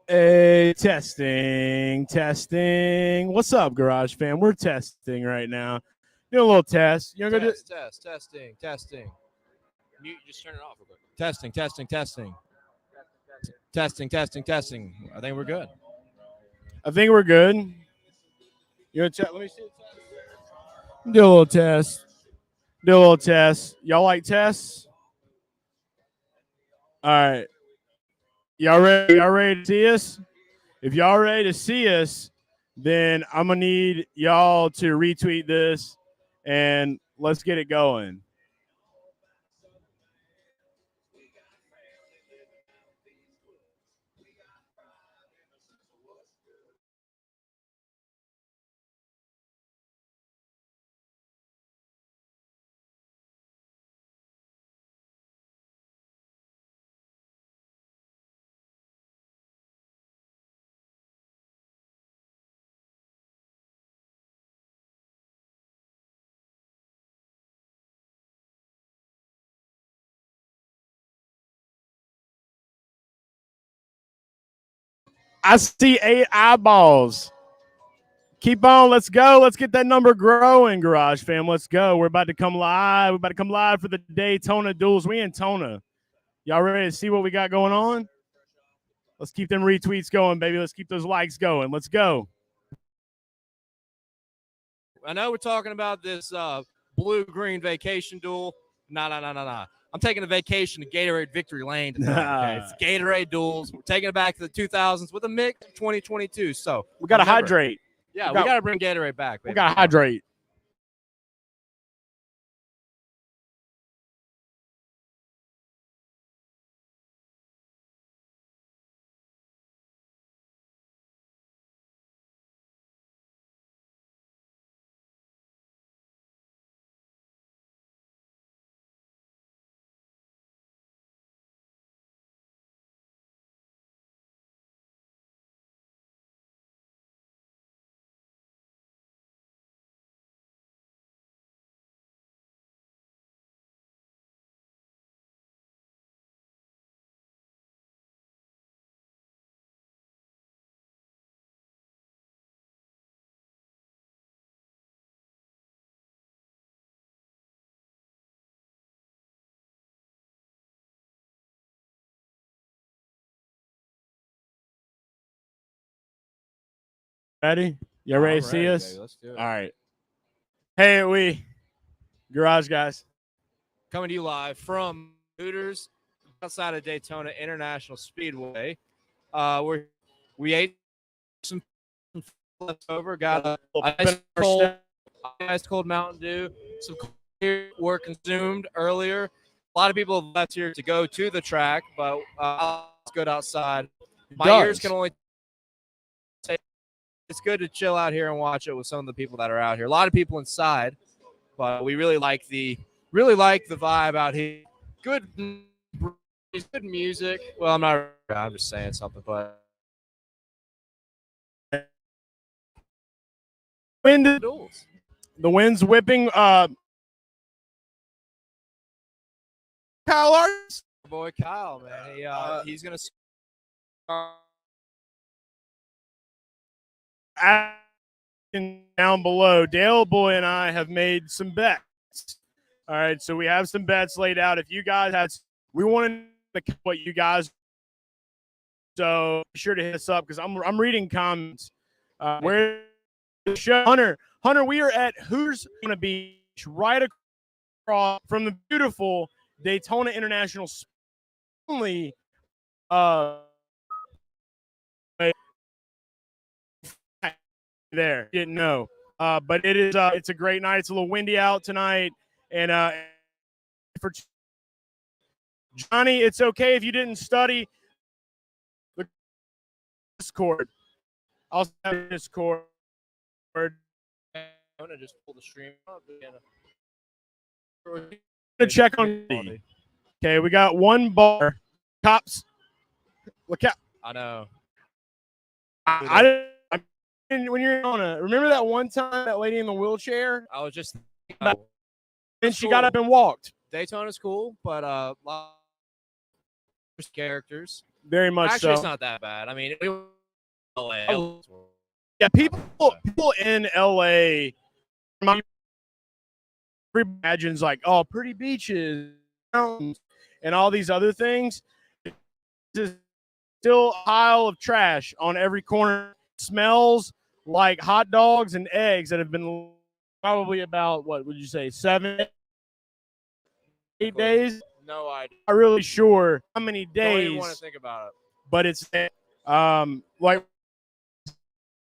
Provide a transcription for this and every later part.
Hey, testing. What's up, Garage Fam? We're testing right now. Do a little test. You know, Testing. You just turn it off real quick. Testing. I think we're good. I think we're good. You want to check? Let me see. Do a little test. Y'all like tests? All right. Y'all ready? Y'all ready to see us? If y'all ready to see us, then I'm gonna need y'all to retweet this and let's get it going. I see 8 eyeballs. Keep on. Let's go. Let's get that number growing, Garage fam. Let's go. We're about to come live. We're about to come live for the Daytona Duels. We in Tona. Y'all ready to see what we got going on? Let's keep them retweets going, baby. Let's keep those likes going. Let's go. I know we're talking about this blue-green vacation duel. Nah. I'm taking a vacation to Gatorade Victory Lane tonight. Okay, it's Gatorade Duels. We're taking it back to the 2000s with a mix of 2022. So we gotta hydrate. Yeah, we gotta bring Gatorade back, baby. We gotta hydrate. Ready? Y'all ready to see us? Baby. Let's do it. All right. Hey, we Garage guys. Coming to you live from Hooters outside of Daytona International Speedway. We ate some leftover, got a nice cold Mountain Dew. Some beer were consumed earlier. A lot of people have left here to go to the track, but it's good outside. My ears can only take. It's good to chill out here and watch it with some of the people that are out here. A lot of people inside, but we really like the vibe out here. Good music. Well, I'm just saying something, but The wind's whipping. Kyle Arts. Boy Kyle, man, he's gonna. Down below, Dale Boy and I have made some bets. All right, so we have some bets laid out. If you guys had, we want to know what you guys. So be sure to hit us up because I'm reading comments. Where the show, Hunter, we are at Hooters of Daytona Beach, right across from the beautiful Daytona International. Only, there didn't know, but it is. It's a great night. It's a little windy out tonight, and for Johnny, it's okay if you didn't study the Discord. I'll have Discord. I'm gonna just pull the stream up To check on. Okay, we got one bar. Cops, look out! I know. When you're on a, remember that one time that lady in the wheelchair? I was just. And she got up and walked. Daytona's cool, but characters. Very much Actually, so. it's not that bad. I mean, yeah, people in LA imagines like, oh, pretty beaches, mountains, and all these other things. There's still a pile of trash on every corner. It smells like hot dogs and eggs that have been probably about, what would you say, 7, 8 days? No idea. I'm not really sure how many days. Don't even want to think about it. But it's like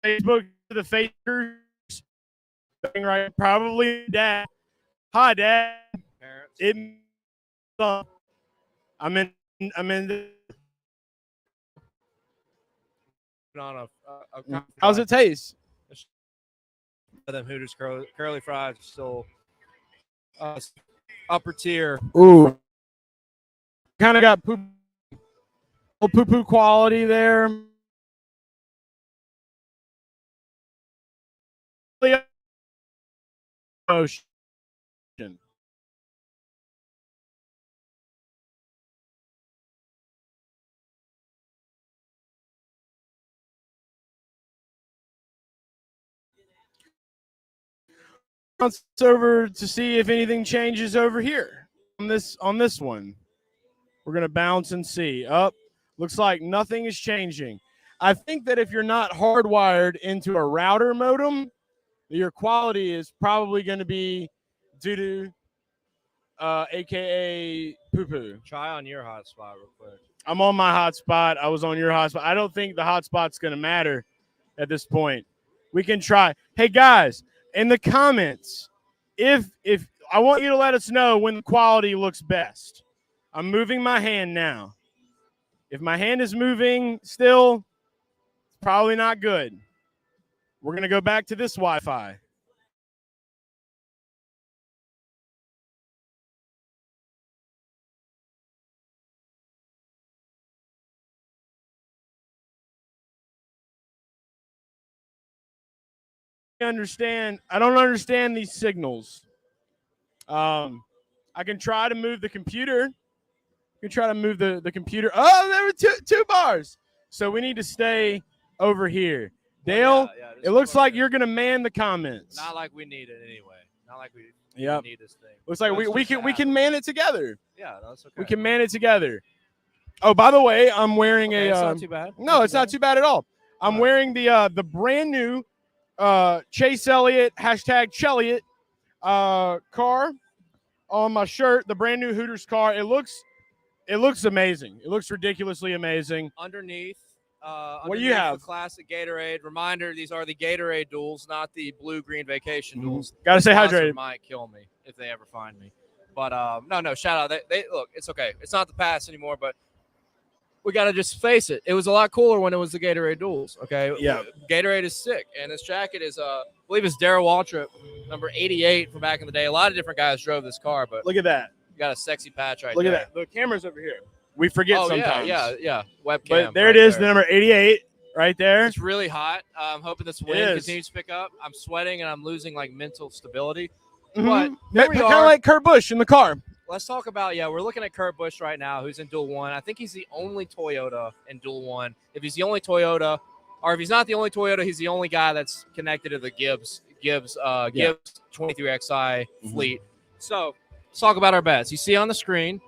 Facebook to the fakers, right? Probably Dad. Hi, Dad. Parents. I'm in the. On How's it taste? Them Hooters curly fries are still upper tier. Ooh, kind of got poo quality there. Motion. bounce over to see if anything changes over here on this one. We're gonna bounce and see. Looks like nothing is changing. I think that if you're not hardwired into a router modem, your quality is probably going to be doo-doo, aka poo-poo. Try on your hotspot real quick. I'm on my hotspot. I was on your hotspot. I don't think the hotspot's going to matter at this point. We can try. Hey, guys, in the comments, if I want you to let us know when the quality looks best. I'm moving my hand now. If my hand is moving still, it's probably not good. We're going to go back to this Wi-Fi. I don't understand these signals. I can try to move the computer. You can try to move the computer. Oh, there were two bars. So we need to stay over here. Dale, it looks like you're going to man the comments. Not like we need it anyway. Not like we need this thing. Looks like we can man it together. Yeah, that's okay. We can man it together. Oh, by the way, I'm wearing it's not too bad. No, it's not too bad at all. I'm wearing the brand new Chase Elliott #Chelliott car on my shirt. The brand new Hooters car. It looks amazing. It looks ridiculously amazing. Underneath, what do you have? The classic Gatorade. Reminder: these are the Gatorade Duels, not the Blue-Green Vacation Duels. Gotta stay hydrated. Might kill me if they ever find me. But no, shout out. They look. It's okay. It's not the past anymore, but we got to just face it. It was a lot cooler when it was the Gatorade Duels. Okay. Yeah. Gatorade is sick, and this jacket is I believe it's Darrell Waltrip, number 88 from back in the day. A lot of different guys drove this car, but look at that. You got a sexy patch right there. Look at that. The camera's over here. We forget sometimes. Yeah. Webcam. But there it is, the number 88 right there. It's really hot. I'm hoping this wind continues to pick up. I'm sweating and I'm losing like mental stability. Mm-hmm. But kind of like Kurt Busch in the car. Let's talk about, we're looking at Kurt Busch right now, who's in Duel 1. I think he's the only Toyota in Duel 1. If he's the only Toyota, or if he's not the only Toyota, he's the only guy that's connected to the Gibbs 23XI fleet. So let's talk about our bets. You see on the screen,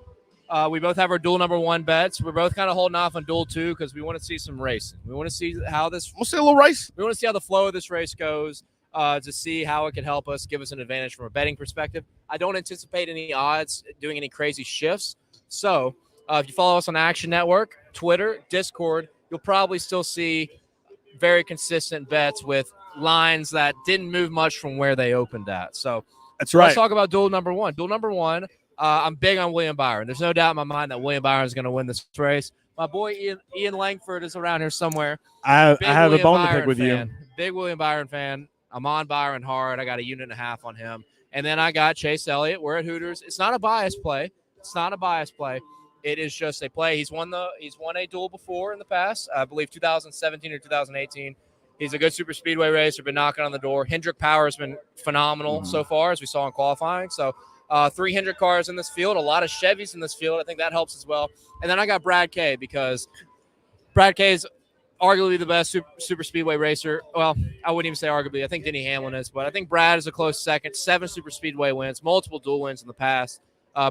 we both have our Duel number 1 bets. We're both kind of holding off on Duel 2 because we want to see some racing. We want to see how this. We'll see a little race. We want to see how the flow of this race goes. To see how it can help us, give us an advantage from a betting perspective. I don't anticipate any odds doing any crazy shifts. So if you follow us on Action Network, Twitter, Discord, you'll probably still see very consistent bets with lines that didn't move much from where they opened at. So that's right. Let's talk about Duel number 1. Duel number 1, I'm big on William Byron. There's no doubt in my mind that William Byron is going to win this race. My boy Ian Langford is around here somewhere. I have a bone to pick with you. Big William Byron fan. I'm on Byron hard. I got a unit and a half on him. And then I got Chase Elliott. We're at Hooters. It's not a bias play. It is just a play. He's won a duel before in the past. I believe 2017 or 2018. He's a good super speedway racer, been knocking on the door. Hendrick Power has been phenomenal so far, as we saw in qualifying. So 3 Hendrick cars in this field, a lot of Chevys in this field. I think that helps as well. And then I got Brad Kay because Brad Kay is arguably the best super speedway racer. Well, I wouldn't even say arguably. I think Denny Hamlin is, but I think Brad is a close second. 7 super speedway wins, multiple dual wins in the past.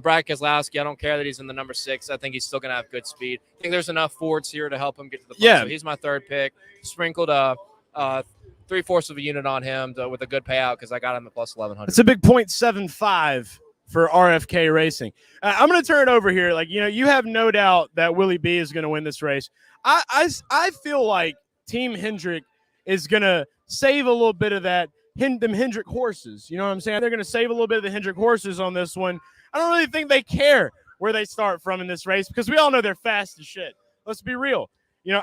Brad Keselowski, I don't care that he's in the number 6. I think he's still going to have good speed. I think there's enough Fords here to help him get to the front. Yeah. So he's my third pick. Sprinkled 3/4 of a unit on him with a good payout because I got him at plus 1,100. It's a big 0.75 for RFK Racing. I'm going to turn it over here. You have no doubt that Willie B is going to win this race. I feel like Team Hendrick is going to save a little bit of them Hendrick horses. You know what I'm saying? They're going to save a little bit of the Hendrick horses on this one. I don't really think they care where they start from in this race because we all know they're fast as shit. Let's be real.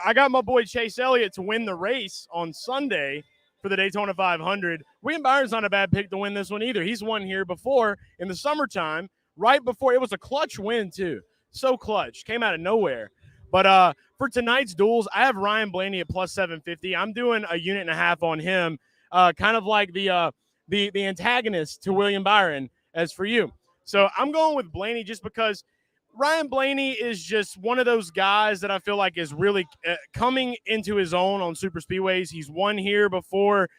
I got my boy Chase Elliott to win the race on Sunday for the Daytona 500. William Byron's not a bad pick to win this one either. He's won here before in the summertime, right before. It was a clutch win, too. So clutch. Came out of nowhere. But for tonight's duels, I have Ryan Blaney at plus 750. I'm doing a unit and a half on him, kind of like the antagonist to William Byron as for you. So I'm going with Blaney just because Ryan Blaney is just one of those guys that I feel like is really coming into his own on super speedways. He's won here before.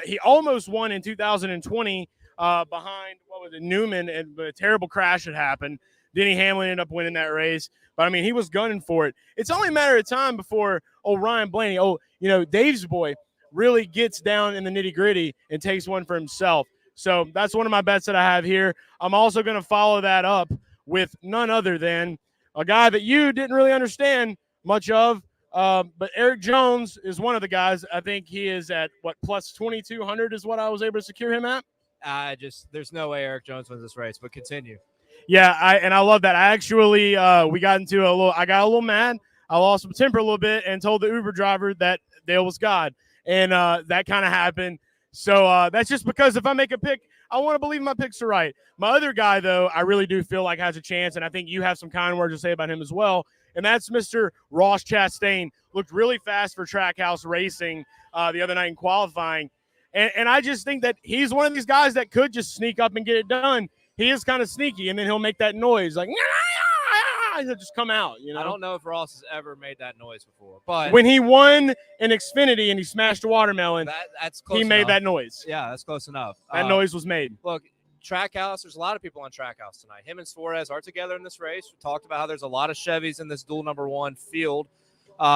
He almost won in 2020 behind, what was it, Newman, and a terrible crash had happened. Denny Hamlin ended up winning that race. But, I mean, he was gunning for it. It's only a matter of time before Ryan Blaney, Dave's boy, really gets down in the nitty-gritty and takes one for himself. So that's one of my bets that I have here. I'm also going to follow that up with none other than a guy that you didn't really understand much of, but Eric Jones is one of the guys. I think he is at, plus 2,200 is what I was able to secure him at. There's no way Eric Jones wins this race, but continue. Yeah, I love that. I actually I got a little mad. I lost some temper a little bit and told the Uber driver that Dale was God, and that kind of happened. So that's just because if I make a pick, I want to believe my picks are right. My other guy, though, I really do feel like has a chance, and I think you have some kind words to say about him as well, and that's Mr. Ross Chastain. Looked really fast for Trackhouse Racing the other night in qualifying, and I just think that he's one of these guys that could just sneak up and get it done. He is kind of sneaky, and then he'll make that noise like he'll just come out. I don't know if Ross has ever made that noise before, but when he won in Xfinity and he smashed a watermelon, that's close he enough. made that noise. Yeah, that's close enough. That noise was made. Look, Trackhouse, there's a lot of people on Trackhouse tonight. Him and Suarez are together in this race. We talked about how there's a lot of Chevys in this dual number one field.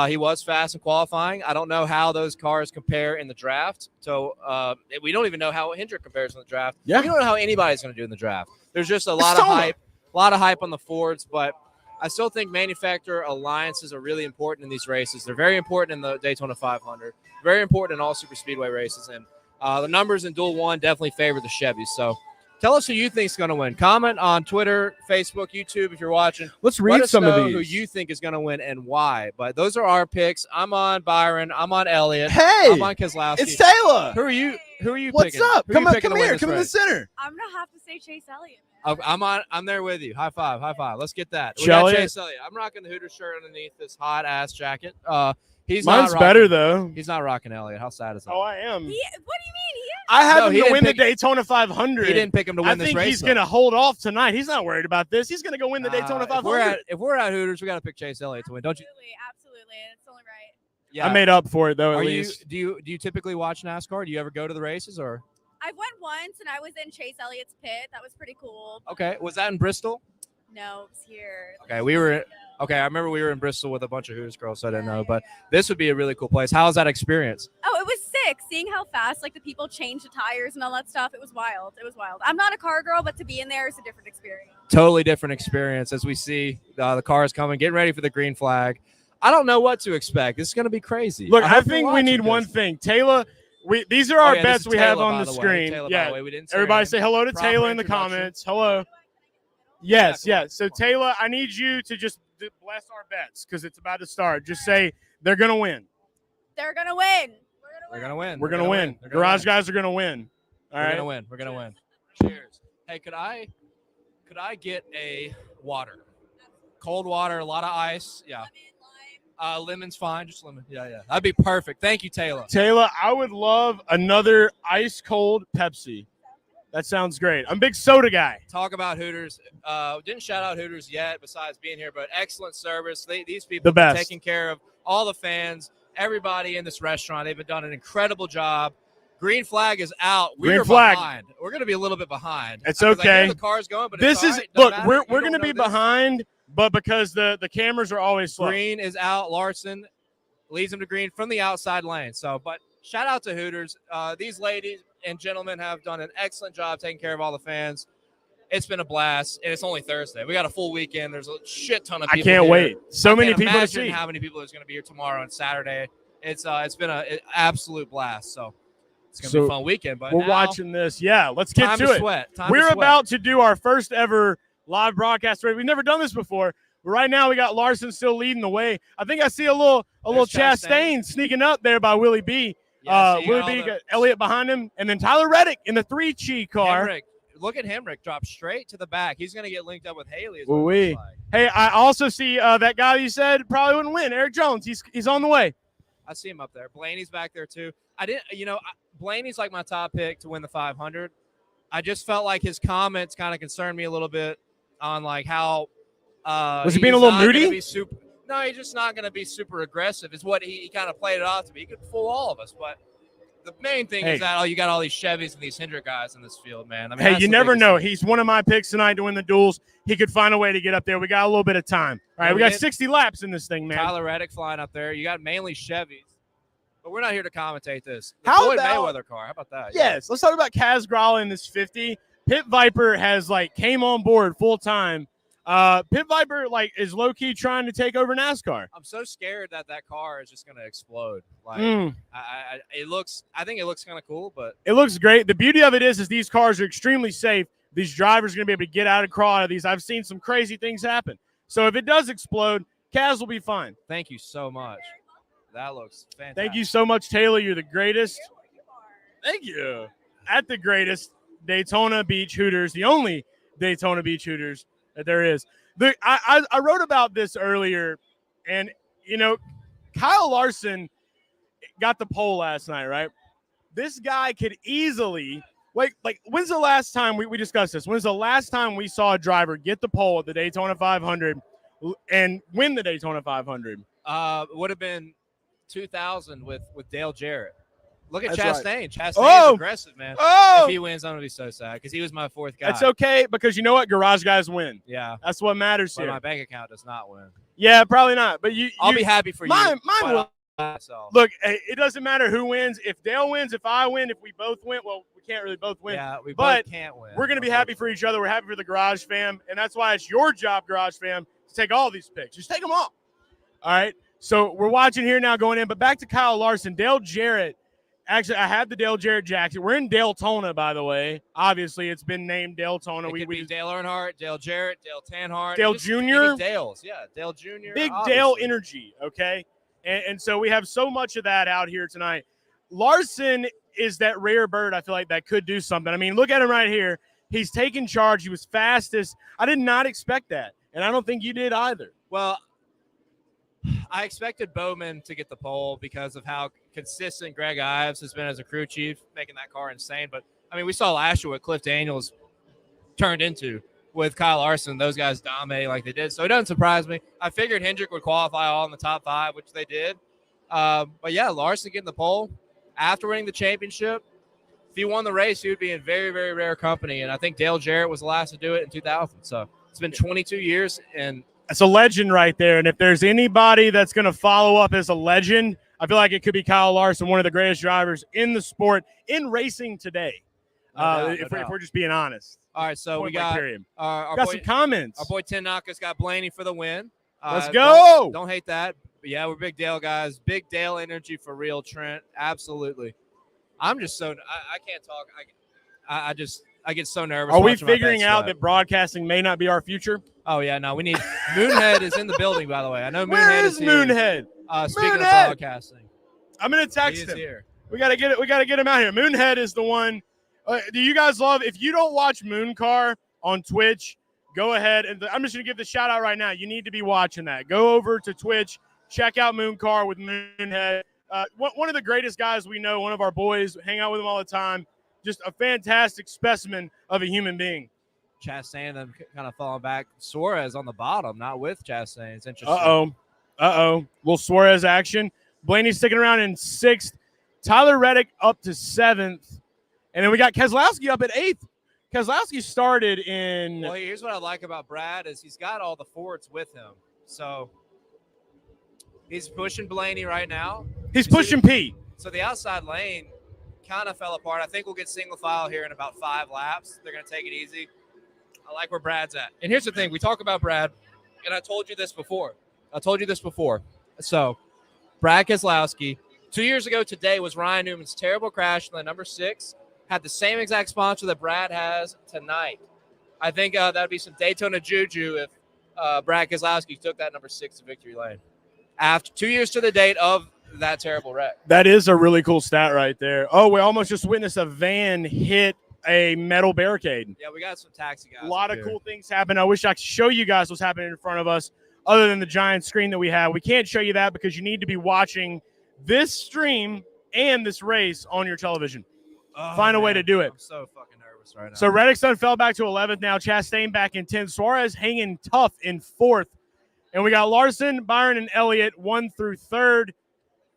He was fast in qualifying. I don't know how those cars compare in the draft. So we don't even know how Hendrick compares in the draft. Yeah. We don't know how anybody's going to do in the draft. There's just a lot of hype on the Fords, but I still think manufacturer alliances are really important in these races. They're very important in the Daytona 500, very important in all super speedway races. And the numbers in Duel 1 definitely favor the Chevys. So tell us who you think is going to win. Comment on Twitter, Facebook, YouTube if you're watching. Let's read some of these. Who you think is going to win and why. But those are our picks. I'm on Byron. I'm on Elliott. Hey, I'm on Keselowski. it's Taylor. Who are you What's picking? up? Who Come you picking to win here. this Come in the race? center. I'm gonna have to say Chase Elliott. I'm there with you. High five. Let's get that. We Elliott? got Chase Elliott. I'm rocking the Hooters shirt underneath this hot ass jacket. He's Mine's not better though. He's not rocking Elliott. How sad is that? Oh, I am. What do you mean? He is? I have No, him he to didn't win the pick- Daytona 500. He didn't pick him to win I this think race. he's going to hold off tonight. He's not worried about this. He's going to go win the Daytona 500. If we're at Hooters, we got to pick Chase Elliott to win, don't you? Absolutely. It's only right. Yeah. I made up for it though. At Are least. you do you typically watch NASCAR? Do you ever go to the races or? I went once and I was in Chase Elliott's pit. That was pretty cool. Okay, was that in Bristol? No, it was here. Okay, I remember we were in Bristol with a bunch of Hooters girls, so I didn't know. But this would be a really cool place. How was that experience? Oh, it was sick. Seeing how fast the people change the tires and all that stuff. It was wild. I'm not a car girl, but to be in there is a different experience. Totally different experience as we see the cars coming, getting ready for the green flag. I don't know what to expect. This is going to be crazy. Look, I think we need one thing. Taylor, these are our bets we have on the screen. Yeah, everybody say hello to Taylor in the comments. Hello. Yes. So Taylor, I need you to just bless our bets because it's about to start. Just say they're going to win. They're going to win. We're going to win. We're going to win. Garage guys are going to win. All right. We're going to win. Cheers. Hey, could I get a water? Cold water, a lot of ice. Yeah. Lemon's fine. Just lemon. Yeah. That'd be perfect. Thank you, Taylor. Taylor, I would love another ice cold Pepsi. That sounds great. I'm a big soda guy. Talk about Hooters. Didn't shout out Hooters yet besides being here, but excellent service. These people have been taking care of all the fans, everybody in this restaurant. They've done an incredible job. Green flag is out. We're behind. We're going to be a little bit behind. It's okay. The car's going, but this it's is look. We're going to be behind, but because the cameras are always slow. Green is out. Larson leads him to green from the outside lane. So, but shout out to Hooters. These ladies and gentlemen have done an excellent job taking care of all the fans. It's been a blast, and it's only Thursday. We got a full weekend. There's a shit ton of people. I can't here. wait. So many people to see. How many people there's going to be here tomorrow and Saturday? It's been an absolute blast. So it's going to be a fun weekend. But we're watching this. Yeah, let's get to it. We're about to do our first ever live broadcast. We've never done this before. But right now, we got Larson still leading the way. I think I see a little Chastain sneaking up there by Willie B. Willie B got Elliott behind him, and then Tyler Reddick in the 3 car. Look at Hemrick drop straight to the back. He's going to get linked up with Haley. Hey, I also see that guy you said probably wouldn't win, Eric Jones. He's on the way. I see him up there. Blaney's back there too. Blaney's like my top pick to win the 500. I just felt like his comments kind of concerned me a little bit on like how was he being a little moody? No, he's just not going to be super aggressive. Is what he kind of played it off to be. He could fool all of us, but the main thing is that you got all these Chevys and these Hendrick guys in this field, man. I mean, hey, you never know. He's one of my picks tonight to win the duels. He could find a way to get up there. We got a little bit of time. All right, we got 60 laps in this thing, man. Tyler Reddick flying up there. You got mainly Chevys. But we're not here to commentate this. The How Floyd about Mayweather car? How about that? Yes, let's talk about Kaz Grala in this 50. Pit Viper has came on board full time. Pit Viper is low key trying to take over NASCAR. I'm so scared that car is just going to explode. I think it looks kind of cool, but it looks great. The beauty of it is these cars are extremely safe. These drivers are going to be able to get out and crawl out of these. I've seen some crazy things happen. So if it does explode, Kaz will be fine. Thank you so much. That looks fantastic. Thank you so much, Taylor. You're the greatest. Thank you. At the greatest Daytona Beach Hooters, the only Daytona Beach Hooters that there is. I wrote about this earlier, and, Kyle Larson got the pole last night, right? This guy could easily when's the last time we discussed this? When's the last time we saw a driver get the pole at the Daytona 500 and win the Daytona 500? It would have been 2000 with Dale Jarrett. Look at Chastain. Right. Chastain's aggressive, man. If he wins, I'm going to be so sad because he was my fourth guy. It's okay because you know what? Garage guys win. Yeah. That's what matters here. My bank account does not win. Yeah, probably not. But I'll be happy for mine you. Will. Look, it doesn't matter who wins. If Dale wins, if I win, if we both win, well, we can't really both win. Yeah, we both can't win. We're going to be happy for each other. We're happy for the Garage fam, and that's why it's your job, Garage fam, to take all these picks. Just take them all. All right? So we're watching here now going in, but back to Kyle Larson. Dale Jarrett. Actually, I have the Dale Jarrett jacket. We're in Daytona, by the way. Obviously, it's been named Daytona. We be Dale Earnhardt, Dale Jarrett, Dale Tanhardt. Dale Jr. Dales. Yeah, Dale Jr. Big obviously. Dale energy, okay? And so we have so much of that out here tonight. Larson is that rare bird, I feel like, that could do something. I mean, look at him right here. He's taking charge. He was fastest. I did not expect that, and I don't think you did either. Well, I expected Bowman to get the pole because of how consistent Greg Ives has been as a crew chief, making that car insane. But, I mean, we saw last year what Cliff Daniels turned into with Kyle Larson. Those guys dominating like they did. So it doesn't surprise me. I figured Hendrick would qualify all in the top 5, which they did. But, yeah, Larson getting the pole after winning the championship. If he won the race, he would be in very, very rare company. And I think Dale Jarrett was the last to do it in 2000. So it's been 22 years, and it's a legend right there. And if there's anybody that's going to follow up as a legend, I feel like it could be Kyle Larson, one of the greatest drivers in the sport, in racing today, if we're just being honest. All right, so we got some comments. Our boy Tanaka's got Blaney for the win. Let's go. Don't hate that. But yeah, we're big Dale guys. Big Dale energy for real, Trent. Absolutely. I'm just so I can't talk. I get so nervous. Are we figuring out that broadcasting may not be our future? Oh, yeah, no. We need – Moonhead is in the building, by the way. I know Moonhead Where is Moonhead? Speaking of broadcasting. I'm going to text him. Here. We got to get him out here. Moonhead is the one. Do you guys love – if you don't watch Mooncar on Twitch, go ahead. And I'm just going to give the shout-out right now. You need to be watching that. Go over to Twitch. Check out Mooncar with Moonhead. One of the greatest guys we know, one of our boys. Hang out with him all the time. Just a fantastic specimen of a human being. Chastain then kind of falling back. Suarez on the bottom, not with Chastain. It's interesting. Little Suarez action. Blaney's sticking around in 6th. Tyler Reddick up to 7th. And then we got Keselowski up at 8th. Keselowski started in. Well, here's what I like about Brad is he's got all the Fords with him. So he's pushing Blaney right now. He's pushing Pete. So the outside lane kind of fell apart. I think we'll get single file here in about 5 laps. They're going to take it easy. I like where Brad's at. And here's the thing. We talk about Brad, and I told you this before. So Brad Keselowski, 2 years ago today was Ryan Newman's terrible crash in the number 6. Had the same exact sponsor that Brad has tonight. I think that would be some Daytona juju if Brad Keselowski took that number 6 to victory lane. After 2 years to the date of that terrible wreck. That is a really cool stat right there. Oh, we almost just witnessed a van hit a metal barricade. Yeah, we got some taxi guys. A lot of cool things happen. I wish I could show you guys what's happening in front of us other than the giant screen that we have. We can't show you that because you need to be watching this stream and this race on your television. Find a way to do it. I'm so fucking nervous right now. So Reddick's done fell back to 11th now. Chastain back in 10th. Suarez hanging tough in 4th. And we got Larson, Byron, and Elliott 1 through 3rd.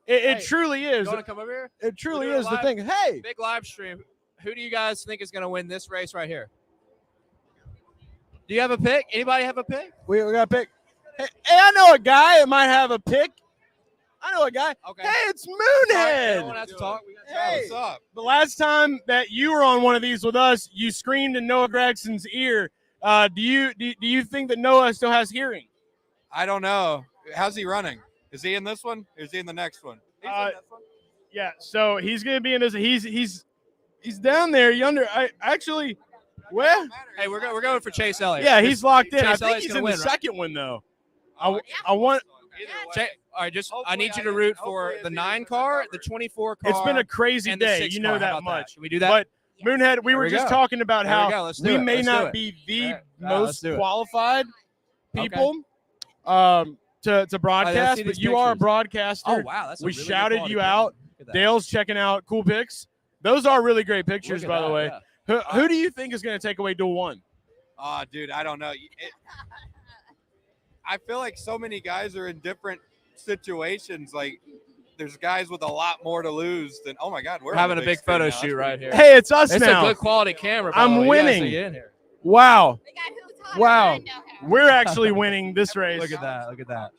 It truly is. You want to come over here? It truly We're doing is a the live- thing. Hey, Big live stream. Who do you guys think is going to win this race right here? Do you have a pick? Anybody have a pick? we got a pick. Hey, I know a guy that might have a pick. I know a guy. Okay. Hey, it's Sorry, Moonhead. no one has to talk. We got Hey. What's up? The last time that you were on one of these with us, you screamed in Noah Gregson's ear. Do you think that Noah still has hearing? I don't know. How's he running? Is he in this one? Or is he in the next one? He's in this one. Yeah, so he's gonna be in this. He's down there yonder. I actually, well, Hey, we're going for Chase Elliott. yeah, he's locked in. Chase I think Elliott's he's gonna in win, the right? second one though. I want. All right, I need you to root for the 9 car, the 24 car. It's been a crazy and the day. 6 You know car. How that about much. Can we do that? But Moonhead, we There were we just go. talking about There we how go. Let's do we it. may Let's do not it. be the All right. most Let's do it. qualified Okay. people to broadcast, see but these you are a pictures. broadcaster. Oh wow, that's a We really good shouted quality you picture. out. Look at that. Dale's checking out cool pics. Those are really great pictures, Look at by the that, way. yeah. Who do you think is going to take away Duel 1? Oh, dude, I don't know. I feel like so many guys are in different situations. Like, there's guys with a lot more to lose than. Oh my God, we're We're having on a the big screen photo now. shoot right here. Hey, it's us It's now. a good quality camera. By I'm the way. You guys winning. should get in here. Wow. The guy who's hotter Wow. than I know him. We're actually winning this race. Look at that. Look at that.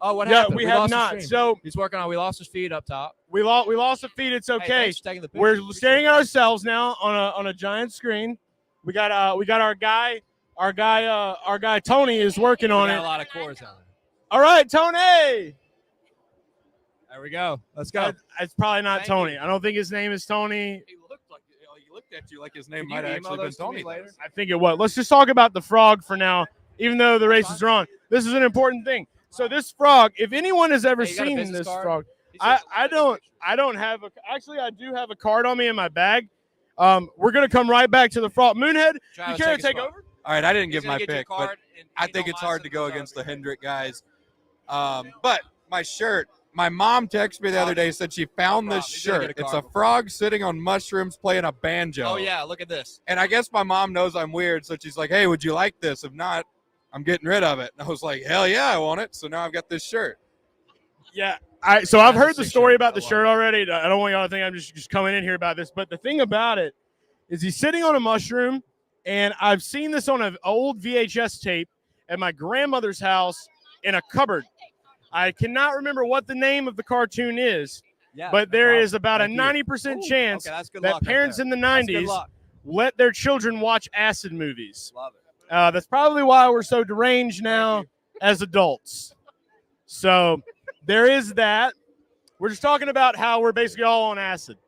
Oh, what Yeah, happened? we have lost his not. stream. So He's working on. We lost his feed up top. we lost the feed. It's Hey, okay. thanks for taking the picture. We're Appreciate staring it. at ourselves now on a giant screen. We got our guy Tony is working We on got it. a lot of cores on there. All right, Tony. There we go. Let's go. It's probably not Thank Tony. you. I don't think his name is Tony. He looked at you like his name Could you might have email actually been those to me Tony later? I think it was. Let's just talk about the frog for now, even though the races are on. This is an important thing. So this frog, if anyone has ever Hey, you got a seen business this card? frog, He says- I don't have a. Actually, I do have a card on me in my bag. We're gonna come right back to the frog. Moonhead, you Travis, care to a take spot. over? All right, I didn't He's give gonna my get you a pick, but card, and I you think know, it's hard to Madison go goes against the over here. Hendrick guys. But my shirt, my mom texted me the other day, said she found this He's gonna shirt. get a It's card a frog sitting on mushrooms playing a banjo. Oh yeah, look at this. And I guess my mom knows I'm weird, so she's like, hey, would you like this? If not, I'm getting rid of it. And I was like, hell yeah, I want it. So now I've got this shirt. Yeah. So I've That's a heard the sick story shirt. about I the love shirt it. already. I don't want y'all to think I'm just coming in here about this. But the thing about it is he's sitting on a mushroom, and I've seen this on an old VHS tape at my grandmother's house in a cupboard. I cannot remember what the name of the cartoon is, Yeah, but no there problem. is about Thank a you. 90% Ooh, chance okay, that's good that luck right parents there. in the That's good 90s luck. let their children watch acid movies. Love it. That's probably why we're so deranged now as adults. So there is that. We're just talking about how we're basically all on acid.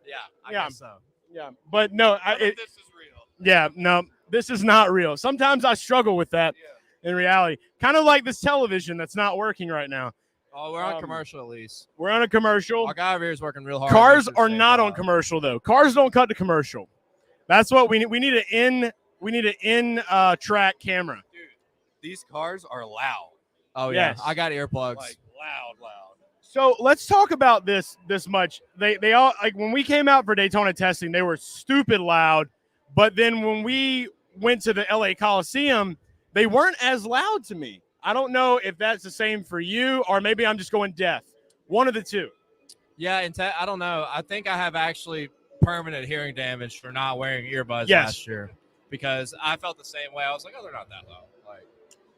Yeah, I Yeah. guess so. Yeah, but no, This is real. yeah, no, this is not real. Sometimes I struggle with that in reality. Kind of like this television that's not working right now. Oh, we're on Um, commercial at least. We're on a commercial. Our guy over here is working real hard. Cars Make sure are to stay not on quiet. commercial though. Cars don't cut to commercial. That's what we need. We need an in track camera. These cars are loud. Oh yeah, Yes. I got earplugs. Like, loud. So let's talk about this much. They all, like, when we came out for Daytona testing, they were stupid loud. But then when we went to the LA Coliseum, they weren't as loud to me. I don't know if that's the same for you, or maybe I'm just going deaf. One of the two. Yeah, and I don't know. I think I have actually permanent hearing damage for not wearing earbuds Yes. last year because I felt the same way. I was like, oh, they're not that loud.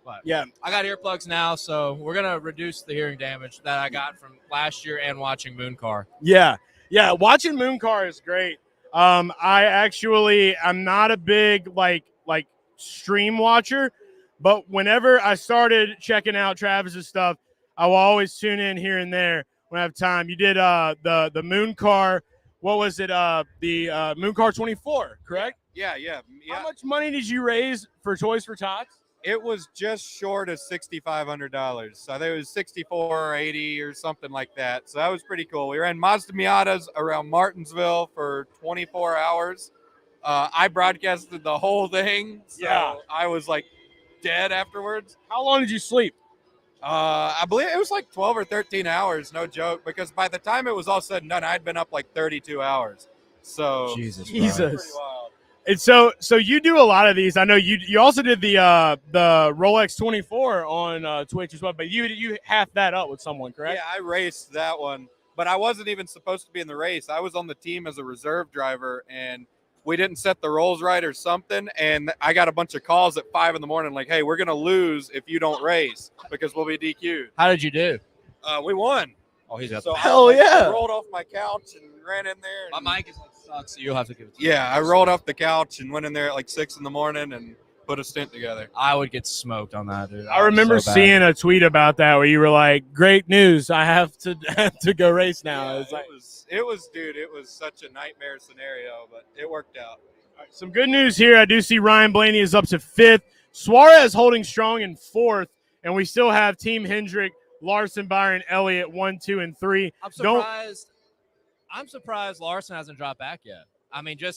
But Yeah. I got earplugs now, so we're gonna reduce the hearing damage that I got from last year and watching Moon Car. Yeah. Watching Moon Car is great. I'm not a big like stream watcher, but whenever I started checking out Travis's stuff, I will always tune in here and there when I have time. You did the Moon Car. What was it? The Moon Car 24, correct? Yeah. How much money did you raise for Toys for Tots? It was just short of $6,500. So I think it was $6,480 or something like that. So that was pretty cool. We ran Mazda Miatas around Martinsville for 24 hours. I broadcasted the whole thing. So Yeah. I was like dead afterwards. How long did you sleep? I believe it was like 12 or 13 hours, no joke, because by the time it was all said and done, I'd been up like 32 hours. So Jesus. Jesus. pretty wild. And so you do a lot of these. I know you also did the Rolex 24 on Twitch as well, but you half that up with someone, correct? Yeah, I raced that one, but I wasn't even supposed to be in the race. I was on the team as a reserve driver, and we didn't set the rolls right or something, and I got a bunch of calls at 5 in the morning like, hey, we're going to lose if you don't race because we'll be DQ'd. How did you do? We won. Oh, he's got So Hell I yeah. rolled off my couch and ran in there. And, my mic is like sucks, so you'll have to give it to me. yeah, I rolled off the couch and went in there at like 6 in the morning and put a stint together. I would get smoked on that, dude. I remember so bad. seeing a tweet about that where you were like, "Great news! I have to to go race now." Yeah, It's like, it was such a nightmare scenario, but it worked out. some good news here. I do see Ryan Blaney is up to 5th. Suarez holding strong in 4th, and we still have Team Hendrick, Larson, Byron, Elliott 1, 2, and 3. I'm surprised Larson hasn't dropped back yet. I mean, I If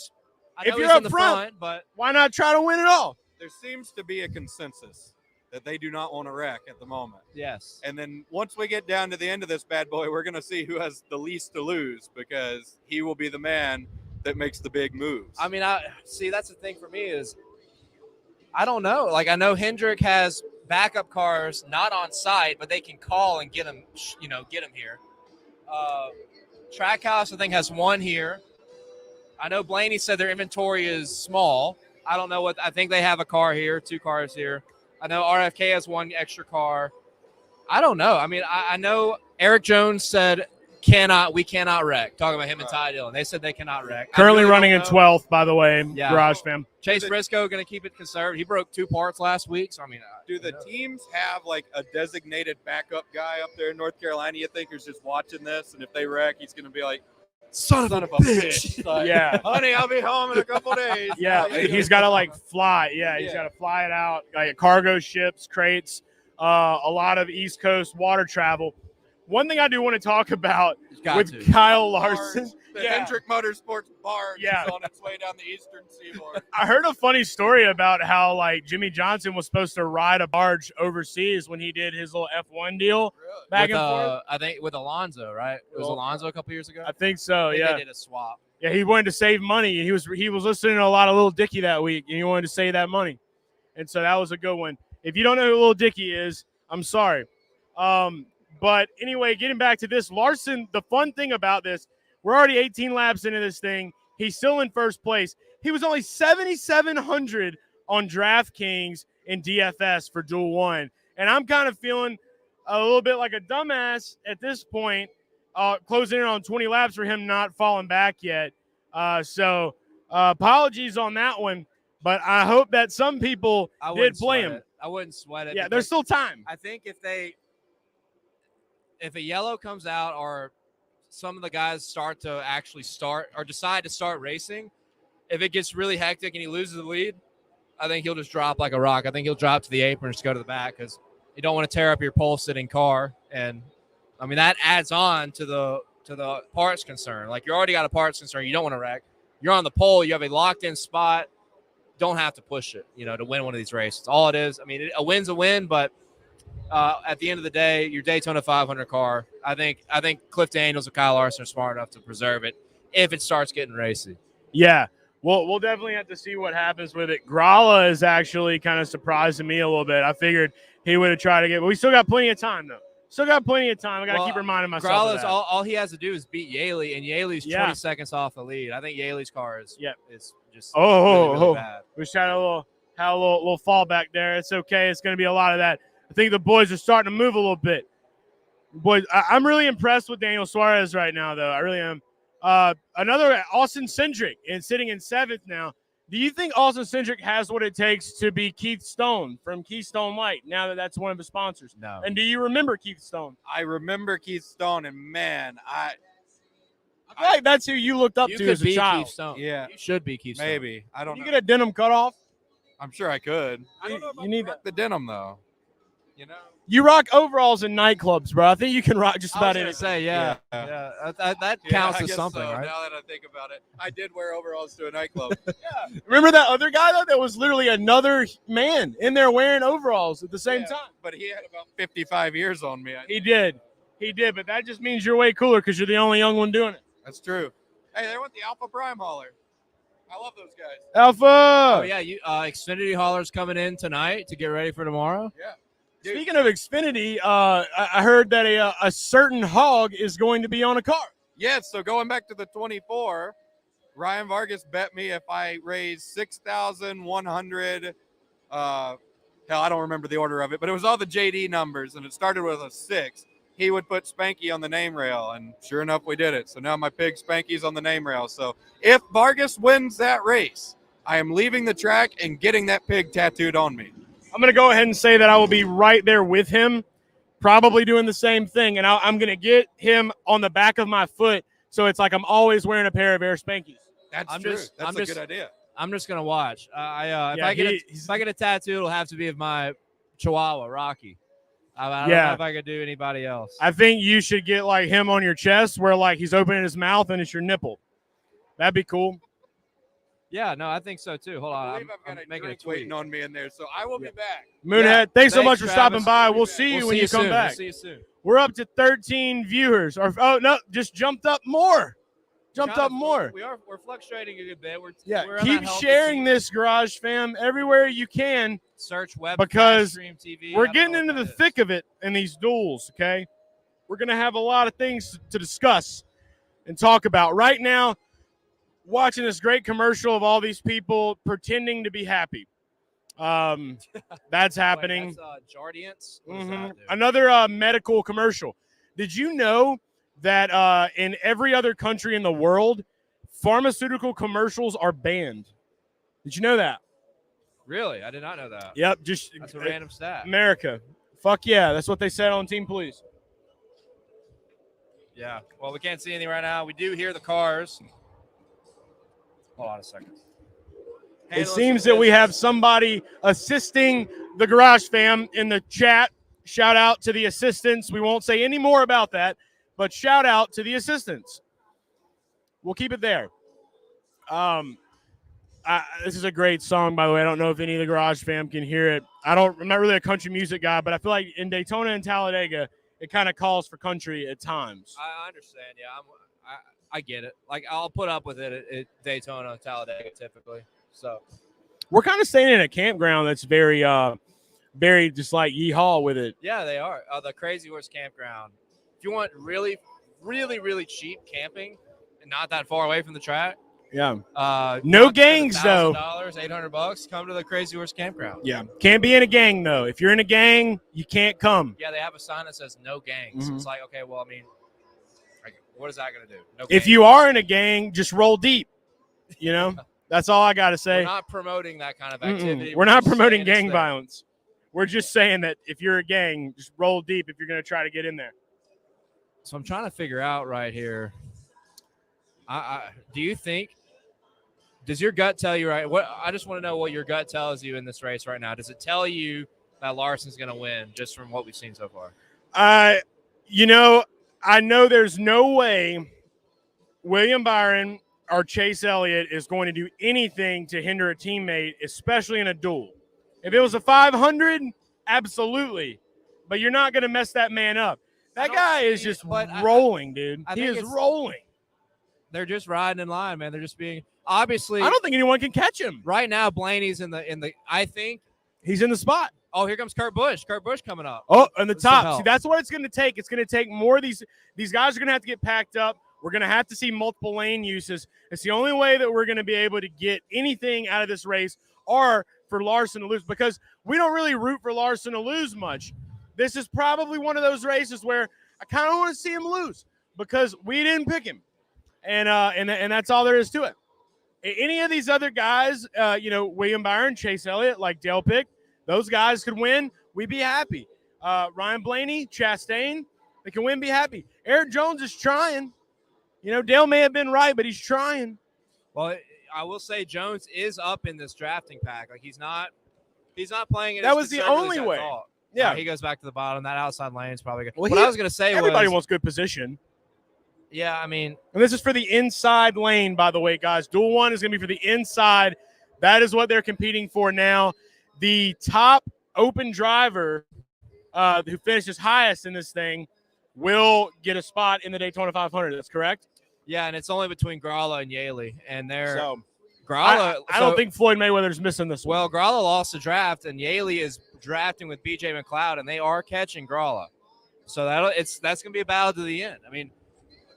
know you're he's up in the front, but why not try to win it all? There seems to be a consensus that they do not want to wreck at the moment. yes. And then once we get down to the end of this bad boy, we're going to see who has the least to lose because he will be the man that makes the big moves. I mean, that's the thing for me is I don't know. Like, I know Hendrick has backup cars not on site, but they can call and get him here. Trackhouse, I think, has one here. I know Blaney said their inventory is small. I don't know I think they have a car here, 2 cars here. I know RFK has 1 extra car. I don't know. I mean, I know Eric Jones said we cannot wreck. Talking about him and Ty Dillon. They said they cannot wreck. Currently really running in don't know. 12th, by the way, Yeah. Garage Fam. Chase Briscoe going to keep it conservative. He broke 2 parts last week. So, I mean, do the teams have like a designated backup guy up there in North Carolina you think who's just watching this? And if they wreck, he's going to be like, son of a bitch. Like, Yeah. honey, I'll be home in a couple days. Yeah, he's got to like fly. Yeah, he's got to fly it out. Like cargo ships, crates, a lot of East Coast water travel. One thing I do want to talk about with Kyle Larson. The Hendrick Motorsports barge Yeah. is on its way down the eastern seaboard. I heard a funny story about how like Jimmy Johnson was supposed to ride a barge overseas when he did his little F1 deal back and forth. I think with Alonso, right? It was Alonso a couple years ago. I think so. I think Yeah. they did a swap. Yeah, he wanted to save money, and he was listening to a lot of Lil Dicky that week, and he wanted to save that money, and so that was a good one. If you don't know who Lil Dicky is, I'm sorry. But anyway, getting back to this, Larson, the fun thing about this, we're already 18 laps into this thing. He's still in first place. He was only 7,700 on DraftKings and DFS for Duel 1, and I'm kind of feeling a little bit like a dumbass at this point. Closing in on 20 laps for him not falling back yet. So apologies on that one, but I hope that some people did play him. I wouldn't sweat it. Yeah, there's still time. I think if a yellow comes out or some of the guys decide to start racing, if it gets really hectic and he loses the lead, I think he'll just drop like a rock. I think he'll drop to the apron and just go to the back because you don't want to tear up your pole sitting car. And I mean, that adds on to the parts concern. Like, you already got a parts concern. You don't want to wreck. You're on the pole. You have a locked-in spot. Don't have to push it, to win one of these races. All it is. I mean, a win's a win, but at the end of the day, your Daytona 500 car, I think Cliff Daniels and Kyle Larson are smart enough to preserve it if it starts getting racy. Yeah. We'll definitely have to see what happens with it. Gralla is actually kind of surprising me a little bit. I figured he would have tried to but we still got plenty of time, though. Still got plenty of time. I got to keep reminding myself of that. All he has to do is beat Yaley, and Yaley's 20 seconds off the lead. I think Yaley's car is just really bad. We just had a little fallback there. It's okay. It's going to be a lot of that. I think the boys are starting to move a little bit. Boys, I'm really impressed with Daniel Suarez right now, though. I really am. Another Austin Cindric and sitting in 7th now. Do you think Austin Cindric has what it takes to be Keith Stone from Keystone Light now that that's one of his sponsors? No. And do you remember Keith Stone? I remember Keith Stone, and man, I feel like that's who you looked up to as a child. Keith Stone. Yeah. You should be Keith Stone. Maybe. I don't know. You get a denim cut off? I'm sure I could. I You- don't know if you I need rock the denim, though. You rock overalls in nightclubs, bro. I think you can rock just about I was anything. gonna say, that counts I as guess something, so, right? Now that I think about it, I did wear overalls to a nightclub. Remember that other guy, though? That was literally another man in there wearing overalls at the same Yeah, time. But he had about 55 years on me. He did, but that just means you're way cooler because you're the only young one doing it. That's true. Hey, there went the Alpha Prime hauler. I love those guys. Alpha. Oh yeah, you Xfinity haulers coming in tonight to get ready for tomorrow. Yeah. Speaking of Xfinity, I heard that a certain hog is going to be on a car. Yes, so going back to the 24, Ryan Vargas bet me if I raise 6,100, hell, I don't remember the order of it, but it was all the JD numbers, and it started with a 6. He would put Spanky on the name rail, and sure enough, we did it. So now my pig Spanky's on the name rail. So if Vargas wins that race, I am leaving the track and getting that pig tattooed on me. I'm going to go ahead and say that I will be right there with him, probably doing the same thing, and I'm going to get him on the back of my foot, so it's like I'm always wearing a pair of Air Spankies. That's true. That's a good idea. I'm just gonna watch. If I get a tattoo, it'll have to be of my Chihuahua, Rocky. I don't know if I could do anybody else. I think you should get like him on your chest, where like he's opening his mouth and it's your nipple. That'd be cool. Yeah, no, I think so too. Hold on, I've got I'm making a drink tweet. waiting on me in there, so I will be back. Moonhead, thanks so much for Travis. stopping by. We'll see you when you come back. We'll see you soon. We're up to 13 viewers. Just jumped up more. We're fluctuating a good bit. We're on keep that healthy sharing team. this, Garage Fam, everywhere you can. Search web because stream TV. we're getting into the thick of it in these duels, okay? We're going to have a lot of things to discuss and talk about. Right now, watching this great commercial of all these people pretending to be happy. That's happening. That's Jardiance. Another medical commercial. Did you know that in every other country in the world, pharmaceutical commercials are banned? Did you know that? Really? I did not know that. Yep. That's a random stat. America. Fuck yeah. That's what they said on Team Police. Yeah. Well, we can't see anything right now. We do hear the cars. Hold on a second. It seems that we have somebody assisting the Garage Fam in the chat. Shout out to the assistants. We won't say any more about that, but shout out to the assistants. We'll keep it there. This is a great song, by the way. I don't know if any of the Garage Fam can hear it. I'm not really a country music guy, but I feel like in Daytona and Talladega, it kind of calls for country at times. I understand. Yeah, I get it. Like, I'll put up with it at Daytona, Talladega, typically. So we're kind of staying in a campground that's very just like yeehaw with it. Yeah, they are. The Crazy Horse Campground. If you want really, really, really cheap camping and not that far away from the track. Yeah. No gangs though. $800. Come to the Crazy Horse Campground. Yeah. Can't be in a gang though. If you're in a gang, you can't come. Yeah, they have a sign that says no gangs. Mm-hmm. It's like, okay, well, I mean, what is that going to do? No if you are in a gang, just roll deep. You know, that's all I got to say. We're not promoting that kind of activity. We're not promoting gang violence. We're just saying that if you're a gang, just roll deep if you're going to try to get in there. So I'm trying to figure out right here. Do you think? Does your gut tell you right? I just want to know what your gut tells you in this race right now. Does it tell you that Larson's going to win just from what we've seen so far? I know there's no way William Byron or Chase Elliott is going to do anything to hinder a teammate, especially in a duel. If it was a 500, absolutely. But you're not going to mess that man up. That guy is just rolling, dude. He is rolling. They're just riding in line, man. They're just being obviously. I don't think anyone can catch him right now. Blaney's in the. I think he's in the spot. Oh, here comes Kurt Busch. Kurt Busch coming up. Oh, on the top. See, that's what it's going to take. It's going to take more of these. These guys are going to have to get packed up. We're going to have to see multiple lane uses. It's the only way that we're going to be able to get anything out of this race, or for Larson to lose, because we don't really root for Larson to lose much. This is probably one of those races where I kind of want to see him lose because we didn't pick him. And that's all there is to it. Any of these other guys, William Byron, Chase Elliott, like Dale picked, those guys could win. We'd be happy. Ryan Blaney, Chastain, they can win, be happy. Eric Jones is trying. Dale may have been right, but he's trying. Well, I will say Jones is up in this drafting pack. Like he's not playing it. That was the only way. Yeah, he goes back to the bottom. That outside lane is probably good. Well, what I was going to say everybody wants good position. Yeah, I mean. And this is for the inside lane, by the way, guys. Duel 1 is going to be for the inside. That is what they're competing for now. The top open driver who finishes highest in this thing will get a spot in the Daytona 500. That's correct? Yeah, and it's only between Gralla and Yaley. And they're Gralla, I don't think Floyd Mayweather's missing this one. Well, Gralla lost the draft, and Yaley is drafting with BJ McLeod, and they are catching Gralla. So that's going to be a battle to the end. I mean,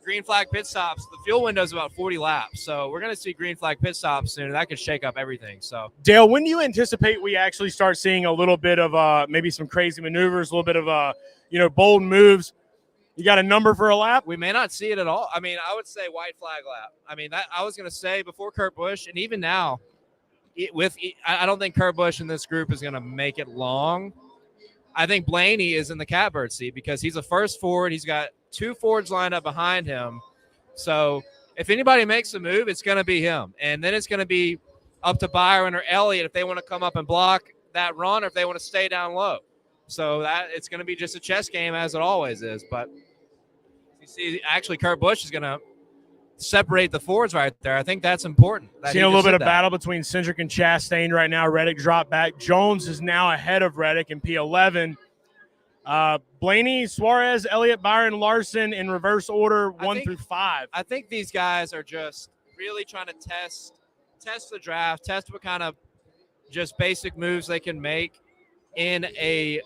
green flag pit stops. The fuel window is about 40 laps, so we're going to see green flag pit stops soon, and that could shake up everything. So, Dale, when do you anticipate we actually start seeing a little bit of maybe some crazy maneuvers, a little bit of bold moves? You got a number for a lap? We may not see it at all. I mean, I would say white flag lap. I mean, that I was going to say before Kurt Busch, and even now, I don't think Kurt Busch in this group is going to make it long. I think Blaney is in the catbird seat because he's a first Ford. He's got 2 Fords lined up behind him. So if anybody makes a move, it's going to be him. And then it's going to be up to Byron or Elliott if they want to come up and block that run or if they want to stay down low. So that it's going to be just a chess game as it always is. But you see, actually, Kurt Busch is going to separate the Fords right there. I think that's important. Seeing a little bit of battle between Cindric and Chastain right now. Reddick dropped back. Jones is now ahead of Reddick in P11. Blaney, Suarez, Elliott, Byron, Larson in reverse order, 1 through 5. I think these guys are just really trying to test the draft, test what kind of just basic moves they can make in a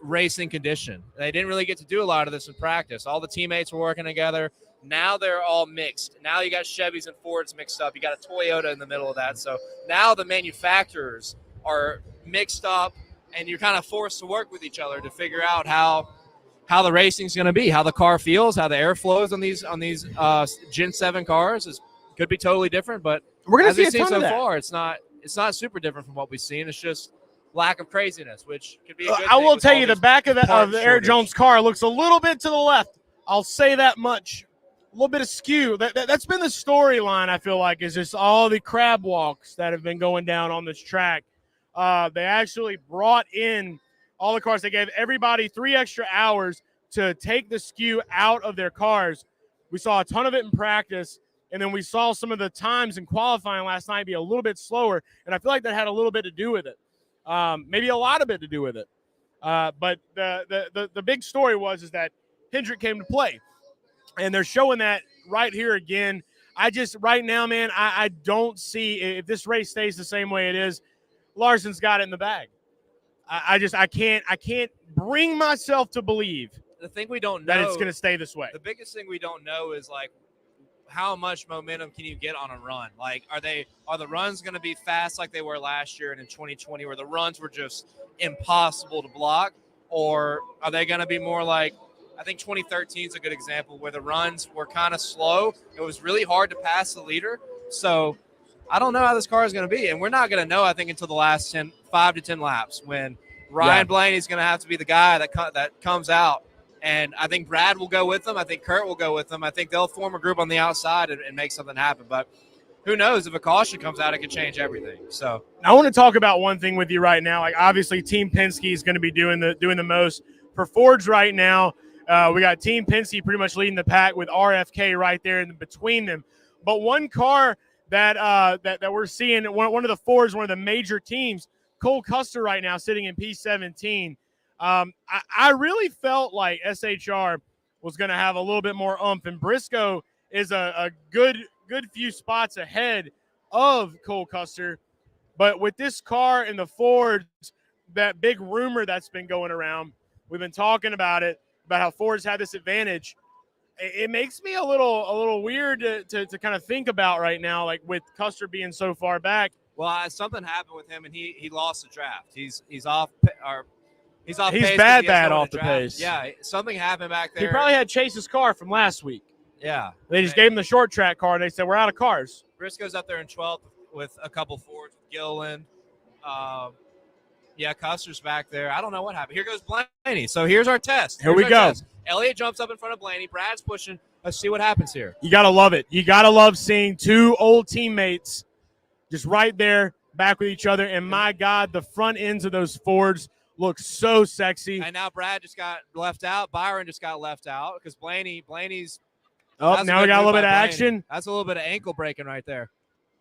racing condition. They didn't really get to do a lot of this in practice. All the teammates were working together. Now they're all mixed. Now you got Chevys and Fords mixed up. You got a Toyota in the middle of that. So now the manufacturers are mixed up, and you're kind of forced to work with each other to figure out how the racing's going to be, how the car feels, how the air flows on these Gen 7 cars could be totally different. But we're going to see so far, it's not super different from what we've seen. It's just lack of craziness, which could be a good thing. I will tell you, the back of the Eric Jones car looks a little bit to the left. I'll say that much. A little bit of skew. That's been the storyline, I feel like, is just all the crab walks that have been going down on this track. They actually brought in all the cars. They gave everybody 3 extra hours to take the skew out of their cars. We saw a ton of it in practice, and then we saw some of the times in qualifying last night be a little bit slower, and I feel like that had a little bit to do with it. Maybe a lot of it to do with it. But the big story is that Hendrick came to play. And they're showing that right here again. Right now, man, I don't see, if this race stays the same way it is, Larson's got it in the bag. I can't bring myself to believe the thing we don't know that it's going to stay this way. The biggest thing we don't know is like how much momentum can you get on a run? Like, are the runs going to be fast like they were last year and in 2020, where the runs were just impossible to block, or are they going to be more like, I think 2013 is a good example where the runs were kind of slow. It was really hard to pass the leader. So I don't know how this car is going to be. And we're not going to know, I think, until the last 5 to 10 laps when Ryan Blaney is going to have to be the guy that comes out. And I think Brad will go with them. I think Kurt will go with them. I think they'll form a group on the outside and make something happen. But who knows? If a caution comes out, it could change everything. So I want to talk about one thing with you right now. Like, obviously, Team Penske is going to be doing the most. For Fords right now, we got Team Penske pretty much leading the pack with RFK right there in between them. But one car that we're seeing, one of the Fords, one of the major teams, Cole Custer right now sitting in P17. I really felt like SHR was going to have a little bit more oomph, and Briscoe is a good few spots ahead of Cole Custer. But with this car and the Fords, that big rumor that's been going around, we've been talking about it, about how Fords had this advantage. It makes me a little weird to kind of think about right now, like with Custer being so far back. Well, something happened with him, and he lost the draft. He's off. He's bad off the pace. Yeah, something happened back there. He probably had Chase's car from last week. Yeah, they just gave him the short track car, and they said we're out of cars. Briscoe's up there in 12th with a couple Fords, with Gilliland. Custer's back there. I don't know what happened. Here goes Blaney. So here's our test. Here we go. Test. Elliott jumps up in front of Blaney. Brad's pushing. Let's see what happens here. You got to love it. You got to love seeing two old teammates just right there back with each other. And, my God, the front ends of those Fords look so sexy. And now Brad just got left out. Byron just got left out because Blaney's – oh, now we got a little bit of action. That's a little bit of ankle breaking right there.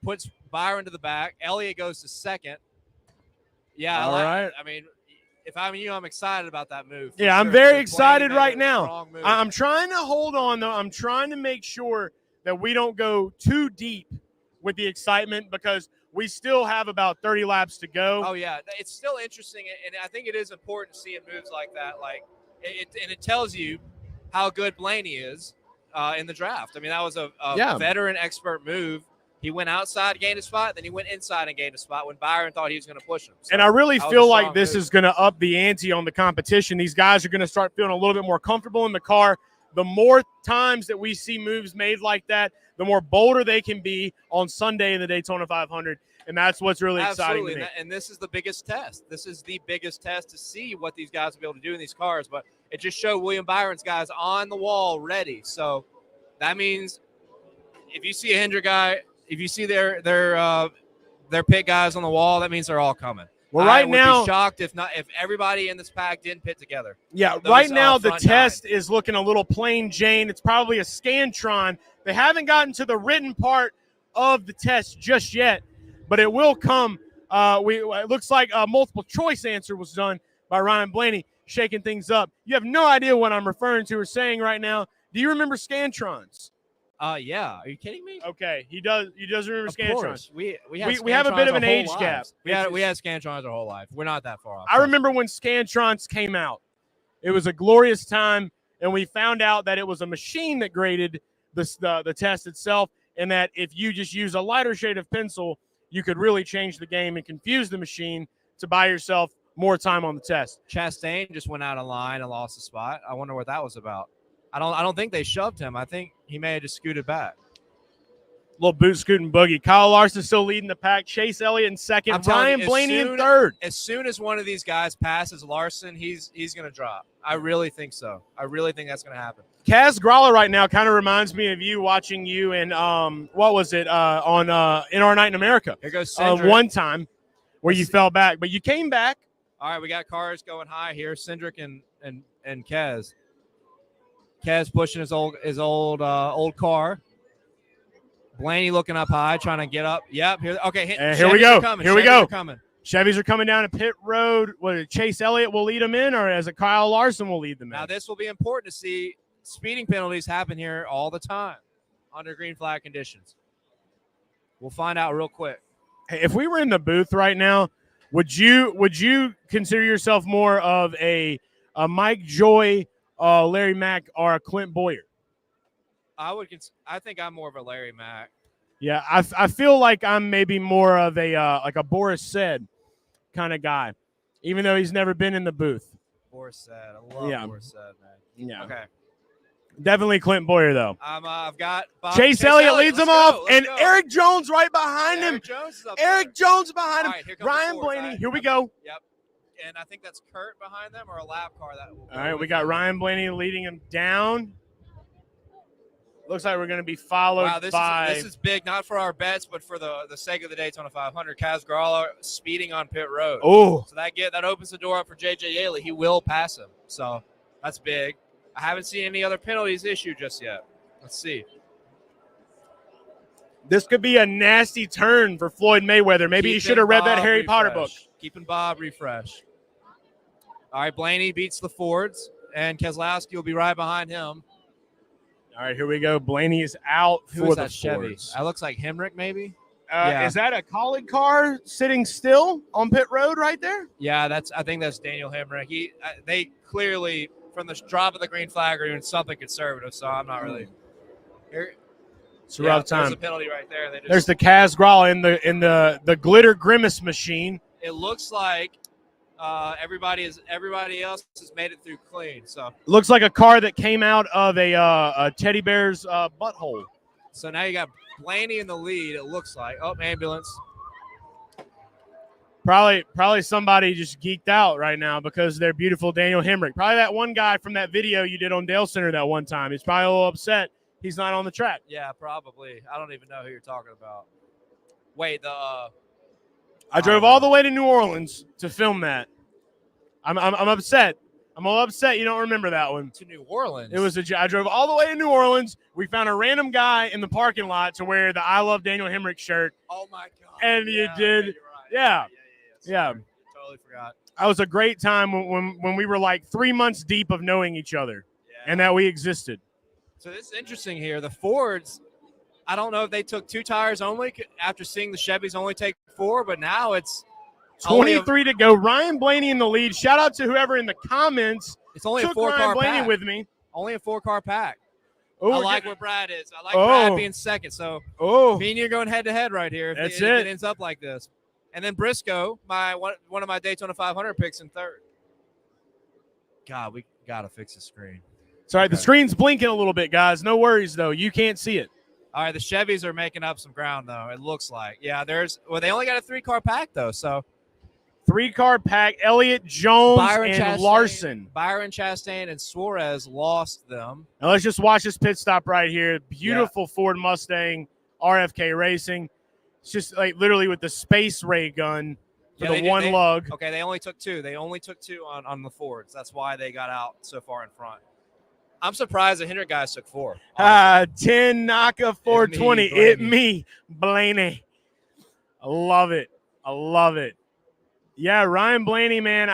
Puts Byron to the back. Elliott goes to second. Yeah, all right. I mean, if I'm you, I'm excited about that move. Yeah, I'm very excited right now. I'm trying to hold on, though. I'm trying to make sure that we don't go too deep with the excitement because we still have about 30 laps to go. Oh yeah, it's still interesting, and I think it is important seeing moves like that. Like it tells you how good Blaney is in the draft. I mean, that was a veteran expert move. He went outside, gained a spot, then he went inside and gained a spot when Byron thought he was going to push him. So and I really feel like this move. is going to up the ante on the competition. These guys are going to start feeling a little bit more comfortable in the car. The more times that we see moves made like that, the more bolder they can be on Sunday in the Daytona 500. And that's what's really exciting to me. And this is the biggest test. This is the biggest test to see what these guys will be able to do in these cars. But it just showed William Byron's guys on the wall ready. So that means if you see a Hendrick guy, if you see their pit guys on the wall, that means they're all coming. Well, right I would now, be shocked if everybody in this pack didn't pit together. Yeah, right now the test is looking a little plain Jane. It's probably a Scantron. They haven't gotten to the written part of the test just yet, but it will come. It looks like a multiple choice answer was done by Ryan Blaney, shaking things up. You have no idea what I'm referring to or saying right now. Do you remember Scantrons? Yeah. Are you kidding me? Okay, he does. He does remember Of Scantrons. course. We have a bit of an age gap. We had Scantrons our whole life. We're not that far off. I remember when Scantrons came out. It was a glorious time, and we found out that it was a machine that graded the test itself, and that if you just use a lighter shade of pencil, you could really change the game and confuse the machine to buy yourself more time on the test. Chastain just went out of line and lost a spot. I wonder what that was about. I don't think they shoved him. I think he may have just scooted back. Little boot scooting boogie. Kyle Larson still leading the pack. Chase Elliott in second. Ryan Blaney in third. As soon as one of these guys passes Larson, he's going to drop. I really think so. I really think that's going to happen. Kaz Gralla right now kind of reminds me of you watching you in what was it on In Our Night in America. Here goes Cindric. One time where you fell back, but you came back. All right, we got cars going high here. Cindric and Kaz. Kaz pushing his old car. Blaney looking up high, trying to get up. Yep. Here we go. Here we go. Coming. Chevys are coming down to pit road. What, Chase Elliott will lead them in, or as a Kyle Larson will lead them in? Now, this will be important to see. Speeding penalties happen here all the time under green flag conditions. We'll find out real quick. Hey, if we were in the booth right now, would you consider yourself more of a Mike Joy, Larry Mack, or a Clint Boyer? I think I'm more of a Larry Mack. Yeah, I feel like I'm maybe more of a like a Boris Said kind of guy, even though he's never been in the booth. Boris Said, I love Boris Said, man. Yeah. Okay. Definitely Clint Boyer though. I've got Chase Elliott leads him off, and Eric Jones right behind him. Eric Jones behind him. Right, Ryan Blaney. Here we go. Yep. And I think that's Kurt behind them or a lap car. All right, we got Ryan Blaney leading him down. Looks like we're going to be followed by. This is big, not for our bets, but for the sake of the Daytona 500. Kaz Gralla speeding on pit road. Oh, so that opens the door up for JJ Yaley. He will pass him, so that's big. I haven't seen any other penalties issued just yet. Let's see. This could be a nasty turn for Floyd Mayweather. Maybe he should have read that Harry Potter book. Keeping Bob refresh. All right, Blaney beats the Fords, and Keselowski will be right behind him. All right, here we go. Blaney is out for the Chevy? Fords. That looks like Hemrick, maybe. Is that a Colleague car sitting still on pit road right there? Yeah, I think that's Daniel Hemrick. They clearly, from the drop of the green flag, are doing something conservative. So I'm not really. Here, it's a rough time. There's a penalty right there. There's the Kaz Gralla in the glitter grimace machine. It looks like everybody else has made it through clean. So looks like a car that came out of a teddy bear's butthole. So now you got Blaney in the lead. It looks like ambulance. Probably somebody just geeked out right now because they're beautiful Daniel Hemrick. Probably that one guy from that video you did on Dale Center that one time. He's probably a little upset he's not on the track. Yeah, probably. I don't even know who you're talking about. Wait, I drove all the way to New Orleans to film that. I'm upset. I'm all upset you don't remember that one. To New Orleans? It was I drove all the way to New Orleans. We found a random guy in the parking lot to wear the I Love Daniel Hemrick shirt. Oh, my God. And you did. Right. Yeah. Yeah. Totally forgot. That was a great time when we were like 3 months deep of knowing each other and that we existed. So this is interesting here. The Fords I don't know if they took 2 tires only after seeing the Chevys only take 4, but now it's 23 to go. Ryan Blaney in the lead. Shout out to whoever in the comments it's only took a 4-car Ryan Blaney pack. with me. Only a 4-car pack. Oh, I like where Brad is. I like Brad being second. So me and you are going head-to-head right here if it ends up like this. And then Briscoe, one of my Daytona 500 picks in third. God, we got to fix the screen. Sorry, the screen's blinking a little bit, guys. No worries, though. You can't see it. All right, the Chevys are making up some ground, though, it looks like. Yeah, they only got a 3-car pack, though, so. 3-car pack, Elliott, Jones, and Larson. Byron Chastain and Suarez lost them. Now let's just watch this pit stop right here. Beautiful Ford Mustang, RFK Racing. It's just like literally with the space ray gun for the one lug. Okay, they only took 2. They only took 2 on the Fords. That's why they got out so far in front. I'm surprised the Hendrick guys took 4. 10 Naka 420. It me, Blaney. I love it. I love it. Yeah, Ryan Blaney, man,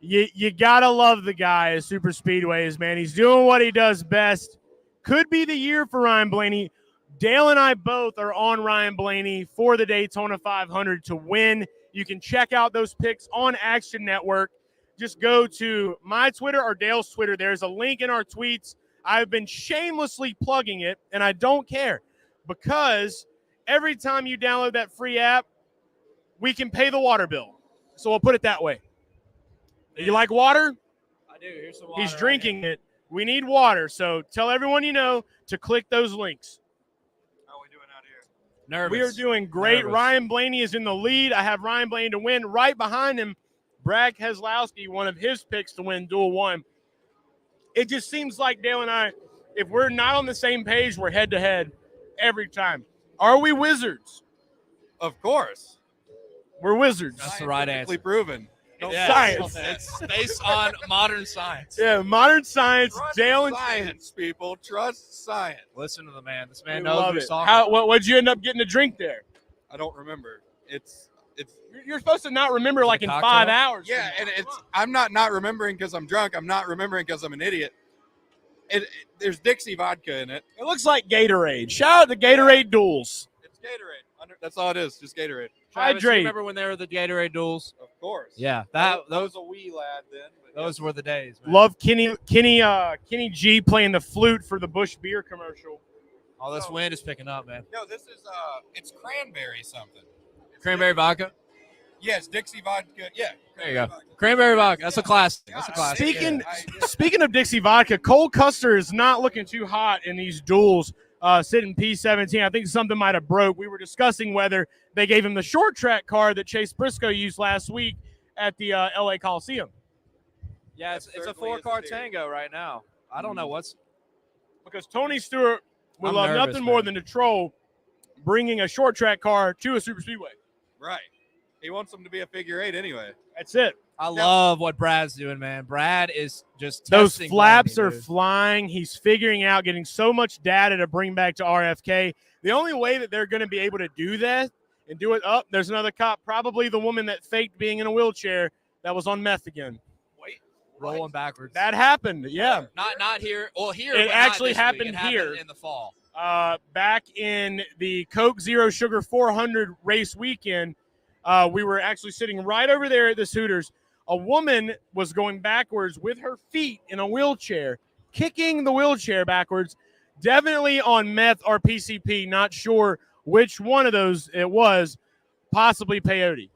you got to love the guy at Super Speedways, man. He's doing what he does best. Could be the year for Ryan Blaney. Dale and I both are on Ryan Blaney for the Daytona 500 to win. You can check out those picks on Action Network. Just go to my Twitter or Dale's Twitter. There's a link in our tweets. I've been shamelessly plugging it, and I don't care because every time you download that free app, we can pay the water bill. So we'll put it that way. You like water? I do. Here's some water. He's drinking it. We need water. So tell everyone you know to click those links. How are we doing out here? Nervous. We are doing great. Nervous. Ryan Blaney is in the lead. I have Ryan Blaney to win. Right behind him, Brad Keselowski, one of his picks to win Duel 1. It just seems like Dale and I, if we're not on the same page, we're head-to-head every time. Are we wizards? Of course. We're wizards. That's the right answer. Proven. Science. It's based on modern science. Yeah, modern science. Trust Dale and science, people. Trust science. Listen to the man. This man We knows love what he's it. talking about. What'd you end up getting to drink there? I don't remember. It's You're supposed to not remember like in cocktail? 5 hours. yeah, and I'm not remembering because I'm drunk. I'm not remembering because I'm an idiot. There's Dixie vodka in it. It looks like Gatorade. Shout out to Gatorade Duels. It's Gatorade. That's all it is. Just Gatorade. Travis, you Hydrate. remember when they were the Gatorade duels? Of course. Yeah, I those was a wee lad then. But those were the days. Man. Love Kenny G playing the flute for the Busch beer commercial. All this wind is picking up, man. No, this is it's cranberry something. Cranberry vodka. Yes, Dixie vodka. Yeah. There you go. Cranberry vodka. That's a classic. That's a classic. Speaking of Dixie vodka, Cole Custer is not looking too hot in these duels. Sitting P17. I think something might have broke. We were discussing whether they gave him the short track car that Chase Briscoe used last week at the LA Coliseum. Yeah, it's a 4-car tango right now. I don't know what's Because Tony Stewart would I'm love nervous, nothing more man. than to troll bringing a short track car to a super speedway. Right. He wants them to be a figure 8 anyway. That's it. I love what Brad's doing, man. Brad is just Those testing flaps Blaney, are dude. flying. He's figuring out, getting so much data to bring back to RFK. The only way that they're going to be able to do that and do it up, there's another cop, probably the woman that faked being in a wheelchair that was on meth again. Wait, rolling backwards. That happened, yeah. Not here. Well, here. It but not actually this week. happened It here. in the fall. Back in the Coke Zero Sugar 400 race weekend, we were actually sitting right over there at this Hooters. A woman was going backwards with her feet in a wheelchair, kicking the wheelchair backwards, definitely on meth or PCP. Not sure which one of those it was, possibly peyote.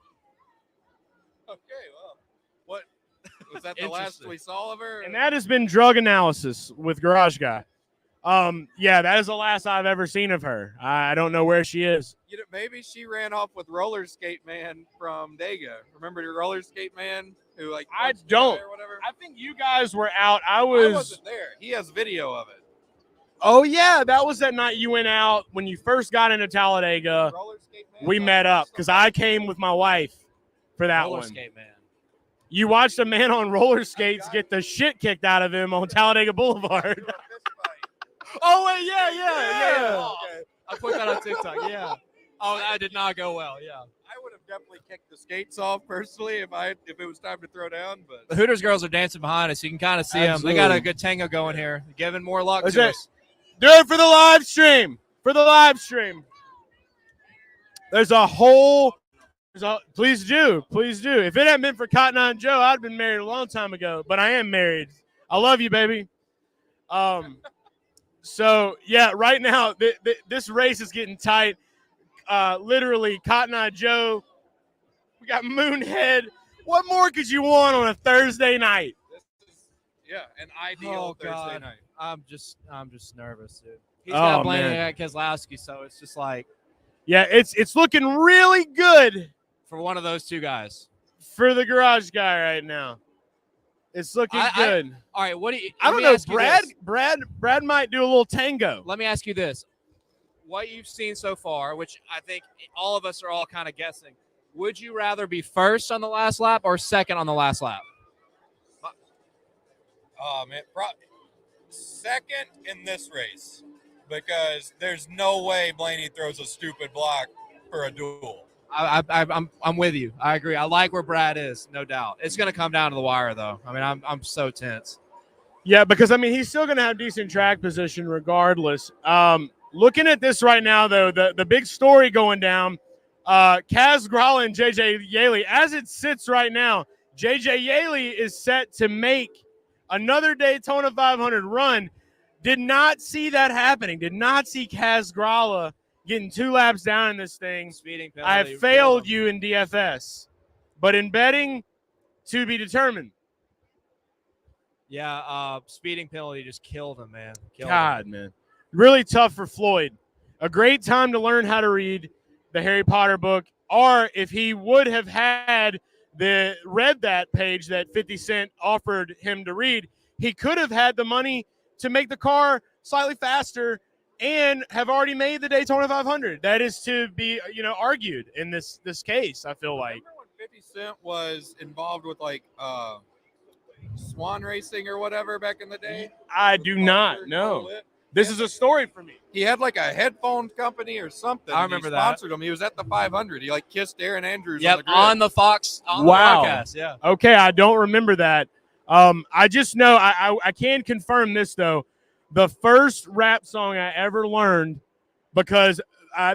Okay, well, what was that the last we saw of her? And that has been drug analysis with Garage Guy. Yeah, that is the last I've ever seen of her. I don't know where she is. You know, maybe she ran off with Roller Skate Man from Dega. Remember the Roller Skate Man who I punched the don't. guy or whatever? I think you guys were out. I I was. wasn't there. He has video of it. Oh yeah, that was that night you went out when you first got into Talladega. Roller Skate Man. We met up because I came with my wife for that Roller one. skate, man. You watched a man on roller skates get the shit kicked out of him on Talladega Boulevard. Oh wait, yeah. Okay. I put that on TikTok. Yeah. Oh, that did not go well. Yeah. I would have definitely kicked the skates off personally if it was time to throw down. But The Hooters girls are dancing behind us. You can kind of see them. They got a good tango going here, giving more luck That's to it. us. Do it for the live stream. for the live stream. There's a whole. Please do. If it hadn't been for Cotton Eye Joe, I'd been married a long time ago. But I am married. I love you, baby. So yeah, right now this race is getting tight. Literally, Cotton Eye Joe. We got Moonhead. What more could you want on a Thursday night? An ideal Thursday night. I'm just nervous, dude. He's got Blaney at Keselowski, so it's just like, yeah, it's looking really good for one of those two guys. For the garage guy right now. It's looking good. All right, what do you? I don't know. Brad might do a little tango. Let me ask you this: what you've seen so far, which I think all of us are all kind of guessing, would you rather be first on the last lap or second on the last lap? Oh man, second in this race, because there's no way Blaney throws a stupid block for a duel. I'm with you. I agree. I like where Brad is, no doubt. It's going to come down to the wire, though. I mean, I'm so tense. Yeah, because I mean, he's still going to have decent track position regardless. Looking at this right now, though, the big story going down, Kaz Grala and JJ Yaley. As it sits right now, JJ Yaley is set to make another Daytona 500 run. Did not see that happening. Did not see Kaz Grala getting 2 laps down in this thing. Speeding penalty. I have failed you in DFS, but in betting, to be determined. Yeah, speeding penalty just killed him, man. Man. Really tough for Floyd. A great time to learn how to read the Harry Potter book, or if he would have had read that page that 50 Cent offered him to read, he could have had the money to make the car slightly faster and have already made the Daytona 500. That is to be, argued in this case, I feel like. Remember when 50 Cent was involved with, like, swan racing or whatever back in the day? I do not know. This is a story for me. He had, like, a headphone company or something. I remember that. Sponsored him. He was at the 500. He, like, kissed Aaron Andrews Yep, on the grid. on the Fox the podcast, yeah. Okay, I don't remember that. I just know I can confirm this, though. The first rap song I ever learned, because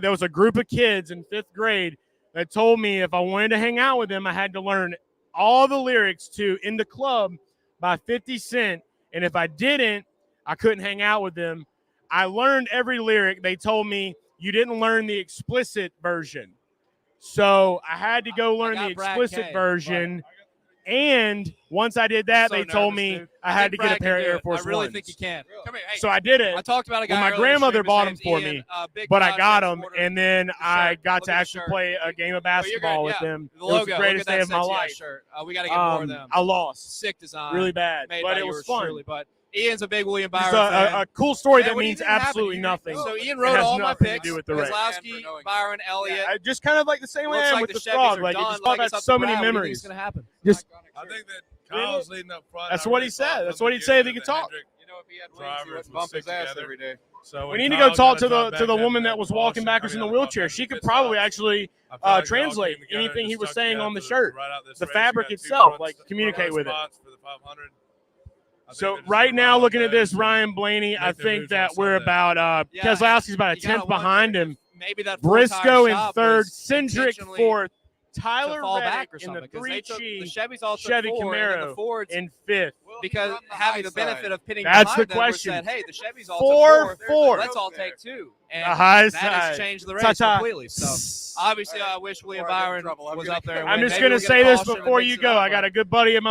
there was a group of kids in 5th grade that told me if I wanted to hang out with them, I had to learn all the lyrics to In the Club by 50 Cent. And if I didn't, I couldn't hang out with them. I learned every lyric. They told me you didn't learn the explicit version. So I had to go learn the explicit version. And once I did that, they told me I had to get a pair of Air Force Ones. I really think you can. Come here. Hey, so I did it. I talked about a guy. Well, my grandmother bought them for me, but I got them, and then I got to actually play a game of basketball with them. It was the greatest day of my life. We got to get more of them. I lost. Sick design. Really bad, but it was fun. But Ian's a big William Byron fan. A cool story that what means absolutely nothing. So Ian wrote all my picks. Keselowski, Byron, Elliott. I just kind of like the same way I am with the frog. Like, it just brought back so many memories. Going to happen? Just, I think that Kyle's leading up front. That's what he said. That's what he'd say if he could talk. You know, if he had wings, he wouldn't bump his ass every day. So we need to go talk to the woman that was walking backwards in the wheelchair. She could probably actually translate anything he was saying on the shirt, the fabric itself, like communicate with it. So right now, looking at this, Ryan Blaney, I think that we're about Keselowski's about a 10th behind him. Maybe that Briscoe in 3rd, Cindric 4th, Tyler Reddick in the 3G, Chevy Camaro in 5th. Because having the benefit of pitting that's the them, question. Said, hey, the Chevys all 4. Let's all take 2. And the high that side has changed the race completely. So obviously, I wish William Byron was up there. I'm just going to say this before you go. I got a good buddy at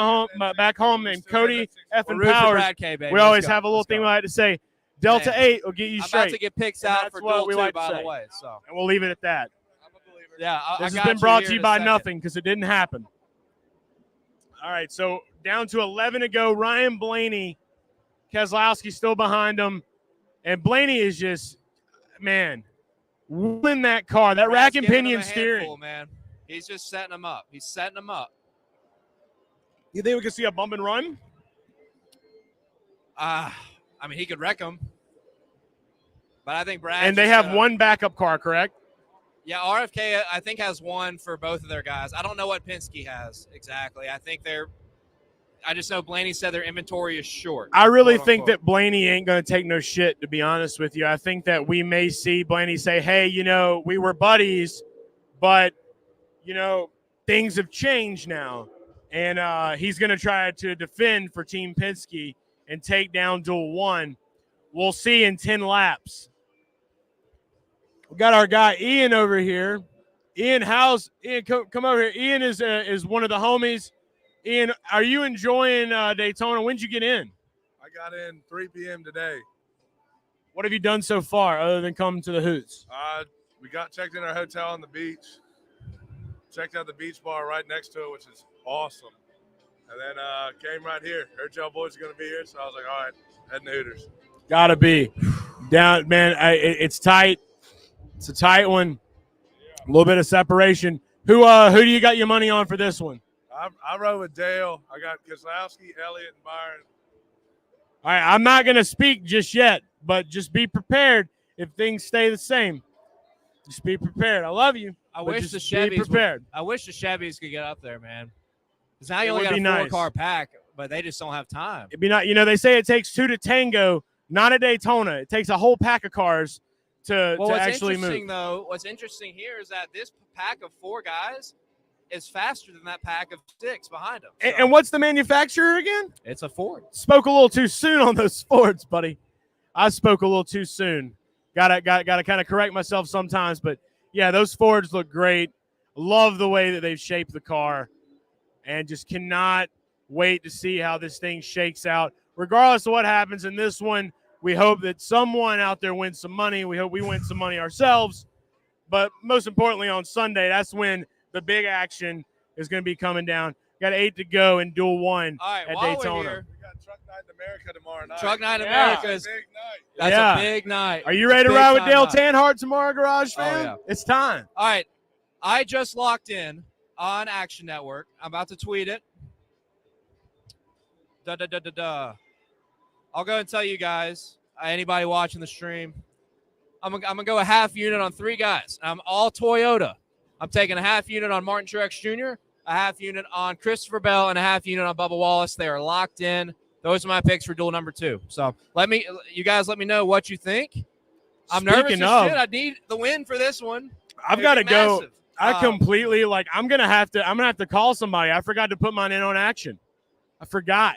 back home named Cody Effin Powers. We always have a little thing we like to say. Delta 8 will get you straight. I'm about to get picks out for Duel 2, by the way. So. And we'll leave it at that. Yeah, this has been brought to you by nothing because it didn't happen. All right, so down to 11 to go. Ryan Blaney, Keselowski still behind him. And Blaney is just, man, wheeling that car, that rack and pinion steering. Man. He's just setting them up. He's setting them up. You think we could see a bump and run? I mean, he could wreck them. But I think Brad. And they have one backup car, correct? Yeah, RFK, I think, has one for both of their guys. I don't know what Penske has exactly. I think they're I just know Blaney said their inventory is short. I really quote think unquote. that Blaney ain't going to take no shit, to be honest with you. I think that we may see Blaney say, hey, we were buddies, but, things have changed now. And he's going to try to defend for Team Penske and take down Duel 1. We'll see in 10 laps. We got our guy Ian over here. Ian, come over here. Ian is one of the homies. Ian, are you enjoying Daytona? When did you get in? I got in 3 p.m. today. What have you done so far other than come to the Hoots? We got checked in our hotel on the beach. Checked out the beach bar right next to it, which is awesome. And then came right here. Heard y'all boys are going to be here, so I was like, all right, heading to Hooters. Gotta be. Down, man, it's tight. It's a tight one. A little bit of separation. Who do you got your money on for this one? I rode with Dale. I got Keselowski, Elliott, and Byron. All right, I'm not going to speak just yet, but just be prepared if things stay the same. Just be prepared. I love you. I wish the Chevys. Be prepared. I wish the Chevys could get up there, man. Because now you It only would got a be nice. 4-car pack, but they just don't have time. It'd be not. They say it takes 2 to tango. Not a Daytona. It takes a whole pack of cars to actually move. What's interesting here is that this pack of 4 guys is faster than that pack of 6 behind them. So And what's the manufacturer again? it's a Ford. Spoke a little too soon on those Fords, buddy. I spoke a little too soon. Gotta kind of correct myself sometimes, but yeah, those Fords look great. Love the way that they've shaped the car, and just cannot wait to see how this thing shakes out. Regardless of what happens in this one, we hope that someone out there wins some money. We hope we win some money ourselves. But most importantly, on Sunday, that's when the big action is going to be coming down. Got 8 to go in Duel 1 All right, at while Daytona. We're here, We got Truck Night in America tomorrow night. Truck Night in Yeah. America is Big night. that's Yeah. a big night. Are you ready to Big ride with time Dale night. Tanhardt tomorrow, Garage Fam? yeah. It's time. All right, I just locked in on Action Network. I'm about to tweet it. I'll go and tell you guys, anybody watching the stream, I'm gonna go a half unit on 3 guys. I'm all Toyota. I'm taking a half unit on Martin Truex Jr., a half unit on Christopher Bell, and a half unit on Bubba Wallace. They are locked in. Those are my picks for duel number 2. So you guys let me know what you think. I'm nervous as shit. I need the win for this one. I've got to go. Massive. I completely I'm gonna have to call somebody. I forgot to put mine in on Action. I forgot.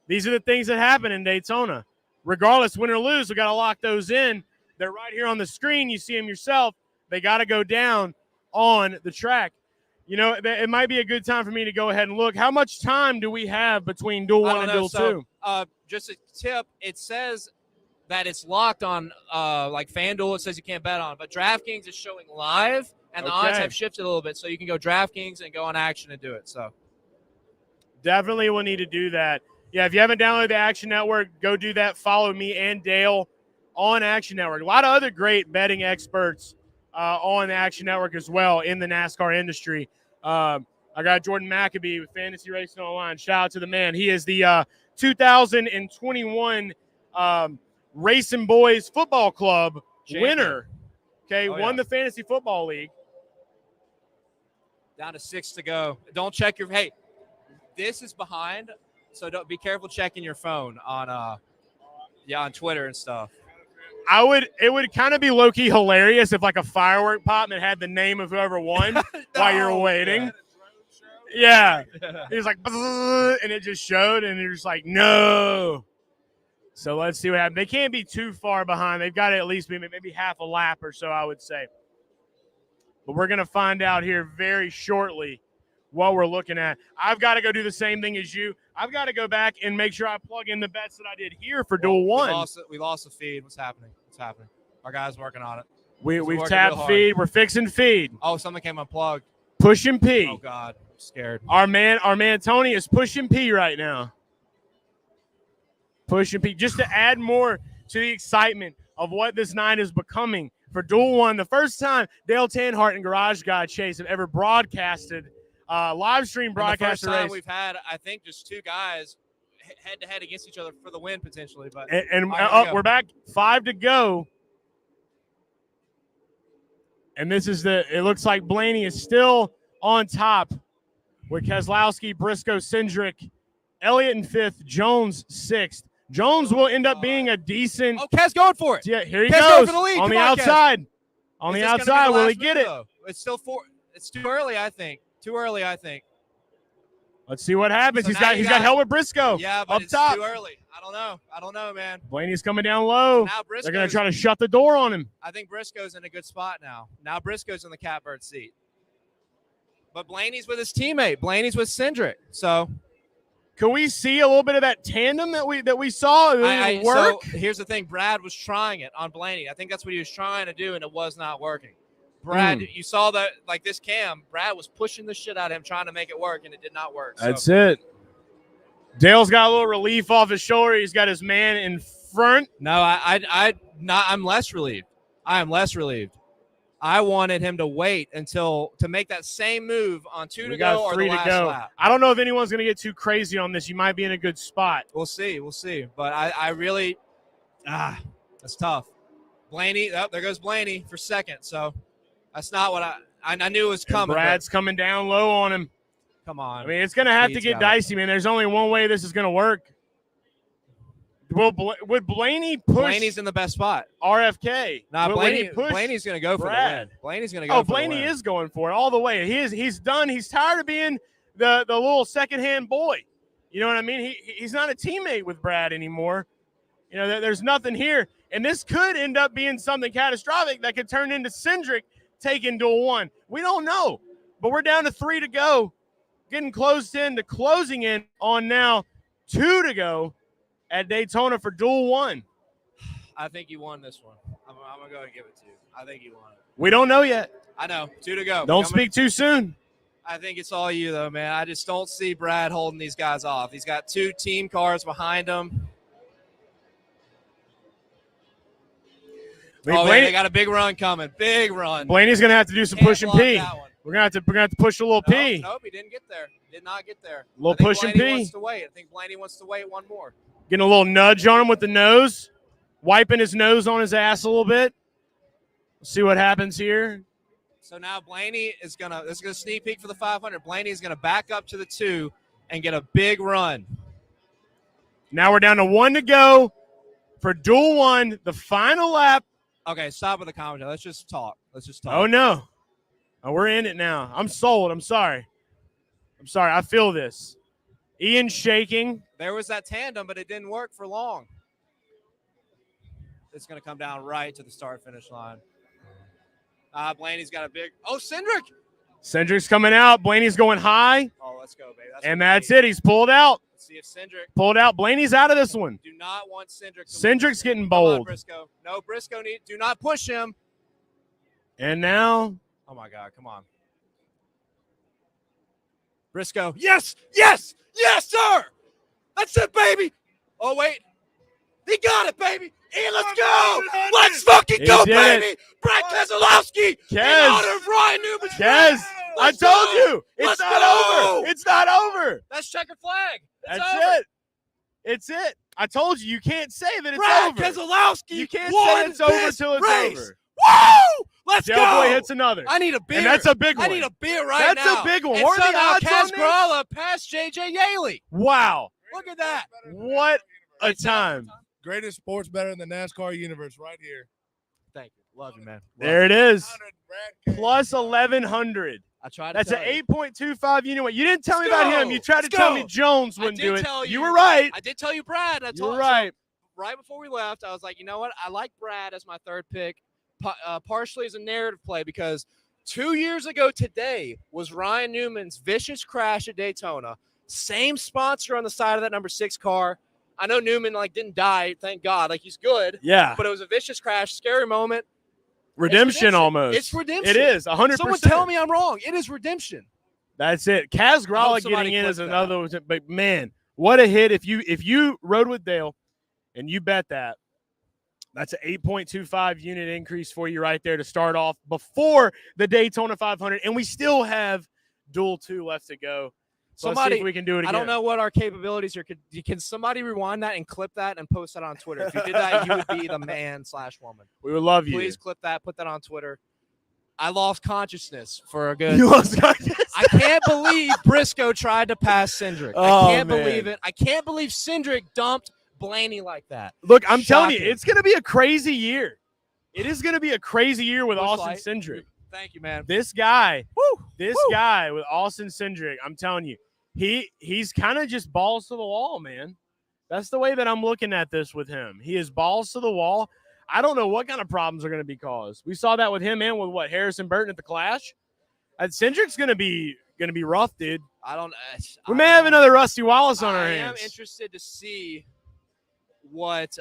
These are the things that happen in Daytona. Regardless, win or lose, we got to lock those in. They're right here on the screen. You see them yourself. They got to go down on the track. It might be a good time for me to go ahead and look. How much time do we have between Duel 1 and Duel 2? Just a tip. It says that it's locked on like FanDuel. It says you can't bet on, but DraftKings is showing live, and the odds have shifted a little bit. So you can go DraftKings and go on Action and do it. So definitely will need to do that. Yeah, if you haven't downloaded the Action Network, go do that. Follow me and Dale on Action Network. A lot of other great betting experts on the Action Network as well in the NASCAR industry. I got Jordan McAbee with Fantasy Racing Online. Shout out to the man. He is the 2021 Racing Boys Football Club winner. Okay, won the Fantasy Football League. Down to 6 to go. Don't check your – hey, this is behind, so don't be careful checking your phone on Twitter and stuff. It would kind of be low-key hilarious if like a firework pop and had the name of whoever won while you're waiting. Yeah. It was like, and it just showed, and you're just like, no. So let's see what happens. They can't be too far behind. They've got to at least be maybe half a lap or so, I would say. But we're going to find out here very shortly what we're looking at. I've got to go do the same thing as you. I've got to go back and make sure I plug in the bets that I did here for Duel 1. We lost the feed. What's happening? Our guy's working on it. We've tapped feed. We're fixing feed. Oh, something came unplugged. Pushing P. Oh, God. I'm scared. Our man Tony is pushing P right now. Pushing P. Just to add more to the excitement of what this night is becoming for Duel 1. The first time Dale Tanhardt and Garage Guy Chase have ever broadcasted, live stream broadcast the first time race. We've had, I think, just 2 guys head-to-head against each other for the win, potentially. But We're back. 5 to go. And this is it looks like Blaney is still on top with Keselowski, Briscoe, Cindric, Elliott in 5th, Jones 6th. Jones will end up being a decent. Oh, Kez going for it. Yeah, here he Kez goes going for the lead. on Come the on, Kez. outside. On Is the this gonna be outside, will last he get move, it? though? It's still It's too early, I think. Too early, I think. Let's see what happens. So he's now got Helmut Briscoe. Yeah, but up it's top. too early. I don't know, man. Blaney's coming down low. So now They're going to try to shut the door on him. I think Briscoe's in a good spot now. Now Briscoe's in the catbird seat. But Blaney's with his teammate. Blaney's with Cindric. So can we see a little bit of that tandem that we saw? Work? So here's the thing. Brad was trying it on Blaney. I think that's what he was trying to do, and it was not working. Brad, you saw that, like this cam, Brad was pushing the shit out of him, trying to make it work, and it did not work. That's it. Dale's got a little relief off his shoulder. He's got his man in front. No, I'm less relieved. I am less relieved. I wanted him to wait to make that same move on 2 to go or the last lap. I don't know if anyone's going to get too crazy on this. You might be in a good spot. We'll see. But I really, that's tough. Blaney, there goes Blaney for second. So that's not what I knew it was coming. And Brad's coming down low on him. Come on. I mean, it's going to have to get dicey, man. There's only one way this is going to work. Would Blaney push? Blaney's in the best spot. RFK. Nah, Blaney's going to go for Brad. the win. Blaney's going to go for Blaney the win. is going for it all the way. He's done. He's tired of being the little secondhand boy. You know what I mean? He's not a teammate with Brad anymore. You know, there's nothing here. And this could end up being something catastrophic that could turn into Cindric taking Duel 1. We don't know. But we're down to 3 to go. Getting close in to closing in on now 2 to go at Daytona for Duel 1. I think you won this one. I'm going to go and give it to you. I think you won it. We don't know yet. I know. 2 to go. Don't speak too soon. I think it's all you, though, man. I just don't see Brad holding these guys off. He's got 2 team cars behind him. They got a big run coming. Big run. Blaney's going to have to do some push and pee. We're gonna have to push a little P. Nope, he didn't get there. Did not get there. A little push and P. Wants to wait. I think Blaney wants to wait one more. Getting a little nudge on him with the nose, wiping his nose on his ass a little bit. Let's see what happens here. So now Blaney is gonna. This is gonna sneak peek for the 500. Blaney is gonna back up to the 2 and get a big run. Now we're down to 1 to go for Duel 1, the final lap. Okay, stop with the commentary. Let's just talk. Oh no. Oh, we're in it now. I'm sold. I'm sorry. I feel this. Ian's shaking. There was that tandem, but it didn't work for long. It's going to come down right to the start-finish line. Blaney's got a big – oh, Cindric! Cindric's coming out. Blaney's going high. Oh, let's go, baby. That's it. He's pulled out. Let's see if Cindric – pulled out. Blaney's out of this one. Do not want Cindric to Cindric's getting Come bold. on, Briscoe. No, Briscoe do not push him. And now – oh, my God. Come on. Briscoe. Yes, sir. That's it, baby. Oh, wait. He got it, baby. And let's go. Let's fucking go, baby. Brad Keselowski. In honor of Ryan Newman's Kez. I told you. It's not over. It's not over. That's checkered flag. That's it. It's it. I told you. You can't say that it's Brad over. Keselowski. You can't say it's over till it's over. Woo! Let's go. Boy hits another. I need a beer. And that's a big one. I need a beer now. That's a big one. And What are the somehow odds Kaz on this? Gralla passed J.J. Yaley. Wow. Look at that. What a time. Greatest sports better in the NASCAR universe right here. Thank you. Love you, man. There it is. Plus 1,100. I tried to That's an tell you. 8.25 unit weight. You didn't tell me about him. You tried to Let's tell go. me Jones wouldn't do it. Tell You were right. I did tell you Brad. You were right. Right before we left, I was like, you know what? I like Brad as my third pick, partially as a narrative play because 2 years ago today was Ryan Newman's vicious crash at Daytona. Same sponsor on the side of that number 6 car. I know Newman didn't die, thank God. He's good. Yeah. But it was a vicious crash, scary moment. Redemption almost. It's redemption. It is 100%. Someone tell me I'm wrong. It is redemption. That's it. Kaz Gralla getting in is another one. But man, what a hit! If you rode with Dale and you bet that, that's an 8.25 unit increase for you right there to start off before the Daytona 500, and we still have Duel 2 left to go. So let's see if we can do it again. I don't know what our capabilities are. Can somebody rewind that and clip that and post that on Twitter? If you did that, you would be the man/woman. We would love you. Please clip that. Put that on Twitter. I lost consciousness for a good. You lost consciousness. I can't believe Briscoe tried to pass Cindric. Oh, I can't man. believe it. I can't believe Cindric dumped Blaney like that. Look, I'm telling you, Shocking. it's going to be a crazy year. It is going to be a crazy year with Busch Austin Light. Cindric. Thank you, man. This guy, guy with Austin Cindric, I'm telling you, he's kind of just balls to the wall, man. That's the way that I'm looking at this with him. He is balls to the wall. I don't know what kind of problems are going to be caused. We saw that with him and with Harrison Burton at the Clash. And Cindric's going to be rough, dude. We may have another Rusty Wallace on our hands. I am interested to see what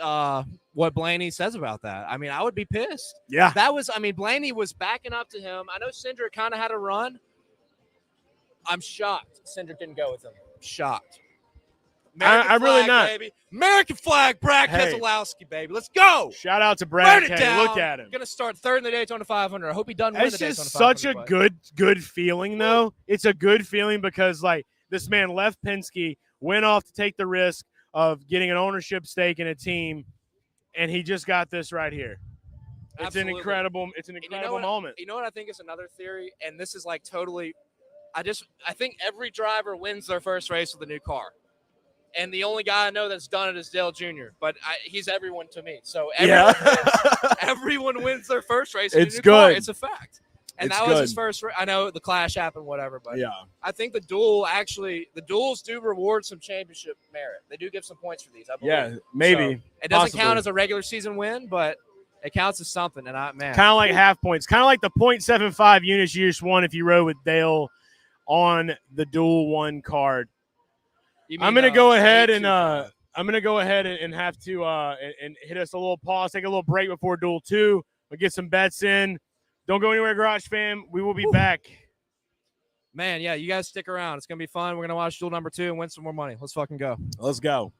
Blaney says about that. I mean, I would be pissed. Yeah. Blaney was backing up to him. I know Cindric kind of had a run. I'm shocked Cindric didn't go with him. Shocked. I'm really not. Baby. American flag, Brad Keselowski, baby. Let's go. Shout out to Brad. Burn it down. Look at him. Going to start third in the Daytona 500. I hope he doesn't win the Daytona 500. It's just such a good feeling, though. It's a good feeling because, like, this man left Penske, went off to take the risk of getting an ownership stake in a team, and he just got this right here. It's Absolutely. an incredible moment. You know what I think is another theory, and this is like totally I think every driver wins their first race with a new car. And the only guy I know that's done it is Dale Jr., but he's everyone to me. So everyone wins their first race with a new car. It's a fact. And that was his first I know the Clash happened, whatever, but I think the duels do reward some championship merit. They do give some points for these, I believe. Yeah, maybe. So it doesn't count as a regular season win, but it counts as something. And kind of like half points. Kind of like the 0.75 units you just won if you rode with Dale on the Duel 1 card. I'm going to go ahead and have to and hit us a little pause, take a little break before Duel 2. We'll get some bets in. Don't go anywhere, Garage Fam. We will be back. Man, yeah, you guys stick around. It's going to be fun. We're going to watch Duel number 2 and win some more money. Let's fucking go. Let's go.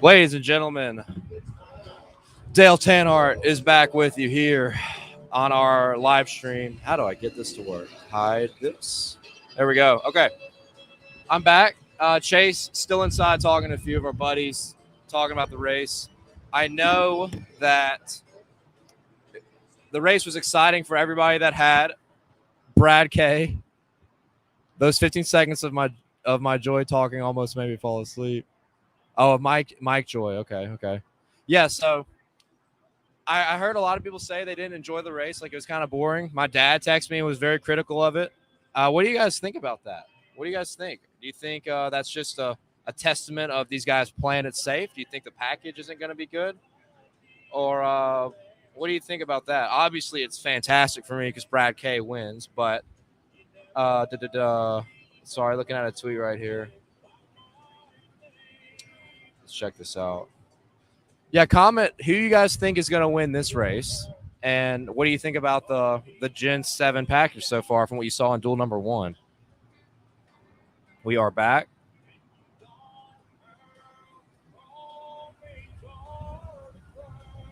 Ladies and gentlemen, Dale Tanhardt is back with you here on our live stream. How do I get this to work? Hide this. There we go. Okay. I'm back. Chase still inside talking to a few of our buddies, talking about the race. I know that the race was exciting for everybody that had Brad K. Those 15 seconds of my Joy talking almost made me fall asleep. Oh, Mike Joy. Okay. Yeah, so I heard a lot of people say they didn't enjoy the race, like it was kind of boring. My dad texted me and was very critical of it. What do you guys think about that? What do you guys think? Do you think that's just a testament of these guys playing it safe? Do you think the package isn't going to be good? Or what do you think about that? Obviously, it's fantastic for me because Brad K wins, but sorry, looking at a tweet right here. Let's check this out. Yeah, comment who you guys think is going to win this race, and what do you think about the Gen 7 package so far from what you saw in duel number 1? We are back.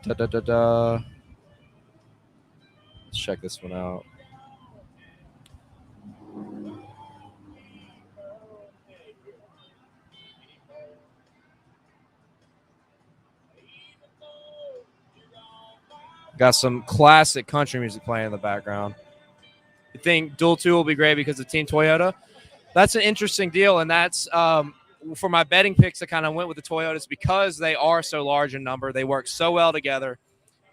Let's check this one out. Got some classic country music playing in the background. I think Duel 2 will be great because of Team Toyota. That's an interesting deal, and that's for my betting picks. I kind of went with the Toyotas because they are so large in number. They work so well together.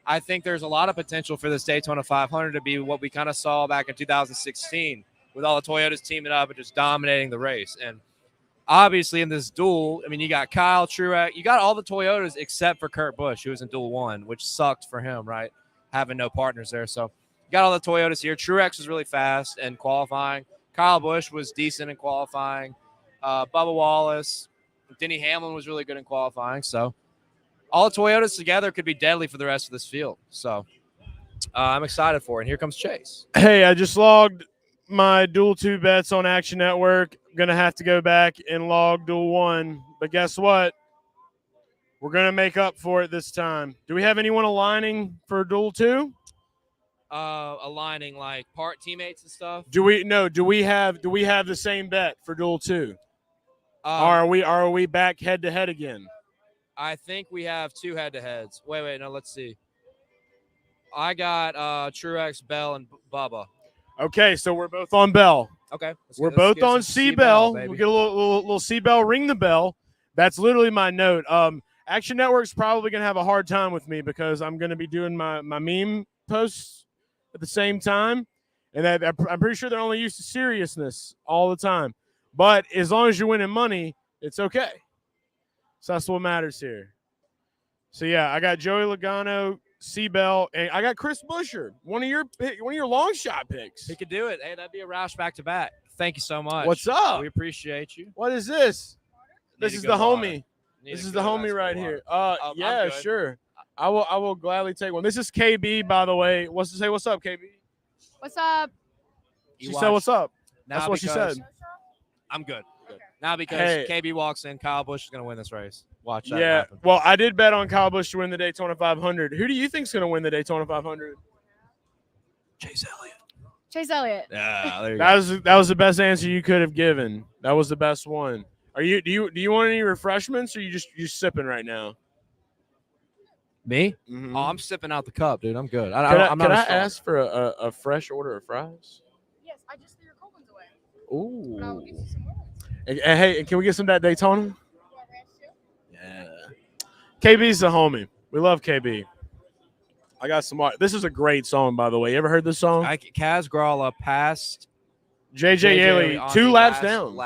I think there's a lot of potential for this Daytona 500 to be what we kind of saw back in 2016 with all the Toyotas teaming up and just dominating the race. And obviously in this duel, I mean, you got Kyle Truex, you got all the Toyotas except for Kurt Busch, who was in duel 1, which sucked for him, right? Having no partners there. So you got all the Toyotas here. Truex was really fast in qualifying. Kyle Busch was decent in qualifying. Bubba Wallace, Denny Hamlin was really good in qualifying. So all the Toyotas together could be deadly for the rest of this field. So I'm excited for it. And here comes Chase. Hey, I just logged my Duel 2 bets on Action Network. I'm going to have to go back and log Duel 1. But guess what? We're going to make up for it this time. Do we have anyone aligning for Duel 2? Aligning like part teammates and stuff. Do we have the same bet for Duel 2? Are we back head to head again? I think we have 2 head-to-heads. Wait, no, let's see. I got Truex, Bell, and Bubba. Okay, so we're both on Bell. Okay. We're both on C-Bell. We'll get a little C-Bell, ring the bell. That's literally my note. Action Network's probably going to have a hard time with me because I'm going to be doing my meme posts at the same time. And I'm pretty sure they're only used to seriousness all the time. But as long as you're winning money, it's okay. So that's what matters here. So, yeah, I got Joey Logano, C-Bell, and I got Chris Buescher, one of your long shot picks. He could do it. Hey, that'd be a Roush back-to-back. Thank you so much. What's up? We appreciate you. What is this? This is the homie. This is the homie right here. Yeah, sure. I will gladly take one. This is KB, by the way. What's to say? What's up, KB? What's up? She said, "What's up?" That's what she said. I'm good. Now because KB walks in, Kyle Busch is going to win this race. Watch that happen. Well, I did bet on Kyle Busch to win the Daytona 500. Who do you think is going to win the Daytona 500? Chase Elliott. Chase Elliott. Yeah, there you go. That was the best answer you could have given. That was the best one. Do you want any refreshments, or you sipping right now? Me? Mm-hmm. Oh, I'm sipping out the cup, dude. I'm good. Can I ask for a fresh order of fries? Yes, I just threw your cold ones away. Ooh. But I will get you some more. And hey, can we get some of that Daytona? Yeah. KB's the homie. We love KB. I got some more. This is a great song, by the way. You ever heard this song? Kaz Gralla passed JJ Yeley 2 laps down.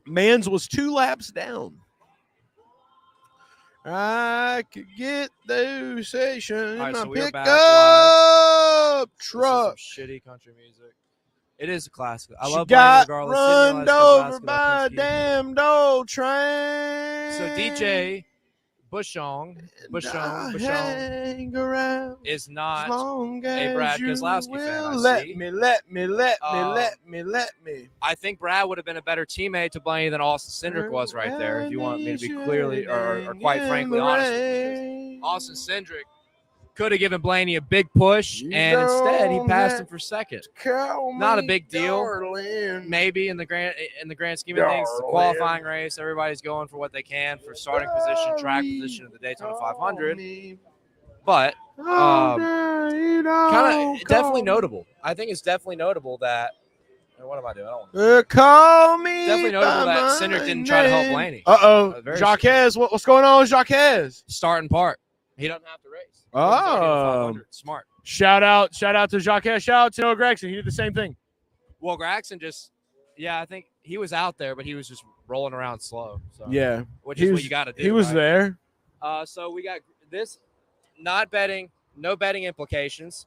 Mans was 2 laps down. I could get those sessions in my pickup truck. Shitty country music. It is a classic. I She love got playing run over by a damned old train. So DJ Bushong Hang around is as not long a as Brad you Keselowski fan, I will. see. Let me. I think Brad would have been a better teammate to Blaney than Austin Cindric was right there, if you want me to be clearly or quite frankly honest with you. Because Austin Cindric could have given Blaney a big push, and instead he passed him for second. Not a big deal. Maybe in the grand scheme of things, it's a qualifying race. Everybody's going for what they can for starting position, track position of the Daytona 500. But kind of definitely notable. I think it's definitely notable that. What am I doing? I don't want to. Call me. Definitely notable that Cindric didn't try to help Blaney. Jacques, what's going on, Jacques? Starting part. He doesn't have to race. Smart. Shout out to Jacques. Shout out to Noah Gregson. He did the same thing. Well, Gregson I think he was out there, but he was just rolling around slow. So, yeah, which is what you got to do. He was there. So we got this. Not betting. No betting implications.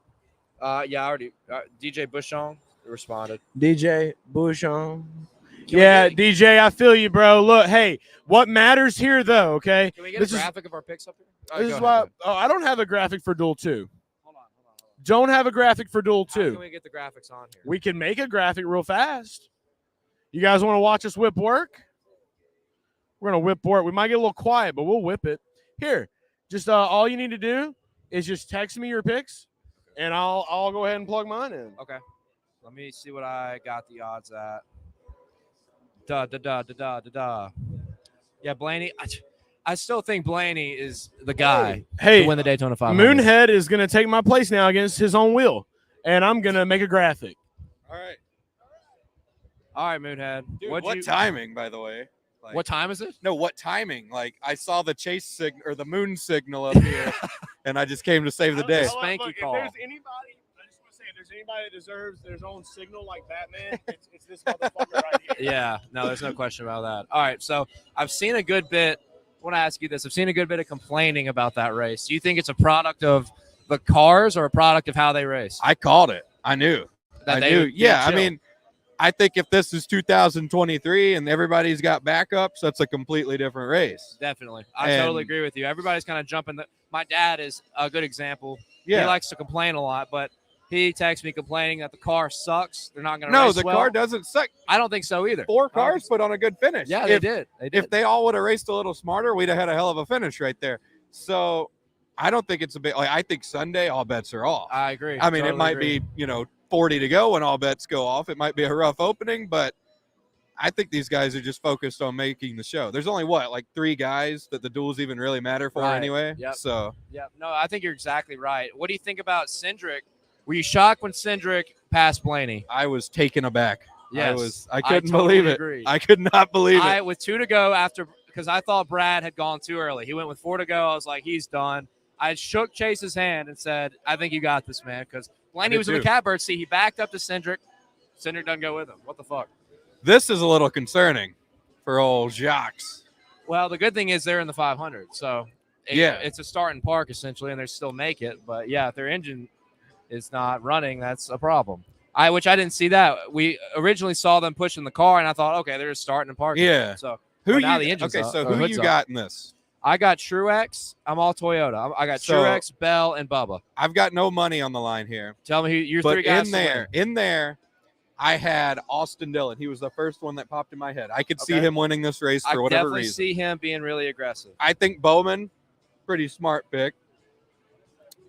DJ Bushong responded. DJ Bushong. Yeah, DJ, I feel you, bro. Look, hey, what matters here, though, okay? Can we get a graphic of our picks up here? This is why. Oh, I don't have a graphic for Duel 2. Hold on. Don't have a graphic for Duel 2. How can we get the graphics on here? We can make a graphic real fast. You guys want to watch us whip work? We're going to whip work. We might get a little quiet, but we'll whip it. Here, just all you need to do is just text me your picks, and I'll go ahead and plug mine in. Okay. Let me see what I got the odds at. Yeah, Blaney. I still think Blaney is the guy to win the Daytona 500. Moonhead is going to take my place now against his own wheel, and I'm going to make a graphic. All right, Moonhead. Dude, what timing, by the way? Like, what time is it? No, what timing? Like, I saw the chase signal or the moon signal up here, and I just came to save the day. Spanky call. If there's anybody, I just want to say, if there's anybody that deserves their own signal like Batman, it's this motherfucker right here. Yeah, no, there's no question about that. All right, so I've seen a good bit. I want to ask you this. I've seen a good bit of complaining about that race. Do you think it's a product of the cars or a product of how they race? I called it. I knew. Yeah, I mean, I think if this is 2023 and everybody's got backups, that's a completely different race. Definitely. I totally agree with you. Everybody's kind of jumping. My dad is a good example. Yeah. He likes to complain a lot, but he texts me complaining that the car sucks. They're not going to race well. No, the car doesn't suck. I don't think so either. 4 cars put on a good finish. Yeah, they did. If they all would have raced a little smarter, we'd have had a hell of a finish right there. So I don't think it's a bit like I think Sunday all bets are off. I agree. I mean, it might be, 40 to go when all bets go off. It might be a rough opening, but I think these guys are just focused on making the show. There's only 3 guys that the duels even really matter for anyway. Yep. So no, I think you're exactly right. What do you think about Cindric? Were you shocked when Cindric passed Blaney? I was taken aback. Yes. I couldn't believe it. Agree. I could not believe it. With 2 to go because I thought Brad had gone too early. He went with 4 to go. I was like, he's done. I shook Chase's hand and said, I think you got this, man, because Blaney was in the catbird seat. He backed up to Cindric. Cindric doesn't go with him. What the fuck? This is a little concerning for old Jacques. Well, the good thing is they're in the 500, so it's a start and park essentially, and they still make it. But yeah, if their engine is not running, that's a problem. Which I didn't see that. We originally saw them pushing the car, and I thought, okay, they're just starting and parking. Yeah. So who you you got in this? I got Truex. I'm all Toyota. I got Truex, Bell, and Bubba. I've got no money on the line here. Tell me who your but 3 guys. In there, I had Austin Dillon. He was the first one that popped in my head. I could see him winning this race for whatever reason. I definitely see him being really aggressive. I think Bowman, pretty smart pick.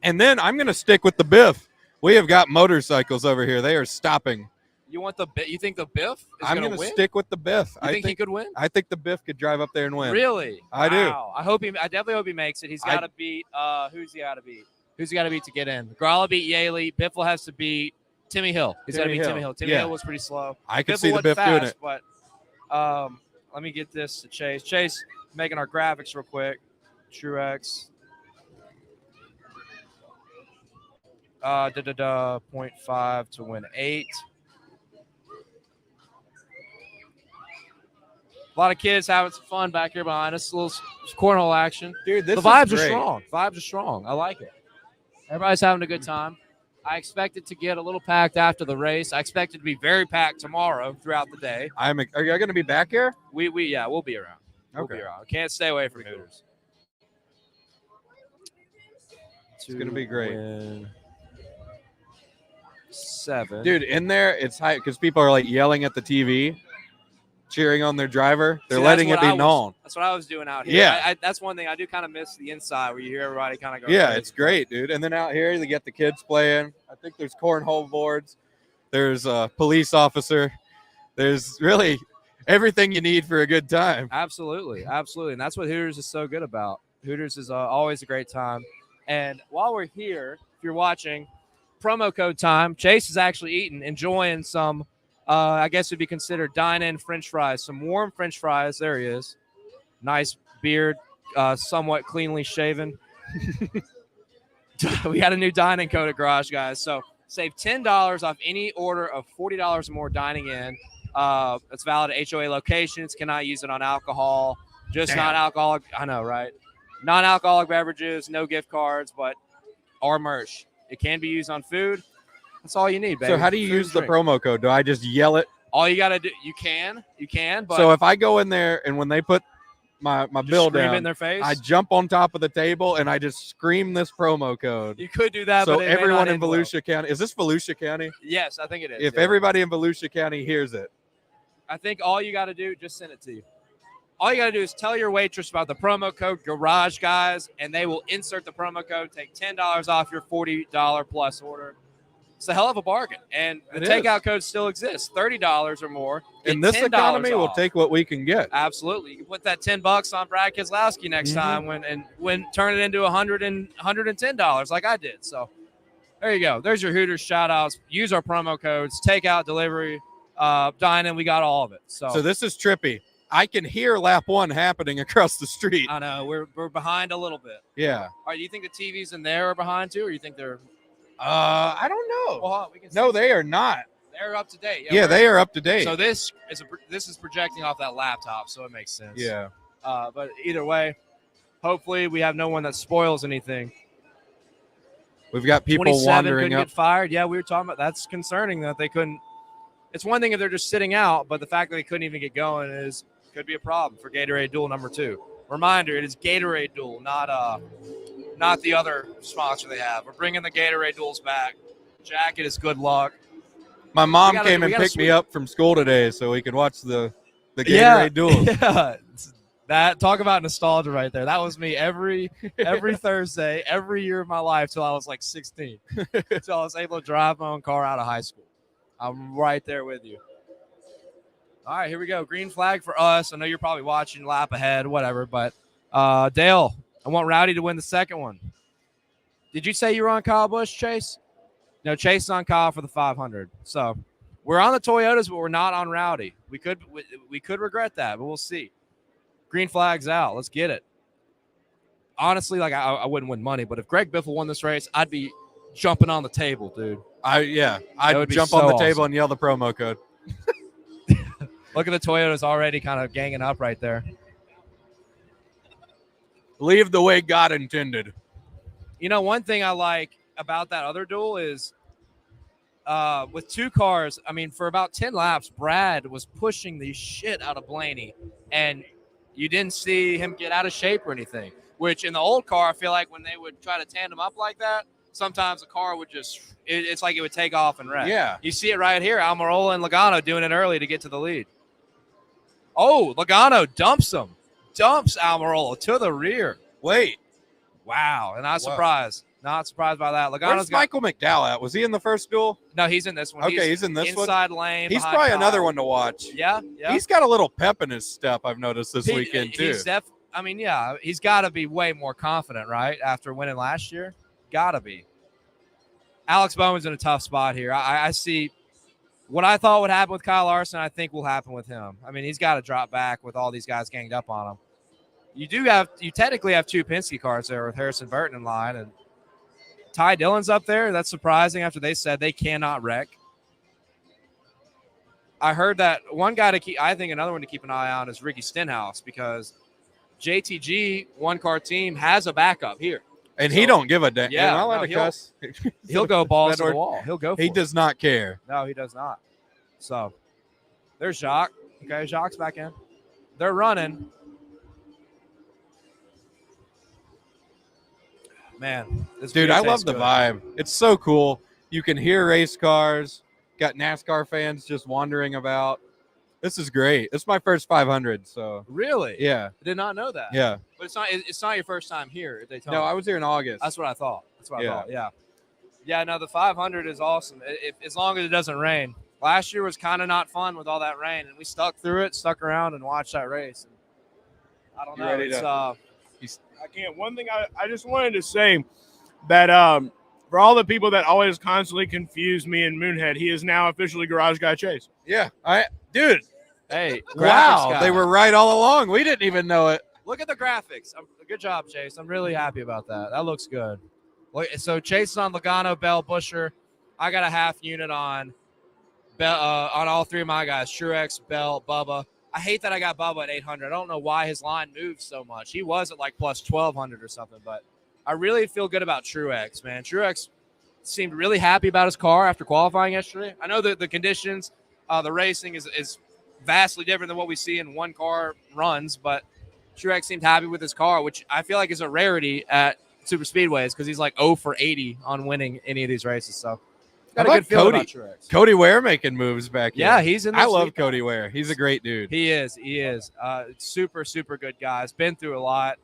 And then I'm going to stick with the Biff. We have got motorcycles over here. They are stopping. You think the Biff is I'm going to win? Stick with the Biff. You think he could win? I think the Biff could drive up there and win. Really? I do. I definitely hope he makes it. He's got to beat. Who's he got to beat? Who's he got to beat to get in? Gralla beat Yaley. Biffle has to beat Timmy Hill. He's got to beat Timmy Hill. Timmy Hill was pretty slow. I could see the Biff doing it. But let me get this to Chase. Chase, making our graphics real quick. Truex. 0.5 to win 8. A lot of kids having some fun back here behind us. A little cornhole action. Dude, the vibes are strong. Vibes are strong. I like it. Everybody's having a good time. I expect it to get a little packed after the race. I expect it to be very packed tomorrow throughout the day. Are you going to be back here? We'll be around. We'll be around. Can't stay away from Hooters. It's gonna be great. Win 7. Dude, in there, it's hype because people are like yelling at the TV, cheering on their driver. They're See, letting it be known. That's what I was doing out here. Yeah. That's one thing I do kind of miss the inside where you hear everybody kind of go. Yeah, crazy. it's great, dude. And then out here, they get the kids playing. I think there's cornhole boards. There's a police officer. There's really everything you need for a good time. Absolutely. Absolutely. And that's what Hooters is so good about. Hooters is always a great time. And while we're here, if you're watching, promo code time, Chase is actually enjoying some, I guess would be considered dine-in French fries, some warm French fries. There he is. Nice beard, somewhat cleanly shaven. We got a new dining code at Garage, guys. So save $10 off any order of $40 or more dining in. It's valid at HOA locations. Cannot use it on alcohol. Just non-alcoholic. I know, right? Non-alcoholic beverages, no gift cards, but our merch. It can be used on food. That's all you need, baby. So how do you use the promo code? Do I just yell it? All you got to do, you can, but so if I go in there and when they put my bill down, in their face, I jump on top of the table and I just scream this promo code. You could do that, so but everyone in Volusia County, is this Volusia County? Yes, I think it is. If everybody in Volusia County hears it, I think all you got to do, just send it to you. All you got to do is tell your waitress about the promo code Garage Guys, and they will insert the promo code, take $10 off your $40 plus order. It's a hell of a bargain. And the takeout code still exists, $30 or more. In this economy, we'll take what we can get. Absolutely. You can put that $10 on Brad Keselowski next time when turn it into $110 like I did. So there you go. There's your Hooters shout outs. Use our promo codes, takeout, delivery, dine-in. We got all of it. So this is trippy. I can hear lap 1 happening across the street. I know. We're behind a little bit. Yeah. All right, do you think the TVs in there are behind too, or you think they're I don't know. Well, we can no, they are not. They're up to date. Yeah, they are up to date. So this is projecting off that laptop, so it makes sense. Yeah. But either way, hopefully we have no one that spoils anything. We've got people wandering couldn't up. Get fired. Yeah, we were talking about that's concerning that they couldn't. It's one thing if they're just sitting out, but the fact that they couldn't even get going could be a problem for Gatorade Duel number 2. Reminder: it is Gatorade Duel, not the other sponsor they have. We're bringing the Gatorade Duels back. Jacket is good luck. My mom came and picked me up from school today so we could watch the Gatorade Duels. Yeah, that talk about nostalgia right there. That was me every Thursday, every year of my life till I was like 16. Till I was able to drive my own car out of high school. I'm right there with you. All right, here we go. Green flag for us. I know you're probably watching lap ahead, whatever, but Dale, I want Rowdy to win the second one. Did you say you were on Kyle Busch, Chase? No, Chase is on Kyle for the 500. So we're on the Toyotas, but we're not on Rowdy. We could regret that, but we'll see. Green flag's out. Let's get it. Honestly, like I wouldn't win money, but if Greg Biffle won this race, I'd be jumping on the table, dude. I'd jump on the table and yell the promo code. Look at the Toyotas already kind of ganging up right there. Leave the way God intended. You know, one thing I like about that other duel is with 2 cars, I mean, for about 10 laps, Brad was pushing the shit out of Blaney, and you didn't see him get out of shape or anything, which in the old car, I feel like when they would try to tandem up like that, sometimes the car would it's like it would take off and wreck. Yeah. You see it right here. Almirola and Logano doing it early to get to the lead. Oh, Logano dumps Almirola to the rear. Wait. Wow. And not surprised. Not surprised by that. Where's Michael McDowell at? Was he in the first duel? No, he's in this one. Okay, he's in this one. Inside lane. He's probably another one to watch. Yeah. He's got a little pep in his step, I've noticed this weekend, too. He's got to be way more confident, right, after winning last year? Got to be. Alex Bowman's in a tough spot here. I see what I thought would happen with Kyle Larson, I think will happen with him. I mean, he's got to drop back with all these guys ganged up on him. You technically have 2 Penske cars there with Harrison Burton in line, and Ty Dillon's up there. That's surprising after they said they cannot wreck. I heard that one guy I think another one to keep an eye on is Ricky Stenhouse, because JTG one-car team has a backup here. And he don't give a damn. Yeah, I'll let cuss. He'll go balls to the wall. He'll go for it. He does not care. No, he does not. So there's Jacques. Okay, Jacques back in. They're running. Man, Dude, I love the vibe. It's so cool. You can hear race cars. Got NASCAR fans just wandering about. This is great. This is my first 500. So Really? yeah, I did not know that. yeah. But it's not your first time here at Daytona. No, I was here in August. That's what I thought. Yeah. Yeah, no, the 500 is awesome. As long as it doesn't rain. Last year was kind of not fun with all that rain, and we stuck through it, stuck around, and watched that race. And I don't You know. ready It's, to- I can't. One thing I just wanted to say that for all the people that always constantly confuse me and Moonhead, he is now officially Garage Guy Chase. Yeah, dude. hey, Wow, graphics guy. they were right all along. We didn't even know it. Look at the graphics. Good job, Chase. I'm really happy about that. That looks good. So Chase is on Logano, Bell, Busher. I got a half unit on on all three of my guys: Truex, Bell, Bubba. I hate that I got Bubba at 800. I don't know why his line moved so much. He was at like plus 1200 or something, but I really feel good about Truex, man. Truex seemed really happy about his car after qualifying yesterday. I know that the conditions, the racing is vastly different than what we see in one car runs, but Truex seemed happy with his car, which I feel like is a rarity at super speedways because he's like 0 for 80 on winning any of these races. So got a good feeling about Truex. Cody Ware making moves back here. Yeah, he's in this I love league. Cody Ware. He's a great dude. He is. Super, super good guy. He's been through a lot.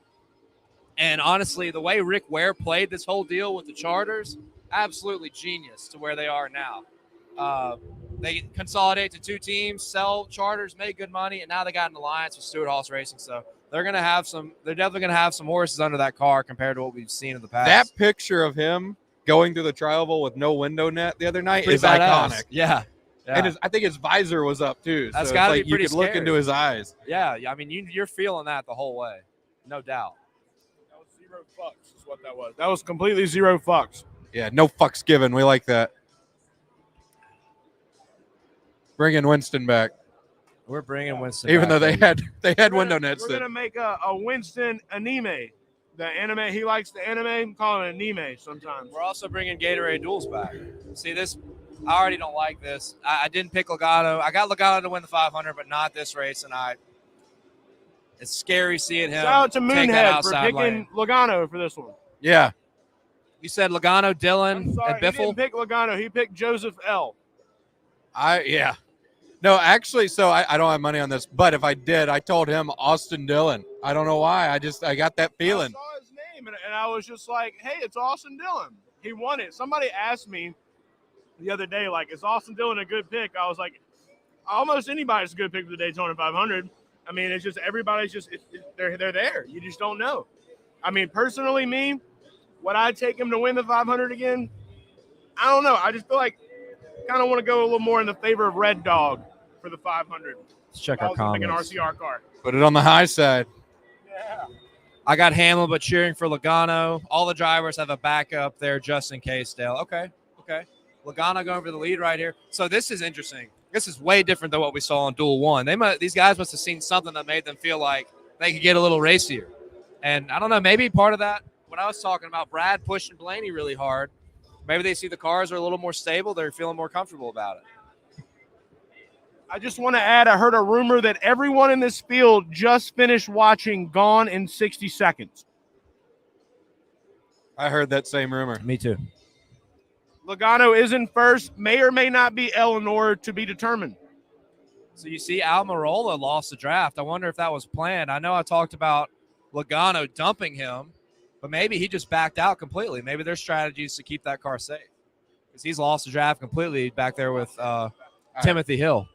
And honestly, the way Rick Ware played this whole deal with the charters, absolutely genius to where they are now. They consolidate to two teams, sell charters, make good money, and now they got an alliance with Stewart Haas Racing. So they're definitely gonna have some horses under that car compared to what we've seen in the past. That picture of him going through the tri-oval with no window net the other night Pretty is badass. iconic. Yeah. And I think his visor was up too. That's so gotta it's like be pretty you could look scary. into his eyes. Yeah. I mean, you're feeling that the whole way, no doubt. That was 0 fucks is what that was. That was completely 0 fucks. Yeah, no fucks given. We like that. Bringing Winston back, We're bringing Winston, even back, though they baby. had window nets. We're gonna make a Winston anime. The anime, he likes the anime. I'm calling it anime sometimes. We're also bringing Gatorade Duels back. See this? I already don't like this. I didn't pick Logano. I got Logano to win the 500, but not this race. And it's scary seeing him. Shout out to take that Moonhead for outside picking lane. Logano for this one. Yeah, You said Logano, Dillon, I'm sorry, and he didn't Biffle. pick Logano. He picked Joseph L. yeah. No, actually, so I don't have money on this, but if I did, I told him Austin Dillon. I don't know why. I got that feeling. I saw his name, and I was just like, hey, it's Austin Dillon. He won it. Somebody asked me the other day, like, is Austin Dillon a good pick? I was like, almost anybody's a good pick for the Daytona 500. I mean, it's just everybody's just they're there. You just don't know. I mean, personally, me, would I take him to win the 500 again? I don't know. I just feel like kind of want to go a little more in the favor of Red Dog for the 500. Let's check I our was gonna pick an comments. RCR car. Put it on the high side. Yeah. I got Hamill, but cheering for Logano. All the drivers have a backup there just in case, Dale. Okay. Logano going for the lead right here. So this is interesting. This is way different than what we saw on Duel 1. These guys must have seen something that made them feel like they could get a little racier. And I don't know, maybe part of that, what I was talking about, Brad pushing Blaney really hard, maybe they see the cars are a little more stable. They're feeling more comfortable about it. I just want to add, I heard a rumor that everyone in this field just finished watching Gone in 60 Seconds. I heard that same rumor. Me too. Logano is in first, may or may not be Eleanor to be determined. So you see Almirola lost the draft. I wonder if that was planned. I know I talked about Logano dumping him, but maybe he just backed out completely. Maybe their strategy is to keep that car safe because he's lost the draft completely back there with Timothy Hill.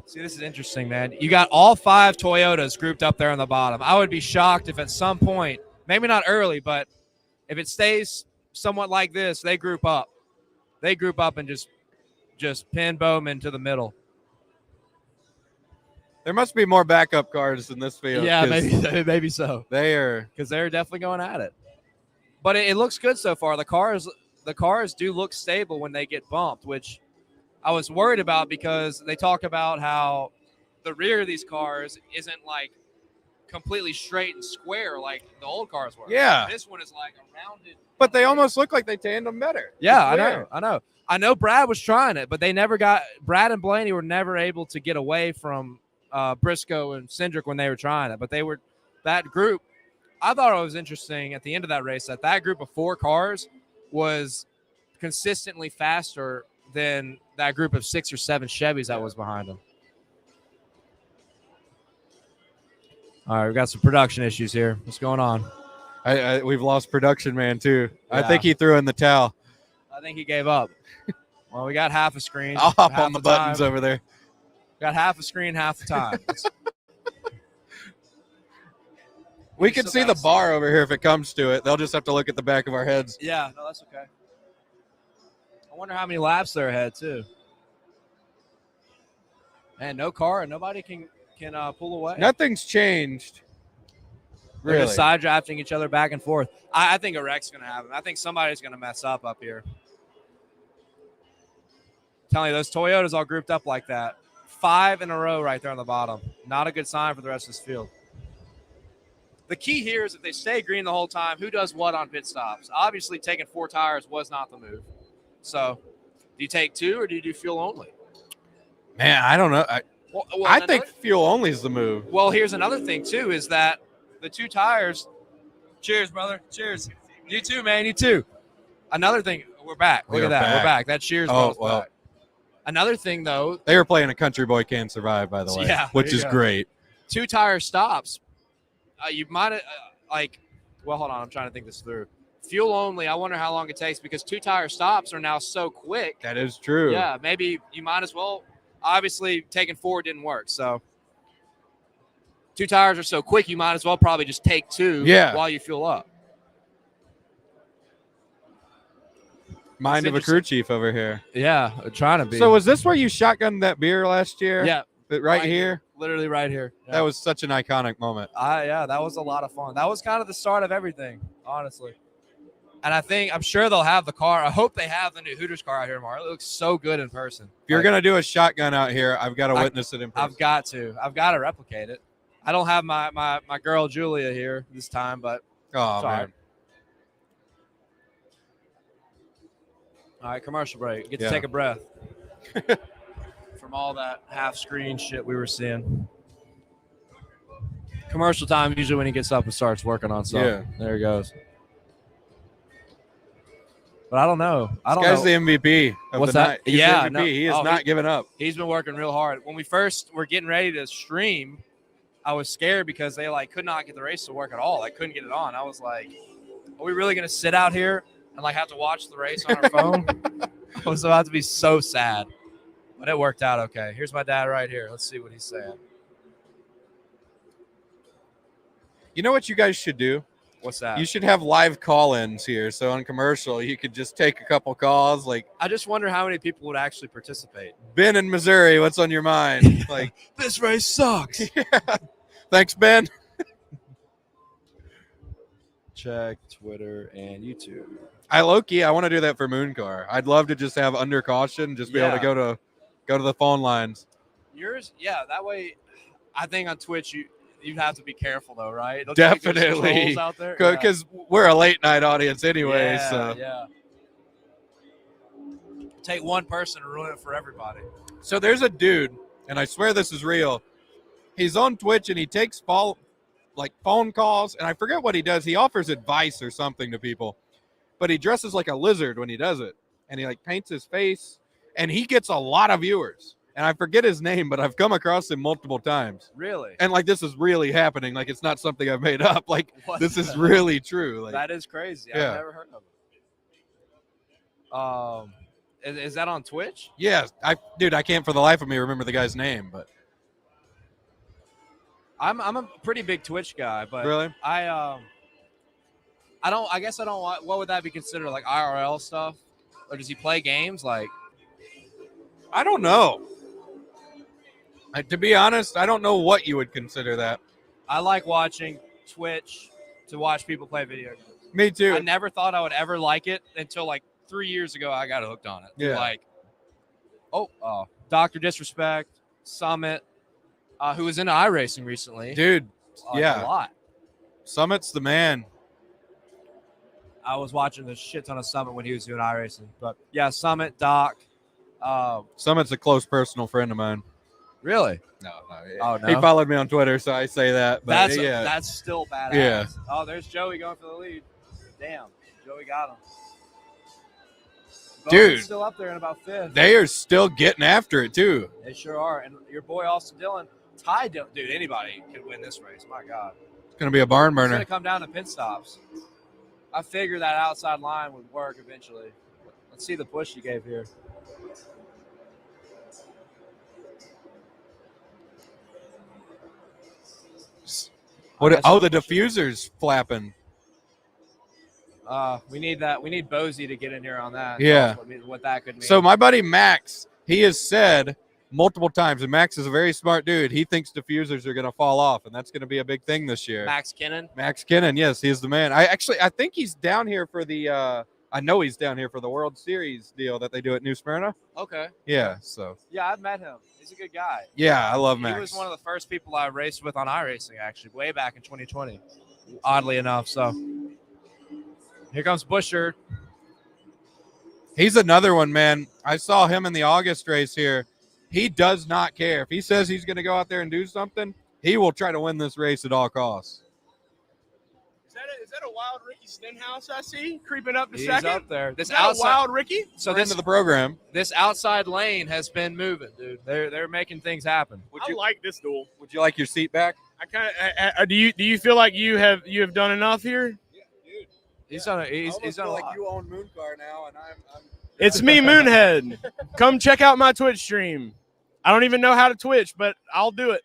See, this is interesting, man. You got all 5 Toyotas grouped up there on the bottom. I would be shocked if at some point, maybe not early, but if it stays somewhat like this, they group up. They group up and just pin Bowman to the middle. There must be more backup cars in this field. Yeah, 'cause maybe so. they are. Because they're definitely going at it. But it looks good so far. The cars do look stable when they get bumped, which I was worried about because they talk about how the rear of these cars isn't like completely straight and square like the old cars were. Yeah. This one is like a rounded. But they almost look like they tandem better. Yeah, It's weird. I know Brad was trying it, but Brad and Blaney were never able to get away from Briscoe and Cindric when they were trying it, but they were that group. I thought it was interesting at the end of that race that group of 4 cars was consistently faster than that group of 6 or 7 Chevys that was behind them. All right, we've got some production issues here. What's going on? We've lost production man too. Yeah. I think he threw in the towel. I think he gave up. Well, we got half a screen. I'll hop half on the buttons time. over there. Got half a screen, half the time. We can see the bar over here if it comes to it. They'll just have to look at the back of our heads. Yeah, no, that's okay. I wonder how many laps they're ahead too. Man, no car and nobody can pull away. Nothing's changed. They're Really? just side drafting each other back and forth. I think a wreck's going to happen. I think somebody's going to mess up here. Telling you, those Toyotas all grouped up like that. 5 in a row right there on the bottom. Not a good sign for the rest of this field. The key here is if they stay green the whole time, who does what on pit stops? Obviously, taking 4 tires was not the move. So, do you take 2 or do you do fuel only? Man, I don't know. I think another- fuel only is the move. Well, here's another thing, too, is that the 2 tires. Cheers, brother. Cheers. You too, man. You too. Another thing. We're back. Look at that. We're back. That cheers brought us back. Another thing, though. They were playing a Country Boy Can't Survive, by the way, which is great. 2 tire stops. You might well, hold on. I'm trying to think this through. Fuel only, I wonder how long it takes because 2 tire stops are now so quick. That is true. Yeah, maybe you might as well. Obviously, taking 4 didn't work. So 2 tires are so quick, you might as well probably just take 2 while you fuel up. Mind of a crew chief over here. Yeah, trying to be. So was this where you shotgunned that beer last year? Yeah. Right here? Literally right here. Yeah. That was such an iconic moment. Yeah, that was a lot of fun. That was kind of the start of everything, honestly. And I'm sure they'll have the car. I hope they have the new Hooters car out here tomorrow. It looks so good in person. If you're going to do a shotgun out here, I've got to witness it in person. I've got to replicate it. I don't have my girl Julia here this time, but oh man. All right, commercial break. Get to take a breath from all that half-screen shit we were seeing. Commercial time usually when he gets up and starts working on something. Yeah. There he goes. But I don't know. This guy's the MVP of What's the that? night. He's the MVP. No. He has not given up. He's been working real hard. When we first were getting ready to stream, I was scared because they could not get the race to work at all. I couldn't get it on. I was like, are we really going to sit out here and have to watch the race on our phone? I was about to be so sad. But it worked out okay. Here's my dad right here. Let's see what he's saying. You know what you guys should do? What's that? You should have live call-ins here. So on commercial, you could just take a couple calls. I just wonder how many people would actually participate. Ben in Missouri, what's on your mind? This race sucks. Yeah. Thanks, Ben. Check Twitter and YouTube. I want to do that for Mooncar. I'd love to just have under caution, just be able to go to the phone lines. Yours, that way. I think on Twitch you'd have to be careful though, right? Definitely, out there because we're a late night audience anyway. Take one person to ruin it for everybody. So there's a dude, and I swear this is real. He's on Twitch and he takes phone calls, and I forget what he does. He offers advice or something to people, but he dresses like a lizard when he does it, and he paints his face, and he gets a lot of viewers. And I forget his name, but I've come across him multiple times. Really? And this is really happening. It's not something I've made up. This is really true. That is crazy. I've never heard of it. Is that on Twitch? Yeah. I can't for the life of me remember the guy's name, but I'm a pretty big Twitch guy, but really? I guess I don't want. What would that be considered, IRL stuff? Or does he play games? I don't know. To be honest, I don't know what you would consider that. I like watching Twitch to watch people play video games. Me too. I never thought I would ever like it until 3 years ago. I got hooked on it. Yeah. Dr. Disrespect, Summit, who was into iRacing recently. Dude, a lot. Summit's the man. I was watching a shit ton of Summit when he was doing iRacing. But, yeah, Summit, Doc. Summit's a close personal friend of mine. Really? No. Oh, no. He followed me on Twitter, so I say that. But That's still badass. Yeah. Oh, there's Joey going for the lead. Damn, Joey got him. Dude. Bowman's still up there in about fifth. They are still getting after it too. They sure are. And your boy Austin Dillon, Ty Dillon, dude, anybody could win this race. My God. It's gonna be a barn It's burner. going to come down to pit stops. I figured that outside line would work eventually. Let's see the push you gave here. What? Oh, the diffuser's flapping. We need that. We need Bozy to get in here on that. Yeah. What that could mean. So my buddy Max, he has said multiple times, and Max is a very smart dude. He thinks diffusers are going to fall off, and that's going to be a big thing this year. Max Kinnon. Max Kinnon, yes, he's the man. I think he's down here for the. I know he's down here for the World Series deal that they do at New Smyrna. Okay. Yeah. So. Yeah, I've met him. He's a good guy. Yeah, I love Max. He was one of the first people I raced with on iRacing, actually, way back in 2020. Oddly enough, so here comes Busher. He's another one, man. I saw him in the August race here. He does not care. If he says he's going to go out there and do something, he will try to win this race at all costs. Is that a wild Ricky Stenhouse I see creeping up to He's second? up there. This Is that outside, a wild Ricky? so We're into the program. this outside lane has been moving, dude. They're making things happen. I like this duel. Would you like your seat back? I kind of. Do you feel like you have done enough here? Yeah, dude. He's done. He's done a lot. you own Mooncar now, and I'm It's me, Moonhead. Come check out my Twitch stream. I don't even know how to Twitch, but I'll do it.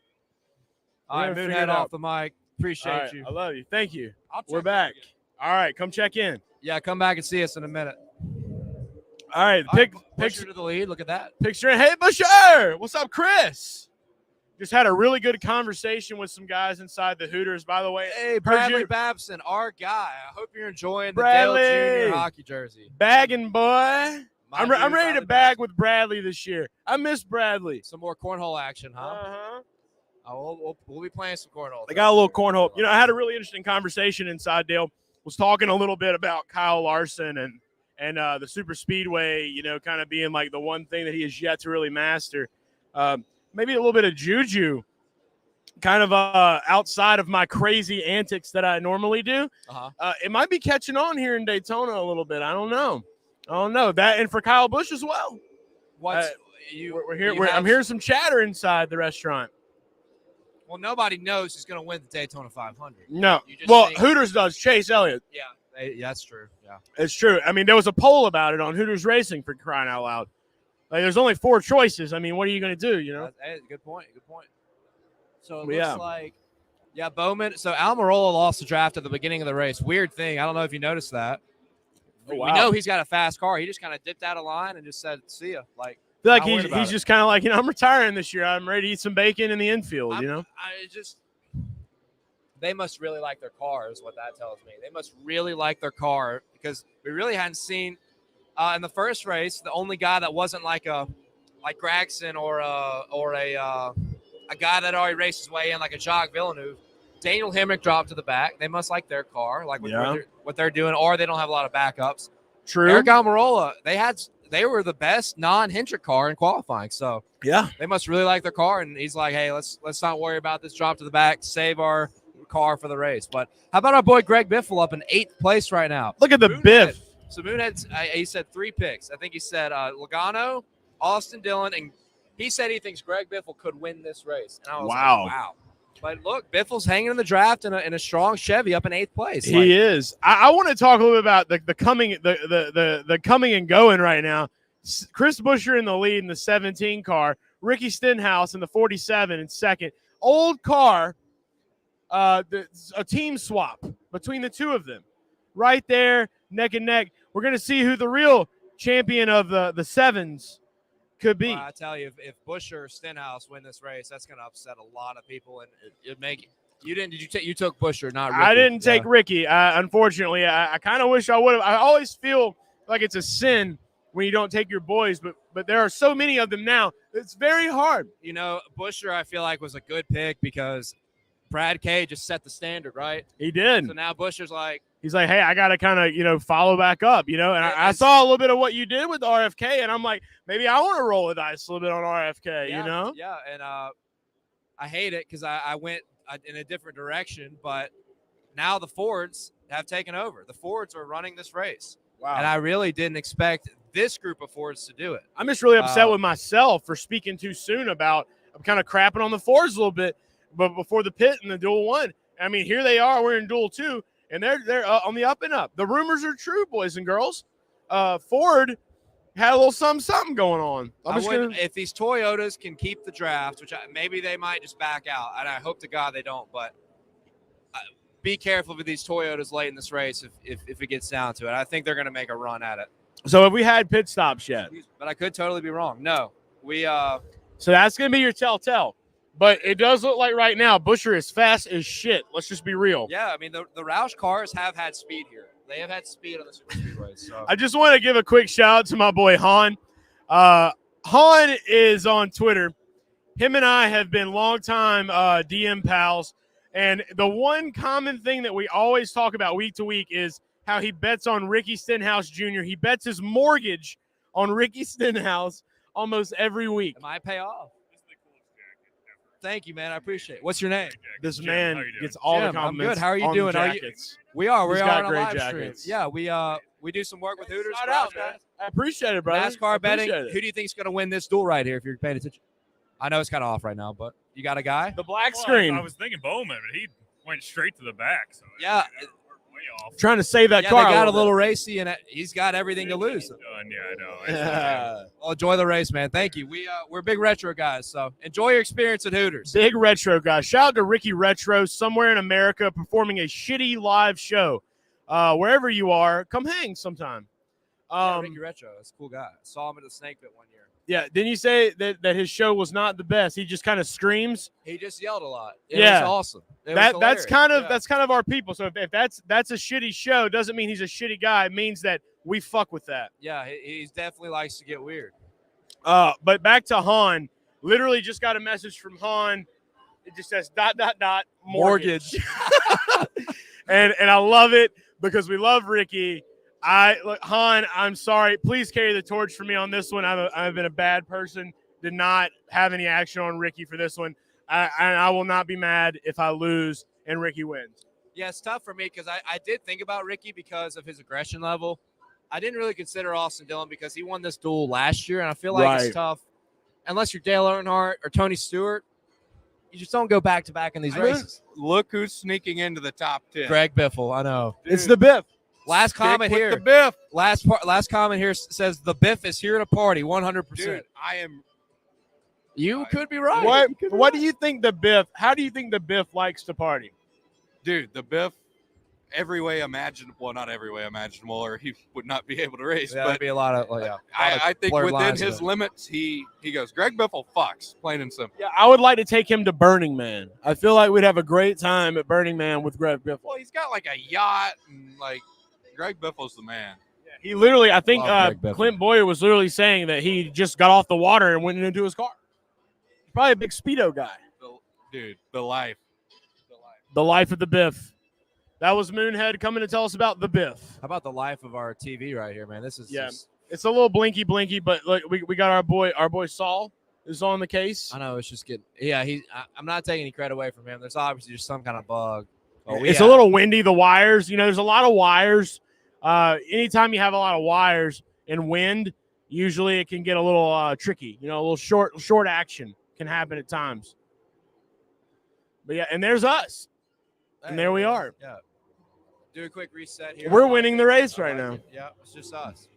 All right, We're gonna Moonhead figure it off out. the mic. Appreciate All right, you. I love you. Thank you. I'll We're check back. in again. All right, come check in. Yeah, come back and see us in a minute. All right, All right, Busher picture to the lead. Look at that. picture. Hey, Busher, what's up, Chris? Just had a really good conversation with some guys inside the Hooters. By the way, Hey, Bradley Babson, our guy. I hope you're enjoying the Bradley. Dale Jr. hockey jersey. bagging boy. My I'm dude, ready to Bradley bag Babson. with Bradley this year. I miss Bradley. Some more cornhole action, huh? Uh-huh. We'll be playing some cornhole. They got a little cornhole. You know, I had a really interesting conversation inside Dale. Was talking a little bit about Kyle Larson and the super speedway, you know, kind of being like the one thing that he has yet to really master. Maybe a little bit of juju, kind of outside of my crazy antics that I normally do. It might be catching on here in Daytona a little bit. I don't know that, and for Kyle Busch as well. What's We're here. I'm hearing some chatter inside the restaurant. Well, nobody knows who's going to win the Daytona 500. No. You just Well, think- Hooters does. Chase Elliott. Yeah, that's true. Yeah. It's true. I mean, there was a poll about it on Hooters Racing, for crying out loud. Like, there's only 4 choices. I mean, what are you going to do, you know? Hey, good point. Good point. So it Yeah. looks like, Bowman. So Almirola lost the draft at the beginning of the race. Weird thing. I don't know if you noticed that. Oh, wow. We know he's got a fast car. He just kind of dipped out of line and just said, "See ya." Like, I feel like not worried about he's it. just kind of like, you know, I'm retiring this year. I'm ready to eat some bacon in the infield, you know? They must really like their car, is what that tells me. They must really like their car because we really hadn't seen in the first race the only guy that wasn't like Gragson or a guy that already raced his way in like a Jacques Villeneuve. Daniel Hemrick dropped to the back. They must like their car, like what they're doing, or they don't have a lot of backups. True. Eric Almirola, they were the best non-Hendrick car in qualifying, so Yeah. they must really like their car. And he's like, "Hey, let's not worry about this drop to the back. Save our car for the race." But how about our boy Greg Biffle up in 8th place right now? Look at the biff. So Moonhead, he said 3 picks. I think he said Logano, Austin Dillon, and he said he thinks Greg Biffle could win this race. And I was Wow. like, wow. But look, Biffle's hanging in the draft in a strong Chevy up in 8th place. He is. I want to talk a little bit about the coming and going right now. Chris Buescher in the lead in the 17 car. Ricky Stenhouse in the 47 in second. Old car. A team swap between the two of them. Right there, neck and neck. We're going to see who the real champion of the sevens could be. Well, I tell you, if Buescher or Stenhouse win this race, that's going to upset a lot of people, and it make you didn't. Did you took Buescher, not Ricky? I didn't take Ricky. Unfortunately, I kind of wish I would have. I always feel like it's a sin when you don't take your boys, but there are so many of them now. It's very hard. You know, Buescher, I feel like was a good pick because Brad Kay just set the standard, right? He did. So now Buescher's like, he's like, hey, I got to kind of, follow back up, and I saw a little bit of what you did with RFK, and I'm like, maybe I want to roll the dice a little bit on RFK, Yeah, and I hate it because I went in a different direction, but now the Fords have taken over. The Fords are running this race. Wow. And I really didn't expect this group of Fords to do it. I'm just really upset with myself for speaking too soon about I'm kind of crapping on the Fords a little bit, but before the pit and the Duel 1. I mean, here they are. We're in Duel 2, and they're on the up and up. The rumors are true, boys and girls. Ford had a little something going on. If these Toyotas can keep the draft, which maybe they might just back out, and I hope to God they don't, but be careful with these Toyotas late in this race if it gets down to it. I think they're going to make a run at it. So have we had pit stops yet? But I could totally be wrong. No. So that's going to be your telltale. But it does look like right now Buescher is fast as shit. Let's just be real. Yeah, I mean, the Roush cars have had speed here. They have had speed on the super speedways. So. I just want to give a quick shout out to my boy Han. Han is on Twitter. Him and I have been longtime DM pals. And the one common thing that we always talk about week to week is how he bets on Ricky Stenhouse Jr. He bets his mortgage on Ricky Stenhouse almost every week. It might pay off. Thank you, man. I appreciate it. What's your name? This man gets all the compliments. I'm good. How are you doing? Jackets. We are. He's We're got on a great live jackets. stream. Yeah, we do some work with Hooters. Shout out, man. I appreciate it, brother. NASCAR betting. Who do you think is going to win this duel right here if you're paying attention? I know it's kind of off right now, but you got a guy? The black screen. I was thinking Bowman, but he went straight to the back. So yeah. Way off. Trying to save that car. They got a little racy, and he's got everything to lose. Yeah, I know. Well, enjoy the race, man. Thank you. We're big retro guys, so enjoy your experience at Hooters. Big retro guys. Shout out to Ricky Retro, somewhere in America, performing a shitty live show. Wherever you are, come hang sometime. Ricky Retro, that's a cool guy. I saw him at the Snake Pit one year. Yeah, didn't you say that his show was not the best? He just kind of screams. He just yelled a lot. It was awesome. That's kind of our people. So if that's a shitty show, doesn't mean he's a shitty guy. It means that we fuck with that. Yeah, he definitely likes to get weird. But back to Han. Literally just got a message from Han. It just says ... mortgage. and I love it because we love Ricky. Han, I'm sorry. Please carry the torch for me on this one. I've been a bad person. Did not have any action on Ricky for this one. I will not be mad if I lose and Ricky wins. Yeah, it's tough for me because I did think about Ricky because of his aggression level. I didn't really consider Austin Dillon because he won this duel last year, and I feel like it's tough. Unless you're Dale Earnhardt or Tony Stewart, you just don't go back-to-back in these races. Look who's sneaking into the top 10. Greg Biffle, I know. Dude. It's the Biff. Last comment here. The Biff. Last comment here says the Biff is here to party 100%. Dude, I am. You could be right. What do you think the Biff? How do you think the Biff likes to party? Dude, the Biff, every way imaginable. Well, not every way imaginable, or he would not be able to race. Yeah, but that'd be a lot of. I think within his limits, he goes. Greg Biffle fucks, plain and simple. Yeah, I would like to take him to Burning Man. I feel like we'd have a great time at Burning Man with Greg Biffle. Well, he's got like a yacht and like. Greg Biffle's the man. Yeah, he literally, I think Clint Boyer was literally saying that he just got off the water and went into his car. He's probably a big Speedo guy. The life. The life of the Biff. That was Moonhead coming to tell us about the Biff. How about the life of our TV right here, man? This is it's a little blinky, but like we got our boy Saul is on the case. I know it's just getting I'm not taking any credit away from him. There's obviously just some kind of bug. It's a little windy. The wires, there's a lot of wires. Anytime you have a lot of wires and wind, usually it can get a little tricky. A little short action can happen at times. But yeah, and there's us, and there we are. Yeah. Do a quick reset here. We're winning the race right now. Yeah, it's just us.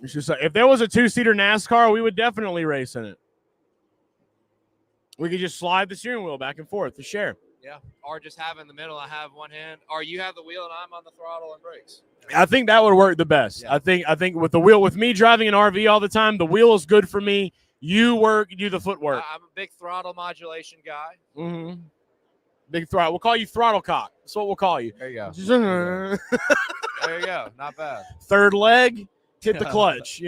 It's just if there was a 2-seater NASCAR, we would definitely race in it. We could just slide the steering wheel back and forth to share. Yeah, or just have in the middle. I have one hand, or you have the wheel and I'm on the throttle and brakes. I think that would work the best. Yeah. I think with the wheel, with me driving an RV all the time, the wheel is good for me. You do the footwork. I'm a big throttle modulation guy. Mm-hmm. Big throttle. We'll call you throttle cock. That's what we'll call you. There you go. There you go. Not bad. Third leg, hit the clutch.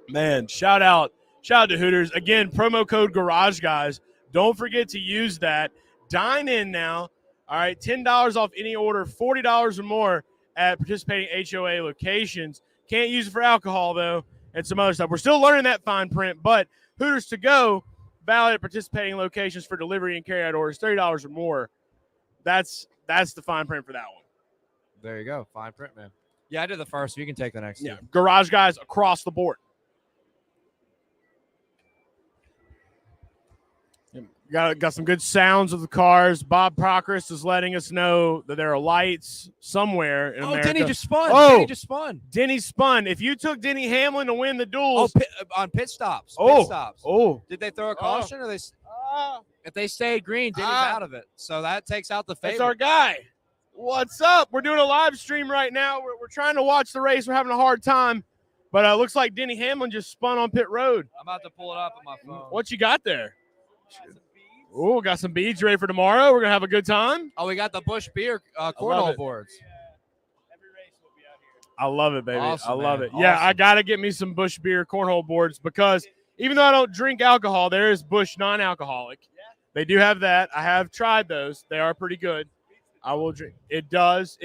Man, shout out to Hooters. Again, promo code Garage Guys Don't forget to use that. Dine in now. All right, $10 off any order, $40 or more at participating HOA locations. Can't use it for alcohol, though, and some other stuff. We're still learning that fine print, but Hooters to go, valid at participating locations for delivery and carryout orders, $30 or more. That's the fine print for that one. There you go. Fine print, man. Yeah, I did the first. You can take the next two. Garage guys across the board. Got some good sounds of the cars. Bob Procris is letting us know that there are lights somewhere in America. Denny just spun. Oh, Denny spun. Denny spun. If you took Denny Hamlin to win the duels. On pit stops. Did they throw a caution? Or if they stayed green, Denny's out of it. So that takes out the favorite. That's our guy. What's up? We're doing a live stream right now. We're trying to watch the race. We're having a hard time. But it looks like Denny Hamlin just spun on pit road. I'm about to pull it up on my phone. What you got there? Oh, got some beads ready for tomorrow. We're going to have a good time. Oh, we got the Busch Beer cornhole boards. Every race will be out here. I love it, baby. Awesome, I love man. it. Yeah, Awesome. I got to get me some Busch Beer cornhole boards because even though I don't drink alcohol, there is Busch non-alcoholic. Yeah. They do have that. I have tried those. They are pretty good. I will drink. It does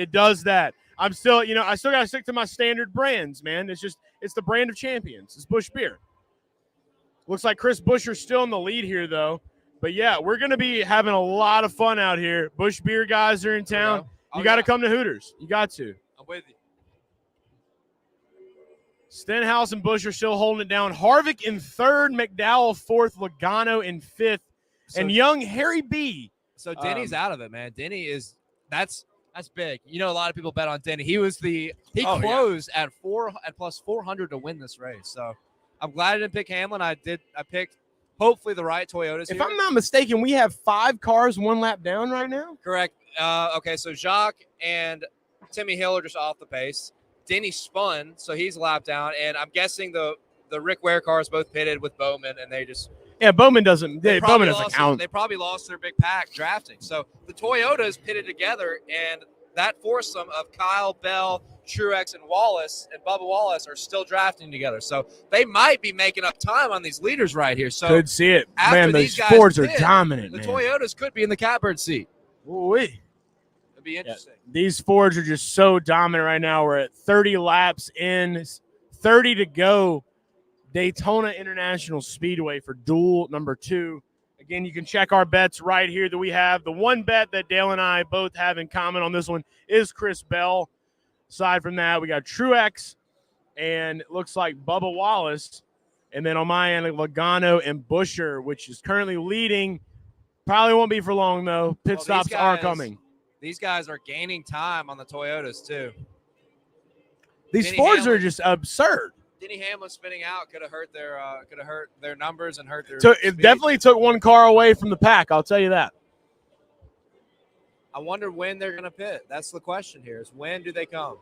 that. I'm still, I still got to stick to my standard brands, man. It's the brand of champions. It's Busch Beer. Looks like Chris Buescher's still in the lead here, though. But, yeah, we're going to be having a lot of fun out here. Busch Beer guys are in town. You got to come to Hooters. You got to. I'm with you. Stenhouse and Busch are still holding it down. Harvick in third, McDowell fourth, Logano in fifth, and young Harry B. So Denny's out of it, man. Denny is that's big. A lot of people bet on Denny. He closed at plus 400 to win this race. So I'm glad I didn't pick Hamlin. I picked hopefully the right Toyotas. If I'm not mistaken, we have 5 cars 1 lap down right now. Correct. Okay, so Jacques and Timmy Hill are just off the pace. Denny spun, so he's a lap down, and I'm guessing the Rick Ware cars both pitted with Bowman, and they just Bowman doesn't count. They probably lost their big pack drafting. So the Toyotas pitted together, and that foursome of Kyle, Bell, Truex, and Wallace and Bubba Wallace are still drafting together. So they might be making up time on these leaders right here. So could see it. Man, these guys Fords are dominant. The Toyotas could be in the catbird seat. Ooh-wee. It'd be interesting. These Fords are just so dominant right now. We're at 30 laps in, 30 to go. Daytona International Speedway for duel number 2. Again, you can check our bets right here that we have. The one bet that Dale and I both have in common on this one is Chris Bell. Aside from that, we got Truex, and it looks like Bubba Wallace. And then on my end, Logano and Buescher, which is currently leading. Probably won't be for long, though. Pit stops are coming. These guys are gaining time on the Toyotas, too. These Fords are just absurd. Denny Hamlin spinning out could have hurt their numbers and hurt their It definitely took one car away from the pack, I'll tell you that. I wonder when they're going to pit. That's the question here, is when do they come?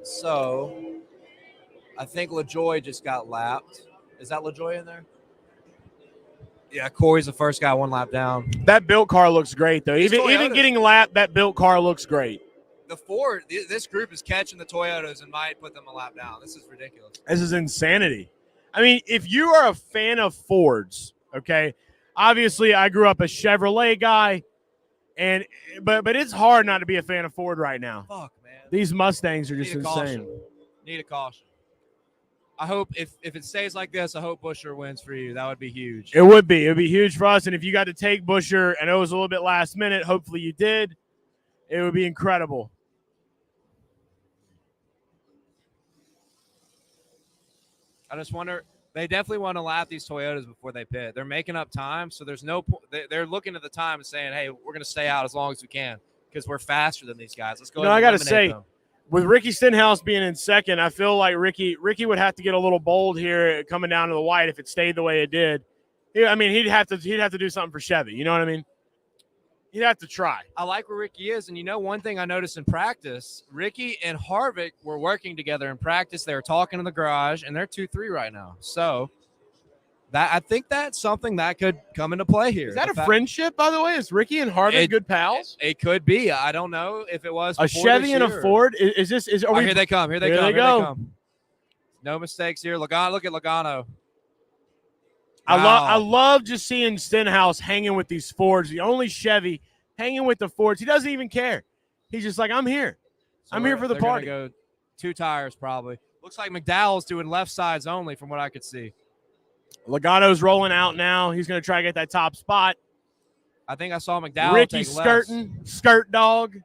So, I think LaJoy just got lapped. Is that LaJoy in there? Yeah, Corey's the first guy 1 lap down. That built car looks great, though. Even getting lapped, that built car looks great. The Ford, this group is catching the Toyotas and might put them a lap down. This is ridiculous. This is insanity. I mean, if you are a fan of Fords, okay, obviously I grew up a Chevrolet guy, but it's hard not to be a fan of Ford right now. Fuck, man. These Mustangs are just insane. Need a caution. I hope if it stays like this, I hope Buescher wins for you. That would be huge. It would be. It would be huge for us. And if you got to take Buescher, and it was a little bit last minute, hopefully you did, it would be incredible. I just wonder, they definitely want to lap these Toyotas before they pit. They're making up time, so there's no point. They're looking at the time and saying, hey, we're going to stay out as long as we can because we're faster than these guys. Let's go ahead and I got to say, them. With Ricky Stenhouse being in second, I feel like Ricky would have to get a little bold here coming down to the white if it stayed the way it did. I mean, he'd have to do something for Chevy. You know what I mean? He'd have to try. I like where Ricky is. And one thing I noticed in practice, Ricky and Harvick were working together in practice. They were talking in the garage, and they're 2-3 right now. So I think that's something that could come into play here. Is that a friendship, by the way? Is Ricky and Harvick good pals? It could be. I don't know if it was a Chevy and a Ford. Is this? Here they come. Here they come. Go. No mistakes here. Logano. Look at Logano. I love just seeing Stenhouse hanging with these Fords. The only Chevy hanging with the Fords. He doesn't even care. He's just like, I'm here. So I'm here for the they're party. Gonna go 2 tires probably. Looks like McDowell's doing left sides only from what I could see. Logano's rolling out now. He's going to try to get that top spot. I think I saw McDowell Ricky take lefts. skirt dog,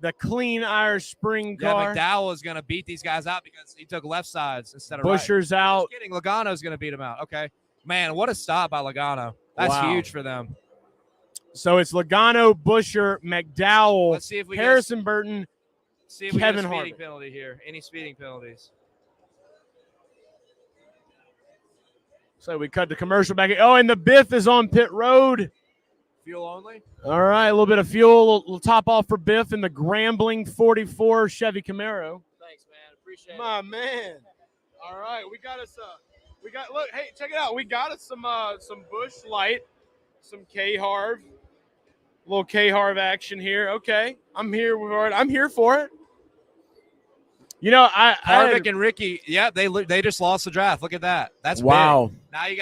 the clean Irish spring car. Yeah, McDowell is going to beat these guys out because he took left sides instead of Busher's right. out. Just kidding. Logano's going to beat him out. Okay. Man, what a stop by Logano. That's huge for them. So it's Logano, Busher, McDowell, Let's see if we Harrison Burton, see if we Kevin get a speeding Harvick. penalty here. Any speeding penalties? So we cut the commercial back. Oh, and the Biff is on pit road. Fuel only? All right, a little bit of fuel. We'll top off for Biff in the Grambling 44 Chevy Camaro. Thanks, man. Appreciate My man. All right, we got us look, hey, check it out. We got us some Busch Light, some K-Harv. A little K-Harv action here. Okay. I'm here for it. I'm here for it. You know, Harvick and Ricky, yeah, they just lost the draft. Look at that. That's wow. big. Now you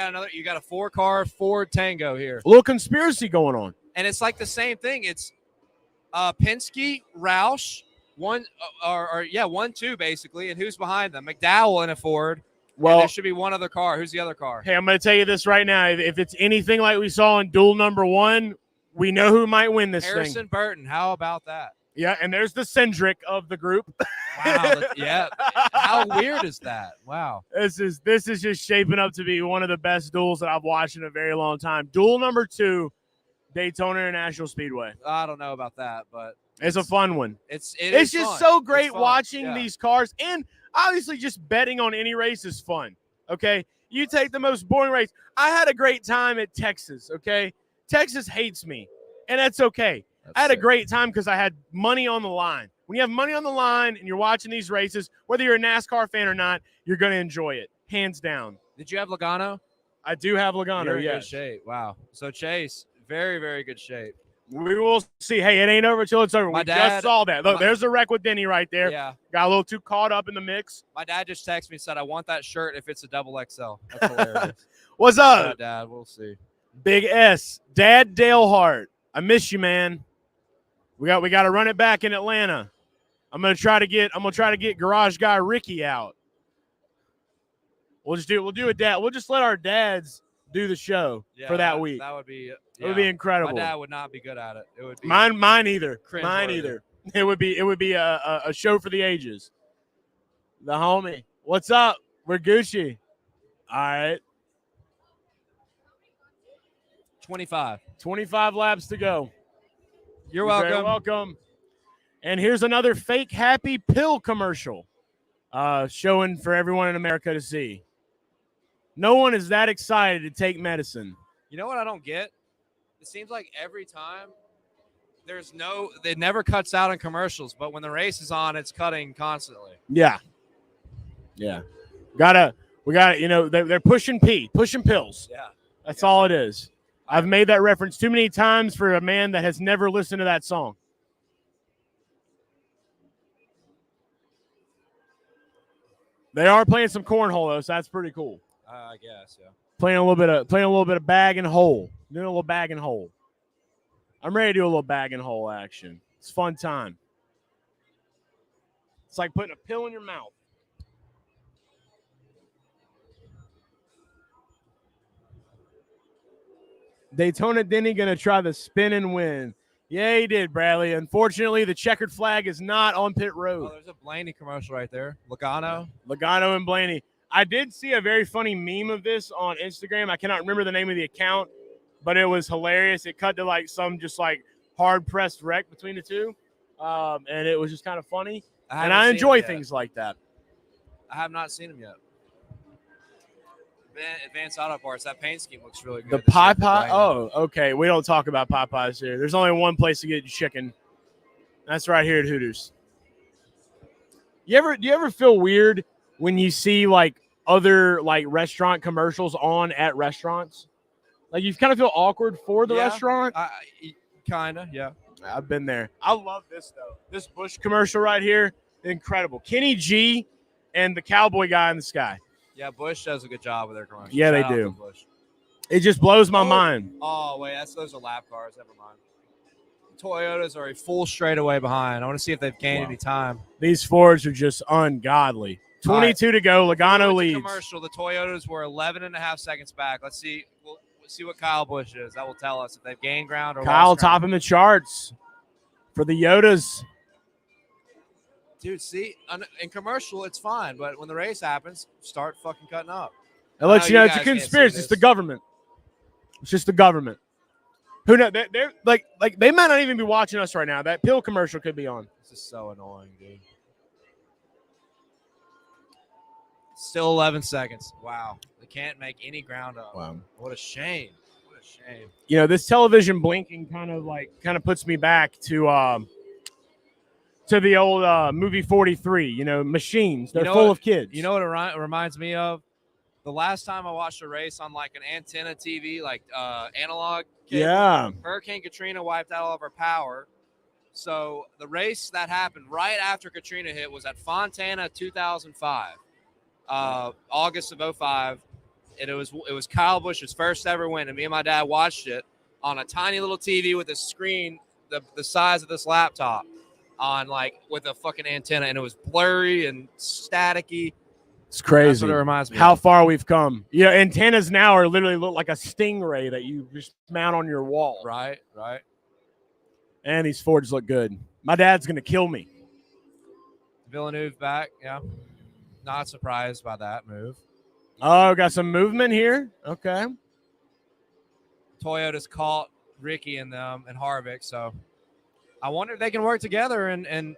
got a 4-car Ford Tango here. A little conspiracy going on. And it's like the same thing. It's Penske, Roush, 1-2 basically, and who's behind them? McDowell in a Ford. Well, and there should be one other car. Who's the other car? Hey, I'm going to tell you this right now. If it's anything like we saw in duel number 1, we know who might win this thing. Harrison Burton. How about that? Yeah, and there's the Cendric of the group. Wow. Yeah. How weird is that? Wow. This is just shaping up to be one of the best duels that I've watched in a very long time. Duel number 2, Daytona International Speedway. I don't know about that, but it's a fun one. It's just fun. So great It's fun. watching these cars, and obviously just betting on any race is fun. Okay, you take the most boring race. I had a great time at Texas. Okay, Texas hates me, and that's okay. I had a great time because I had money on the line. When you have money on the line and you're watching these races, whether you're a NASCAR fan or not, you're going to enjoy it, hands down. Did you have Logano? I do have Logano, You're in yes. good shape. Wow. So Chase, very, very good shape. We will see. Hey, it ain't over till it's over. We just saw that. Look, there's a wreck with Denny right there. Yeah. Got a little too caught up in the mix. My dad just texted me and said, I want that shirt if it's a double XL. That's hilarious. What's up? Yeah, Dad, we'll see. Big S. Dad Dale Hart. I miss you, man. We got to run it back in Atlanta. I'm gonna try to get garage guy Ricky out. We'll do a dad. We'll just let our dads do the show for that week. That would be it would be incredible. My dad would not be good at it. It would be mine either. Cringe-worthy. It would be a show for the ages. The homie. What's up? We're Gucci. All right. 25 laps to go. You're welcome. Very welcome. And here's another fake happy pill commercial showing for everyone in America to see. No one is that excited to take medicine. You know what I don't get? It seems like every time it never cuts out in commercials, but when the race is on, it's cutting constantly. Yeah. Yeah. We got they're pushing pills. Yeah. That's all it is. I've made that reference too many times for a man that has never listened to that song. They are playing some cornhole though, so that's pretty cool. I guess, yeah. Playing a little bit of bag and hole. Doing a little bag and hole. I'm ready to do a little bag and hole action. It's a fun time. It's like putting a pill in your mouth. Daytona Denny gonna try the spin and win. Yeah, he did, Bradley. Unfortunately, the checkered flag is not on pit road. Oh, there's a Blaney commercial right there. Logano and Blaney. I did see a very funny meme of this on Instagram. I cannot remember the name of the account, but it was hilarious. It cut to like some just like hard-pressed wreck between the two, and it was just kind of funny. And I enjoy things like that. I have not seen him yet. Advanced Auto Parts, that paint scheme looks really good. The Popeye? Oh, okay. We don't talk about Popeyes here. There's only one place to get chicken. That's right here at Hooters. Do you ever feel weird when you see like other like restaurant commercials on at restaurants? Like you kind of feel awkward for the restaurant? Kind of, yeah. I've been there. I love this though. This Busch commercial right here, incredible. Kenny G and the cowboy guy in the sky. Yeah, Busch does a good job with their commercials. Yeah, they Shout out do. to Busch. It just blows my mind. Oh wait, those are lap cars. Never mind. Toyotas are a full straightaway behind. I want to see if they've gained any time. These Fords are just ungodly. 22 to go. Logano leads. Commercial. The Toyotas were 11.5 seconds back. Let's see. We'll see what Kyle Busch is. That will tell us if they've gained ground or Kyle lost ground. topping the charts for the Yodas. Dude, see, in commercial, it's fine. But when the race happens, start fucking cutting up. It lets you know it's a conspiracy. It's the government. It's just the government. Who knows? They're like they might not even be watching us right now. That pill commercial could be on. This is so annoying, dude. Still 11 seconds. Wow. They can't make any ground up. Wow. What a shame. What a shame. You know, this television blinking kind of puts me back to the old movie 43. You know, machines. They're full of kids. You know what it reminds me of? The last time I watched a race on like an antenna TV, like analog cable, Yeah. Hurricane Katrina wiped out all of our power. So the race that happened right after Katrina hit was at Fontana 2005, August of 2005. And it was Kyle Busch's first ever win. And me and my dad watched it on a tiny little TV with a screen the size of this laptop on like with a fucking antenna. And it was blurry and staticky. It's crazy. That's what it reminds me how of. far we've come. Yeah, antennas now are literally look like a stingray that you just mount on your wall. Right. And these Fords look good. My dad's going to kill me. Villeneuve back, yeah. Not surprised by that move. Oh, got some movement here. Okay. Toyota's caught Ricky and them and Harvick, so I wonder if they can work together and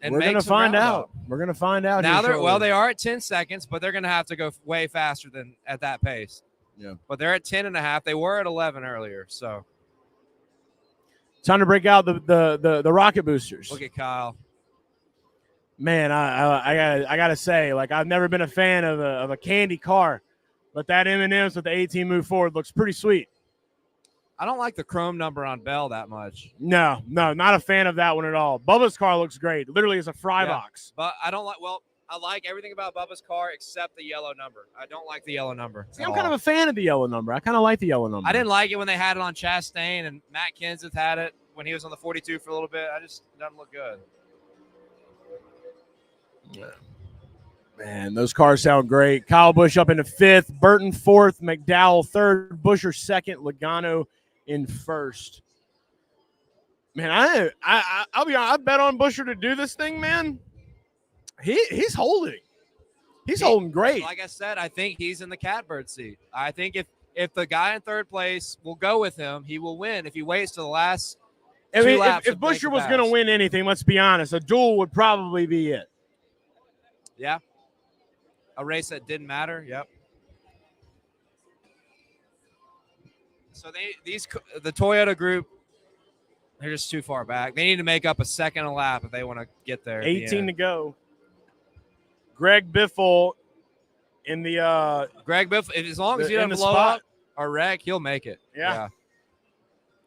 we're going to find out. We're going to find out. Now they are at 10 seconds, but they're going to have to go way faster than at that pace. Yeah. But they're at 10.5. They were at 11 earlier, so time to break out the rocket boosters. look at Kyle. Man, I gotta say, like I've never been a fan of a candy car, but that M&M's with the 18 move forward looks pretty sweet. I don't like the chrome number on Bell that much. No, not a fan of that one at all. Bubba's car looks great. Literally, it's a fry box. But I don't like. Well, I like everything about Bubba's car except the yellow number. I don't like the yellow number. See, I'm kind of a fan of the yellow number. I kind of like the yellow number. I didn't like it when they had it on Chastain, and Matt Kenseth had it when he was on the 42 for a little bit. It doesn't look good. Man, those cars sound great. Kyle Busch up into 5th, Burton 4th, McDowell 3rd, Buescher 2nd, Logano in 1st. Man, I'll be honest, I bet on Buescher to do this thing, man. He's holding. He's holding great. Like I said, I think he's in the catbird seat. I think if the guy in 3rd place will go with him, he will win. If he waits to the last two laps. If Buescher was going to win anything, let's be honest, a duel would probably be it. Yeah. A race that didn't matter. Yep. So the Toyota group, they're just too far back. They need to make up a second a lap if they want to get there. 18 to go. Greg Biffle in the Greg Biffle, as long as he doesn't blow up or wreck, he'll make it. Yeah.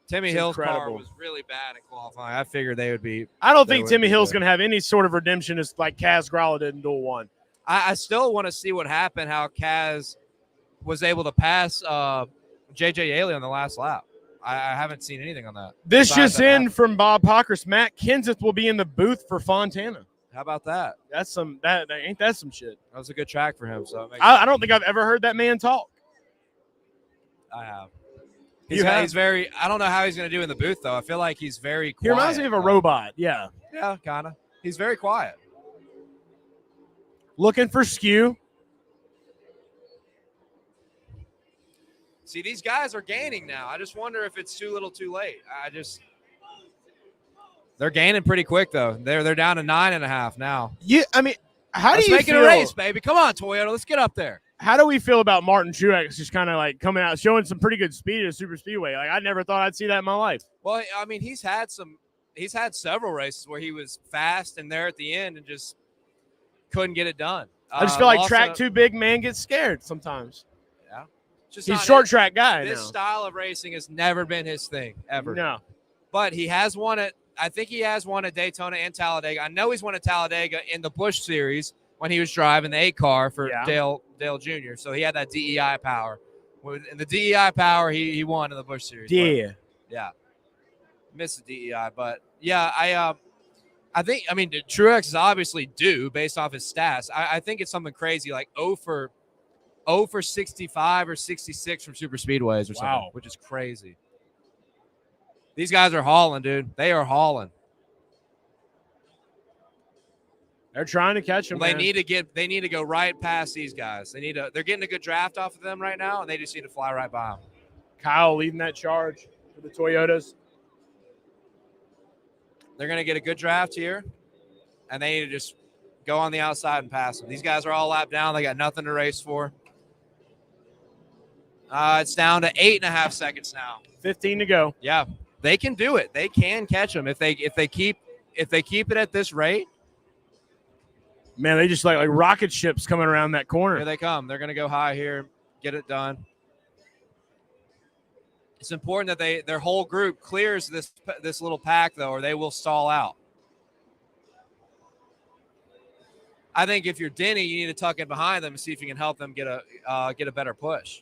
Timmy Hill's car was really bad in qualifying. I figured they would be. I don't think Timmy Hill's going to have any sort of redemption as like Kaz Grala did in Duel 1. I still want to see what happened, how Kaz was able to pass J.J. Yaley on the last lap. I haven't seen anything on that. This just in from Bob Pockers. Matt Kenseth will be in the booth for Fontana. How about that? That's ain't that some shit. That was a good track for him. So I don't think I've ever heard that man talk. I have. He's very. I don't know how he's going to do in the booth though. I feel like he's very quiet. He reminds me of a robot. Yeah. Yeah, kind of. He's very quiet. Looking for skew. See, these guys are gaining now. I just wonder if it's too little, too late. They're gaining pretty quick though. They're down to 9.5 now. Yeah, I mean, how do you make it a race, baby? Come on, Toyota, let's get up there. How do we feel about Martin Truex just kind of like coming out, showing some pretty good speed at Super Speedway? Like I never thought I'd see that in my life. Well, I mean, he's had several races where he was fast and there at the end and just couldn't get it done. I just feel like track too big, man gets scared sometimes. Yeah, he's a short track guy. This style of racing has never been his thing ever. No, but he has won it. I think he has won at Daytona and Talladega. I know he's won at Talladega in the Busch Series when he was driving the 8 car for Dale Jr. So he had that DEI power. In the DEI power, he won in the Busch Series. Yeah. Yeah. Missed the DEI, but yeah, I think Truex is obviously due based off his stats. I think it's something crazy like 0 for 65 or 66 from super speedways or something, which is crazy. These guys are hauling, dude. They are hauling. They're trying to catch him. Well, they need to go right past these guys. They're getting a good draft off of them right now, and they just need to fly right by them. Kyle leading that charge for the Toyotas. They're going to get a good draft here, and they need to just go on the outside and pass them. These guys are all lapped down. They got nothing to race for. It's down to 8.5 seconds now. 15 to go. Yeah, they can do it. They can catch them if they keep it at this rate. Man, they just like rocket ships coming around that corner. Here they come. They're going to go high here, get it done. It's important that their whole group clears this little pack, though, or they will stall out. I think if you're Denny, you need to tuck in behind them and see if you can help them get a better push.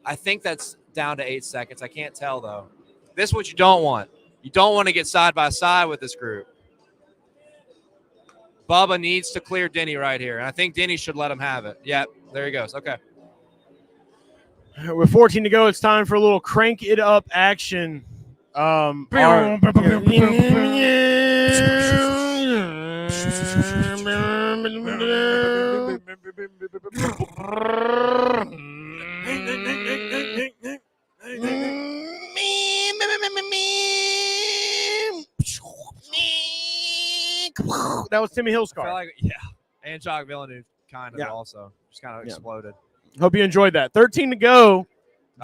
I think that's down to 8 seconds. I can't tell, though. This is what you don't want. You don't want to get side by side with this group. Bubba needs to clear Denny right here. And I think Denny should let him have it. Yep, there he goes. Okay. With 14 to go, it's time for a little crank it up action. That was Timmy Hill's car. And Jacques Villeneuve kind of also just kind of exploded. Hope you enjoyed that. 13 to go.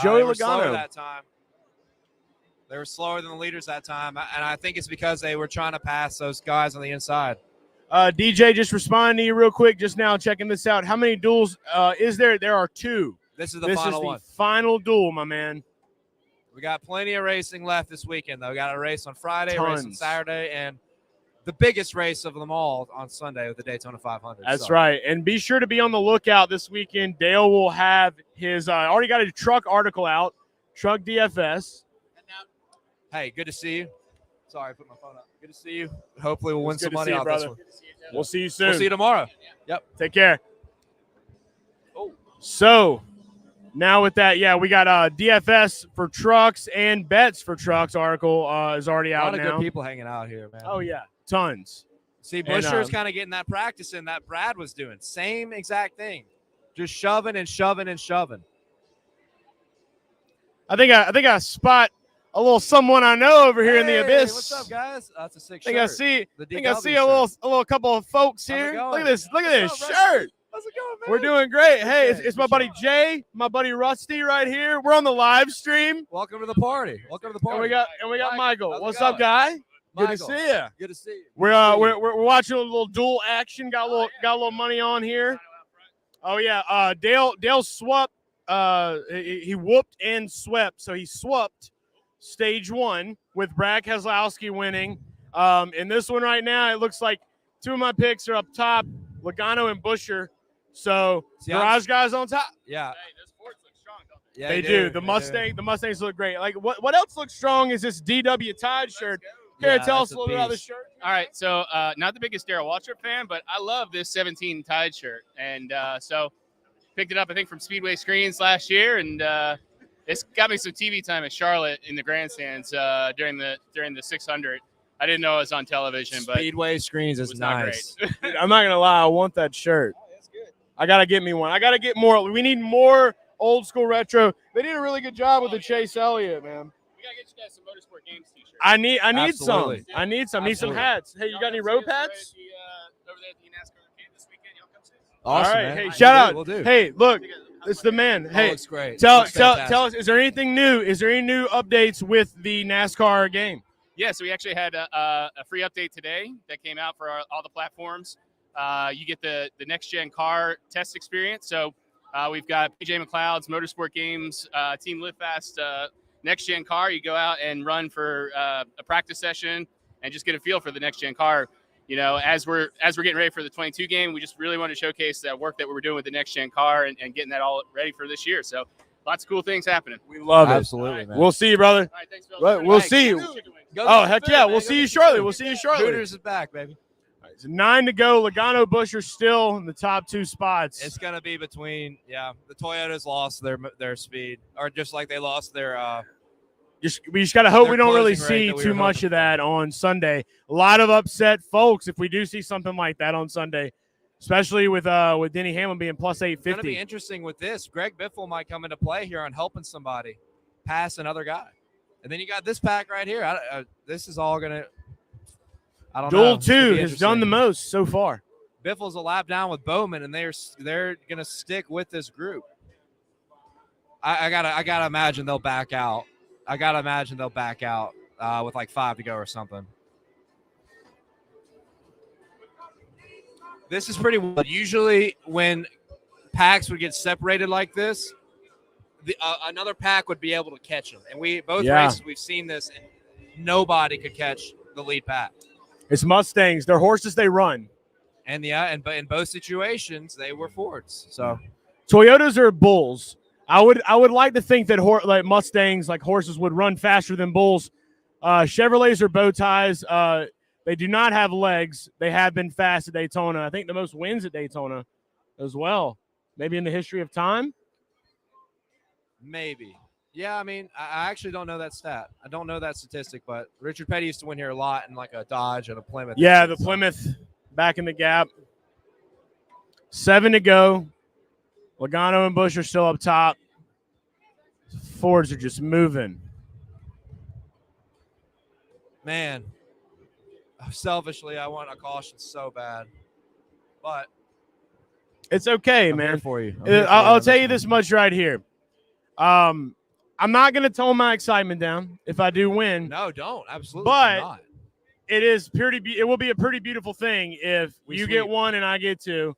Joey Logano. That time. They were slower than the leaders that time, and I think it's because they were trying to pass those guys on the inside. DJ, just responding to you real quick just now, checking this out. How many duels is there? There are 2. This is the final one. Final duel, my man. We got plenty of racing left this weekend, though. We got a race on Friday, a race on Tons. Saturday, and the biggest race of them all on Sunday with the Daytona 500. That's right. And be sure to be on the lookout this weekend. Dale will have his already got a truck article out, Truck DFS. Hey, good to see you. Sorry, I put my phone up. Good to see you. Hopefully we'll win some money off this one. We'll see you soon. We'll see you tomorrow. Yep. Take care. Oh. So now with that, we got DFS for trucks and bets for trucks article is already out now. A lot of good people hanging out here, man. Oh, yeah. Tons. See, Buscher's kind of getting that practice in that Brad was doing. Same exact thing. Just shoving and shoving and shoving. I think I spot a little someone I know over here in the abyss. What's up, guys? That's a sick shirt. I think I see a little couple of folks here. Look at this. Look at this shirt. How's it going, man? We're doing great. Hey, it's my buddy Jay, my buddy Rusty right here. We're on the live stream. Welcome to the party. And we got Michael. What's up, guy? Good to see you. Good to see you. We're watching a little dual action. Got a little money on here. Oh yeah. Dale swept. He whooped and swept. So he swept stage 1 with Brad Keselowski winning. In this one right now, it looks like 2 of my picks are up top, Logano and Buscher. So garage guys on top. Yeah. Hey, those Fords look strong, don't they? Yeah, they do. The Mustangs look great. Like what else looks strong is this DW Tide shirt. Here, tell us a little bit about this shirt. All right, so not the biggest Darrell Waltrip fan, but I love this 17 Tide shirt, and so picked it up I think from Speedway Screens last year, and it's got me some TV time at Charlotte in the grandstands during the 600. I didn't know it was on television, but Speedway Screens is nice. Dude, I'm not gonna lie, I want that shirt. Oh, that's good. I gotta get me one. I gotta get more. We need more old school retro. They did a really good job with the Chase Elliott, man. We gotta get you guys some Motorsport Games t-shirts. I need Absolutely. some. I need some. Need some hats. Hey, you got any rope hats? Over there at the NASCAR arcade this weekend. Y'all come see us. Awesome, all right. man. Hey, shout out. We'll do. Hey, look, it's the man. Hey, looks great. Tell us. Is there anything new? Is there any new updates with the NASCAR game? Yeah, so we actually had a free update today that came out for all the platforms. You get the next-gen car test experience. So we've got PJ McLeod's Motorsport Games Team Live Fast next-gen car. You go out and run for a practice session and just get a feel for the next-gen car. as we're getting ready for the 22 game, we just really want to showcase that work that we were doing with the next gen car and getting that all ready for this year. So lots of cool things happening. We love it. Absolutely, man. We'll see you, brother. All right, thanks, Phil. Well, we'll see you. Go Oh, get heck some yeah. food, We'll man. see Go you get some shortly. food. We'll see you shortly. Hooters is back, baby. It's 9 to go. Logano, Busch are still in the top 2 spots. It's gonna be between the Toyotas lost their speed, or just like they lost their We just got to hope their we don't really closing rate see that we too were much hoping of that on Sunday. A lot of upset folks if we do see something like that on Sunday, especially with Denny Hamlin being plus It's gonna be 850. interesting with this. Greg Biffle might come into play here on helping somebody pass another guy, and then you got this pack right here. This is all gonna. I don't know. Duel It's gonna 2 be has done the interesting. most so far. Biffle's a lap down with Bowman, and they're gonna stick with this group. I gotta imagine they'll back out. With like 5 to go or something. This is pretty wild. Usually when packs would get separated like this, another pack would be able to catch them. And races we've seen this, and nobody could catch the lead pack. It's Mustangs. They're horses they run. And in both situations they were Fords. So Toyotas are bulls. I would like to think that like Mustangs, like horses, would run faster than bulls. Chevrolets are bow ties. They do not have legs. They have been fast at Daytona. I think the most wins at Daytona as well. Maybe in the history of time. maybe. Yeah, I mean, I actually don't know that stat. I don't know that statistic, but Richard Petty used to win here a lot in like a Dodge and a Plymouth. Yeah, the Plymouth back in the gap. 7 to go. Logano and Busch are still up top. Fords are just moving. Man, selfishly, I want a caution so bad, but It's okay, I'm man. here for you. I'll tell you this much right here. I'm not going to tone my excitement down if I do win. No, don't. Absolutely But not. It will be a pretty beautiful thing if We you sweep. get 1 and I get 2,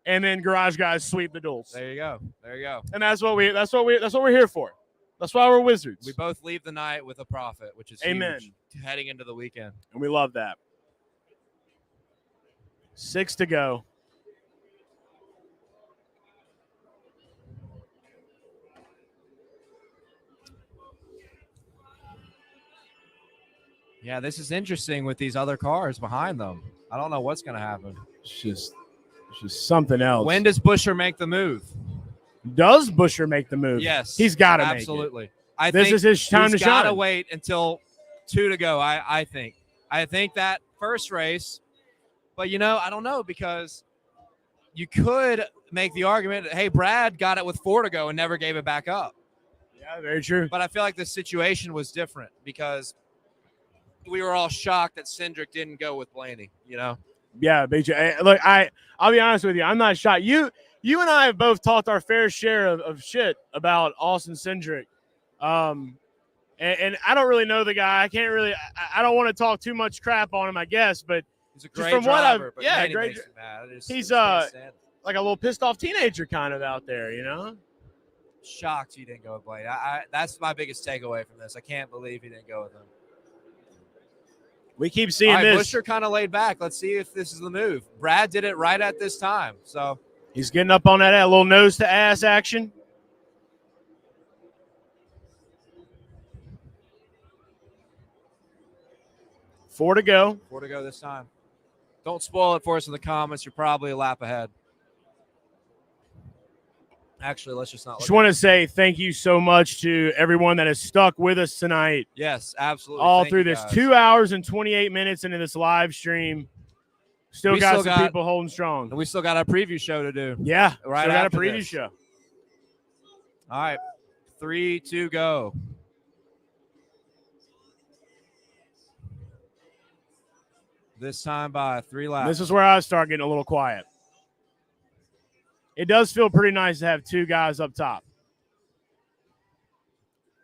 and then garage guys sweep the duels. There you go. There you go. And that's what we're here for. That's why we're wizards. We both leave the night with a profit, which is Amen. huge heading into the weekend. And we love that. 6 to go. Yeah, this is interesting with these other cars behind them. I don't know what's going to happen. It's just something else. When does Buescher make the move? Does Buescher make the move? Yes, He's got to absolutely. make it. This is his time to he's got to shine. wait until 2 to go. I think that first race, but I don't know, because you could make the argument that, hey, Brad got it with 4 to go and never gave it back up. Yeah, very true. But I feel like the situation was different because we were all shocked that Cindric didn't go with Blaney. Yeah, BJ. Look, I'll be honest with you. I'm not shocked. You and I have both talked our fair share of shit about Austin Cindric. And I don't really know the guy. I can't really. I don't want to talk too much crap on him, I guess. But he's a just great from what I've- driver. But yeah, man, he great makes me mad. he's, can't stand it. like a little pissed off teenager kind of out there, Shocked he didn't go with Blaney. That's my biggest takeaway from this. I can't believe he didn't go with him. We keep seeing All right, this. Buescher kind of laid back. Let's see if this is the move. Brad did it right at this time. So He's getting up on that little nose to ass action. Four to go. 4 to go this time. Don't spoil it for us in the comments. You're probably a lap ahead. Actually, let's just not. Just want to say thank you so much to everyone that has stuck with us tonight. Yes, absolutely. All Thank through you, this guys. 2 hours and 28 minutes into this live stream. Still We got still some got- people holding strong. And we still got our preview show to do. Yeah, Right still got a after preview this. show. All right, 3, 2, go. This time by 3 laps. This is where I start getting a little quiet. It does feel pretty nice to have 2 guys up top.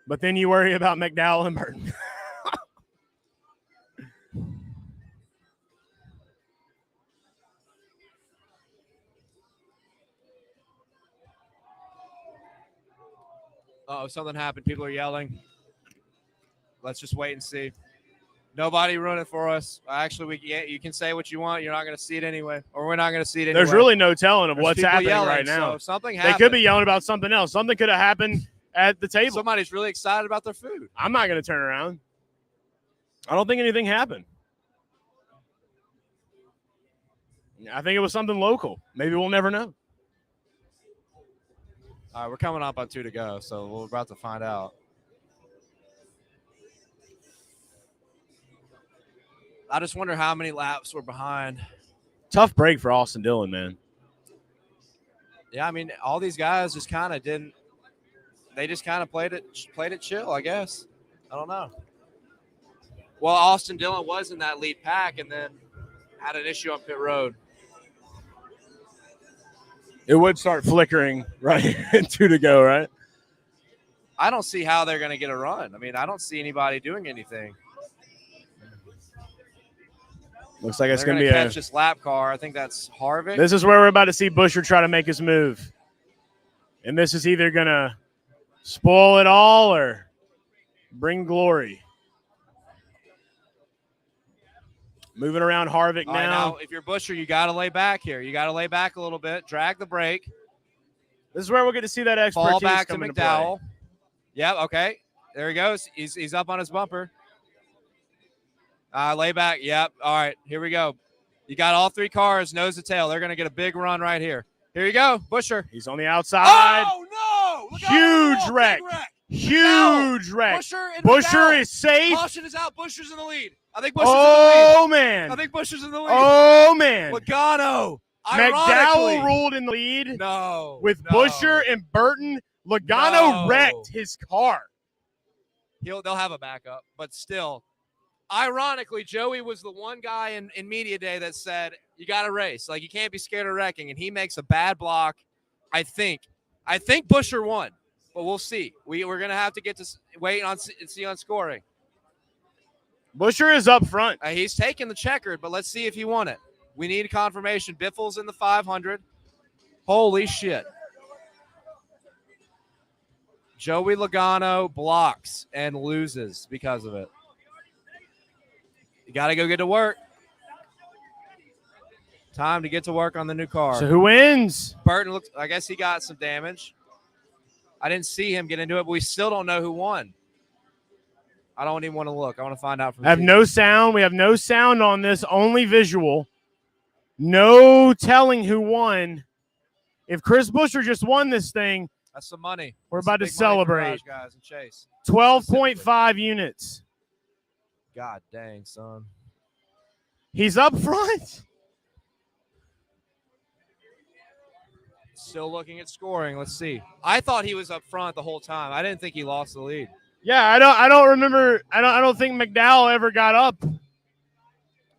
But then you worry about McDowell and Burton. Oh, something happened. People are yelling. Let's just wait and see. Nobody ruin it for us. Actually, you can say what you want. You're not going to see it anyway, or we're not going to see it anyway. There's really no telling of There's what's people happening yelling, right now. So if something They happened, could be yelling about something else. Something could have happened at the table. somebody's really excited about their food. I'm not going to turn around. I don't think anything happened. I think it was something local. Maybe we'll never know. All right, we're coming up on 2 to go, so we're about to find out. I just wonder how many laps we're behind. Tough break for Austin Dillon, man. Yeah, I mean, all these guys just kind of didn't. They just kind of played it chill, I guess. I don't know. Well, Austin Dillon was in that lead pack and then had an issue on pit road. It would start flickering right 2 to go, right? I don't see how they're going to get a run. I mean, I don't see anybody doing anything. Looks like it's They're going to be catch this lap car. I think that's Harvick. This is where we're about to see Buescher try to make his move. And this is either going to spoil it all or bring glory. Moving around Harvick All right, now. if you're Buescher, you got to lay back here. You got to lay back a little bit, drag the brake. This is where we're going to see that expertise Fall back to come into play. McDowell. Yep, okay. There he goes. He's up on his bumper. Lay back. Yep. All right, here we go. You got all 3 cars nose to tail. They're going to get a big run right here. Here you go, Buescher. He's on the outside. Oh, no. Look Huge out. wreck. Big wreck. Huge wreck. Buescher Buescher is safe. Caution is out. Buescher's in the lead. I think Buescher's in the lead. Oh, man. I think Buescher's in the lead. Oh, man. Logano. McDowell ruled in the lead. No. With Buescher and Burton. Logano wrecked his car. They'll have a backup, but still. Ironically, Joey was the one guy in media day that said, you got to race. Like, you can't be scared of wrecking. And he makes a bad block. I think Buescher won, but we'll see. We're going to have to get to wait and see on scoring. Buescher is up front. He's taking the checkered, but let's see if he won it. We need confirmation. Biffle's in the 500. Holy shit. Joey Logano blocks and loses because of it. You got to go get to work. Time to get to work on the new car. So who wins? Burton looks. I guess he got some damage. I didn't see him get into it, but we still don't know who won. I don't even want to look. I want to find out from I have no sound. We have no sound on this, only visual. No telling who won. If Chris Buescher just won this thing, that's some money. We're That's about to big money for celebrate. guys and Chase. 12.5 units. God dang, son. He's up front. Still looking at scoring. Let's see. I thought he was up front the whole time. I didn't think he lost the lead. Yeah, I don't remember. I don't think McDowell ever got up.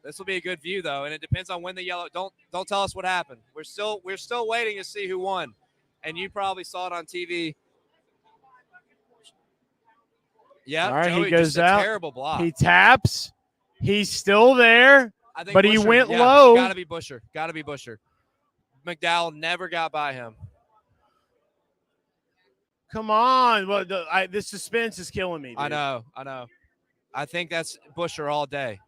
This will be a good view though, and it depends on when the yellow. Don't tell us what happened. We're still waiting to see who won, and you probably saw it on TV. Yeah, all right, Joey he goes just a out. Terrible block. He taps. He's still there, I think but he Buescher, went yeah, low. Got to be Buescher. McDowell never got by him. Come on. Well, the suspense is killing me, dude. I know. I think that's Buescher all day.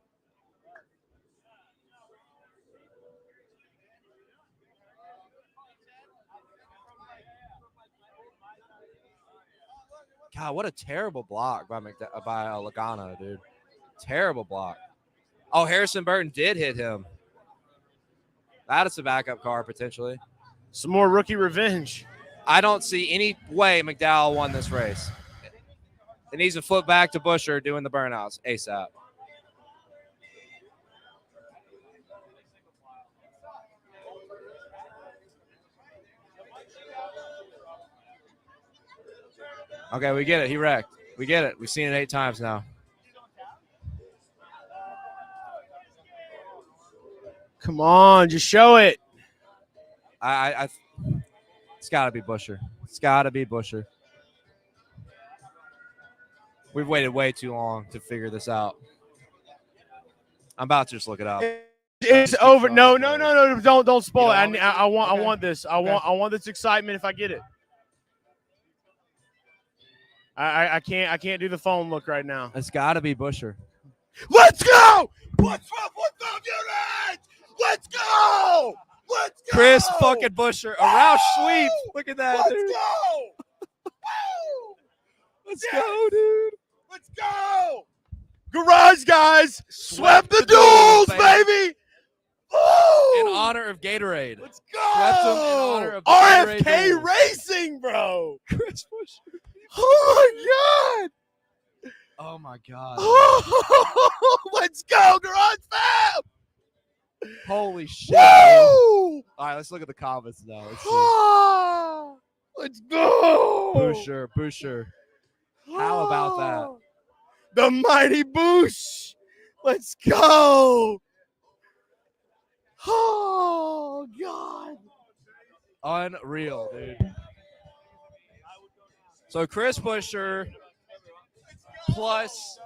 God, what a terrible block by Logano, dude. Terrible block. Oh, Harrison Burton did hit him. That is a backup car, potentially. Some more rookie revenge. I don't see any way McDowell won this race. It needs to flip back to Buescher doing the burnouts ASAP. Okay, we get it. He wrecked. We get it. We've seen it 8 times now. Come on, just show it. It's got to be Buescher. It's got to be Buescher. We've waited way too long to figure this out. I'm about to just look it up. It's over. No. Don't spoil it. You I want okay. I want this. I want this excitement if I get it. I can't do the phone look right now. It's got to be Buescher. Let's go! What's up? What's up, units? Let's go! Let's go! Chris fucking Busher, a Roush sweep. Look at that, Let's dude. go! Woo! Let's go, dude. Let's go! Garage guys swept the the Duels, duels, baby! In Woo! honor of Gatorade. Let's Swept them in go! honor of the Gatorade RFK Duels. Racing, bro! Chris Busher. Oh Oh my god. my god! Let's go, Garage Fam! Holy shit. Dude. Woo! All right, let's look at the comments now. Let's see. Ah, let's go! Busher. How about that? The mighty Boosh! Let's go! Oh, God. Unreal, dude. So Chris Busher plus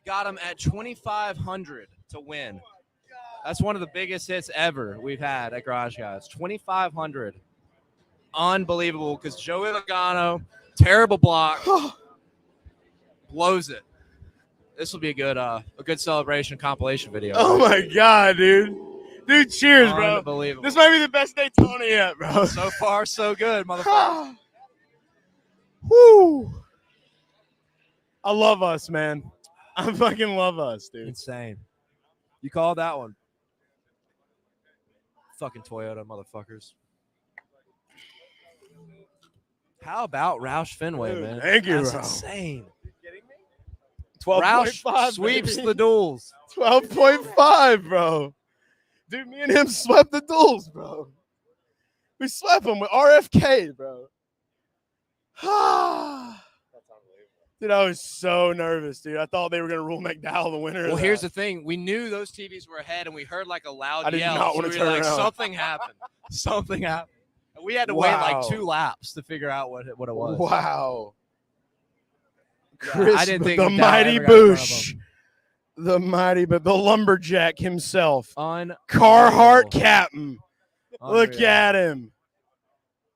got him at 2,500 to win. That's one of the biggest hits ever we've had at Garage Guys. 2,500. Unbelievable, because Joey Logano, terrible block, blows it. This will be a good celebration compilation video. Oh, my God, dude. Dude, cheers, bro. Unbelievable. This might be the best Daytona yet, bro. So far, so good, motherfucker. Woo! I love us, man. I fucking love us, dude. Insane. You called that one. Fucking Toyota motherfuckers. How about Roush Fenway, Dude, man? thank you, That's bro. insane. 12.5 Roush sweeps baby. the duels. 12.5, bro. Dude, me and him swept the duels, bro. We swept him with RFK, bro. Dude, I was so nervous, dude. I thought they were going to rule McDowell the winner. Well, of here's that. the thing. We knew those TVs were ahead, and we heard like a loud I did yell. not so wanna we were turn like, around. something happened. Something happened. And we had to wait like Wow. 2 laps to figure out what it was. Wow. Yeah, Chris, I didn't think the McDowell mighty ever got in front of Boosh. The mighty, but the lumberjack himself. Unreal. Carhartt Captain. Look Unreal. at him.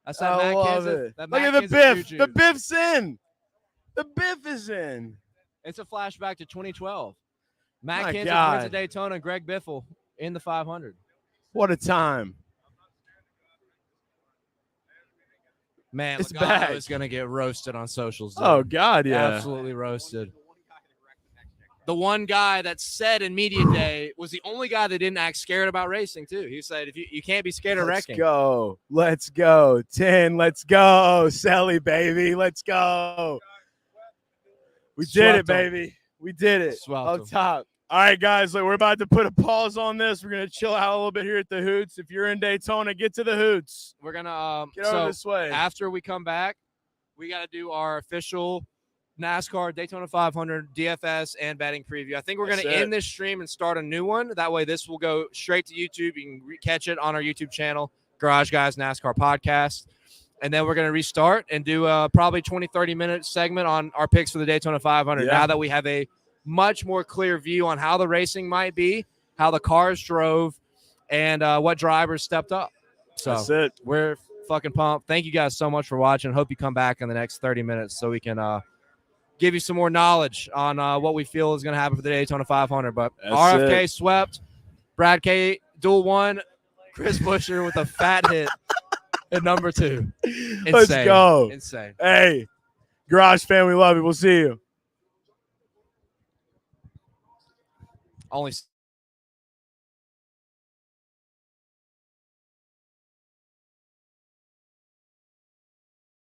That's that I Matt love Kenseth. it. That Look Matt at the Kenseth Biff. choo-choo. The Biff's in. The Biff is in. It's a flashback to 2012. Matt My Kenseth God. wins at Daytona. Greg Biffle in the 500. What a time. Man, It's Logano back. is going to get roasted on socials. Dude. Oh, God, yeah. Absolutely roasted. The one guy that said in media day was the only guy that didn't act scared about racing, too. He said, if you can't be scared of Let's wrecking. go. Let's go. 10. Let's go. Sally, baby. Let's go. We did it, Swept 'em. baby. We did it. Swept Up 'em. top. All right, guys. Look, we're about to put a pause on this. We're going to chill out a little bit here at the Hoots. If you're in Daytona, get to the Hoots. We're going to Get over this way. after we come back, we got to do our official NASCAR Daytona 500 DFS and betting preview. I think we're going That's to it. end this stream and start a new one. That way, this will go straight to YouTube. You can catch it on our YouTube channel, Garage Guys NASCAR Podcast. And then we're going to restart and do a probably 20, 30-minute segment on our picks for the Daytona 500. Yeah. Now that we have a much more clear view on how the racing might be, how the cars drove, and what drivers stepped up. So That's it. we're fucking pumped. Thank you guys so much for watching. Hope you come back in the next 30 minutes so we can give you some more knowledge on what we feel is going to happen for the Daytona 500. But That's RFK it. swept. Brad K. Duel 1. Chris Busher with a fat hit at number 2. Insane. Let's go. Insane. Hey, Garage fan, we love you. We'll see you. Only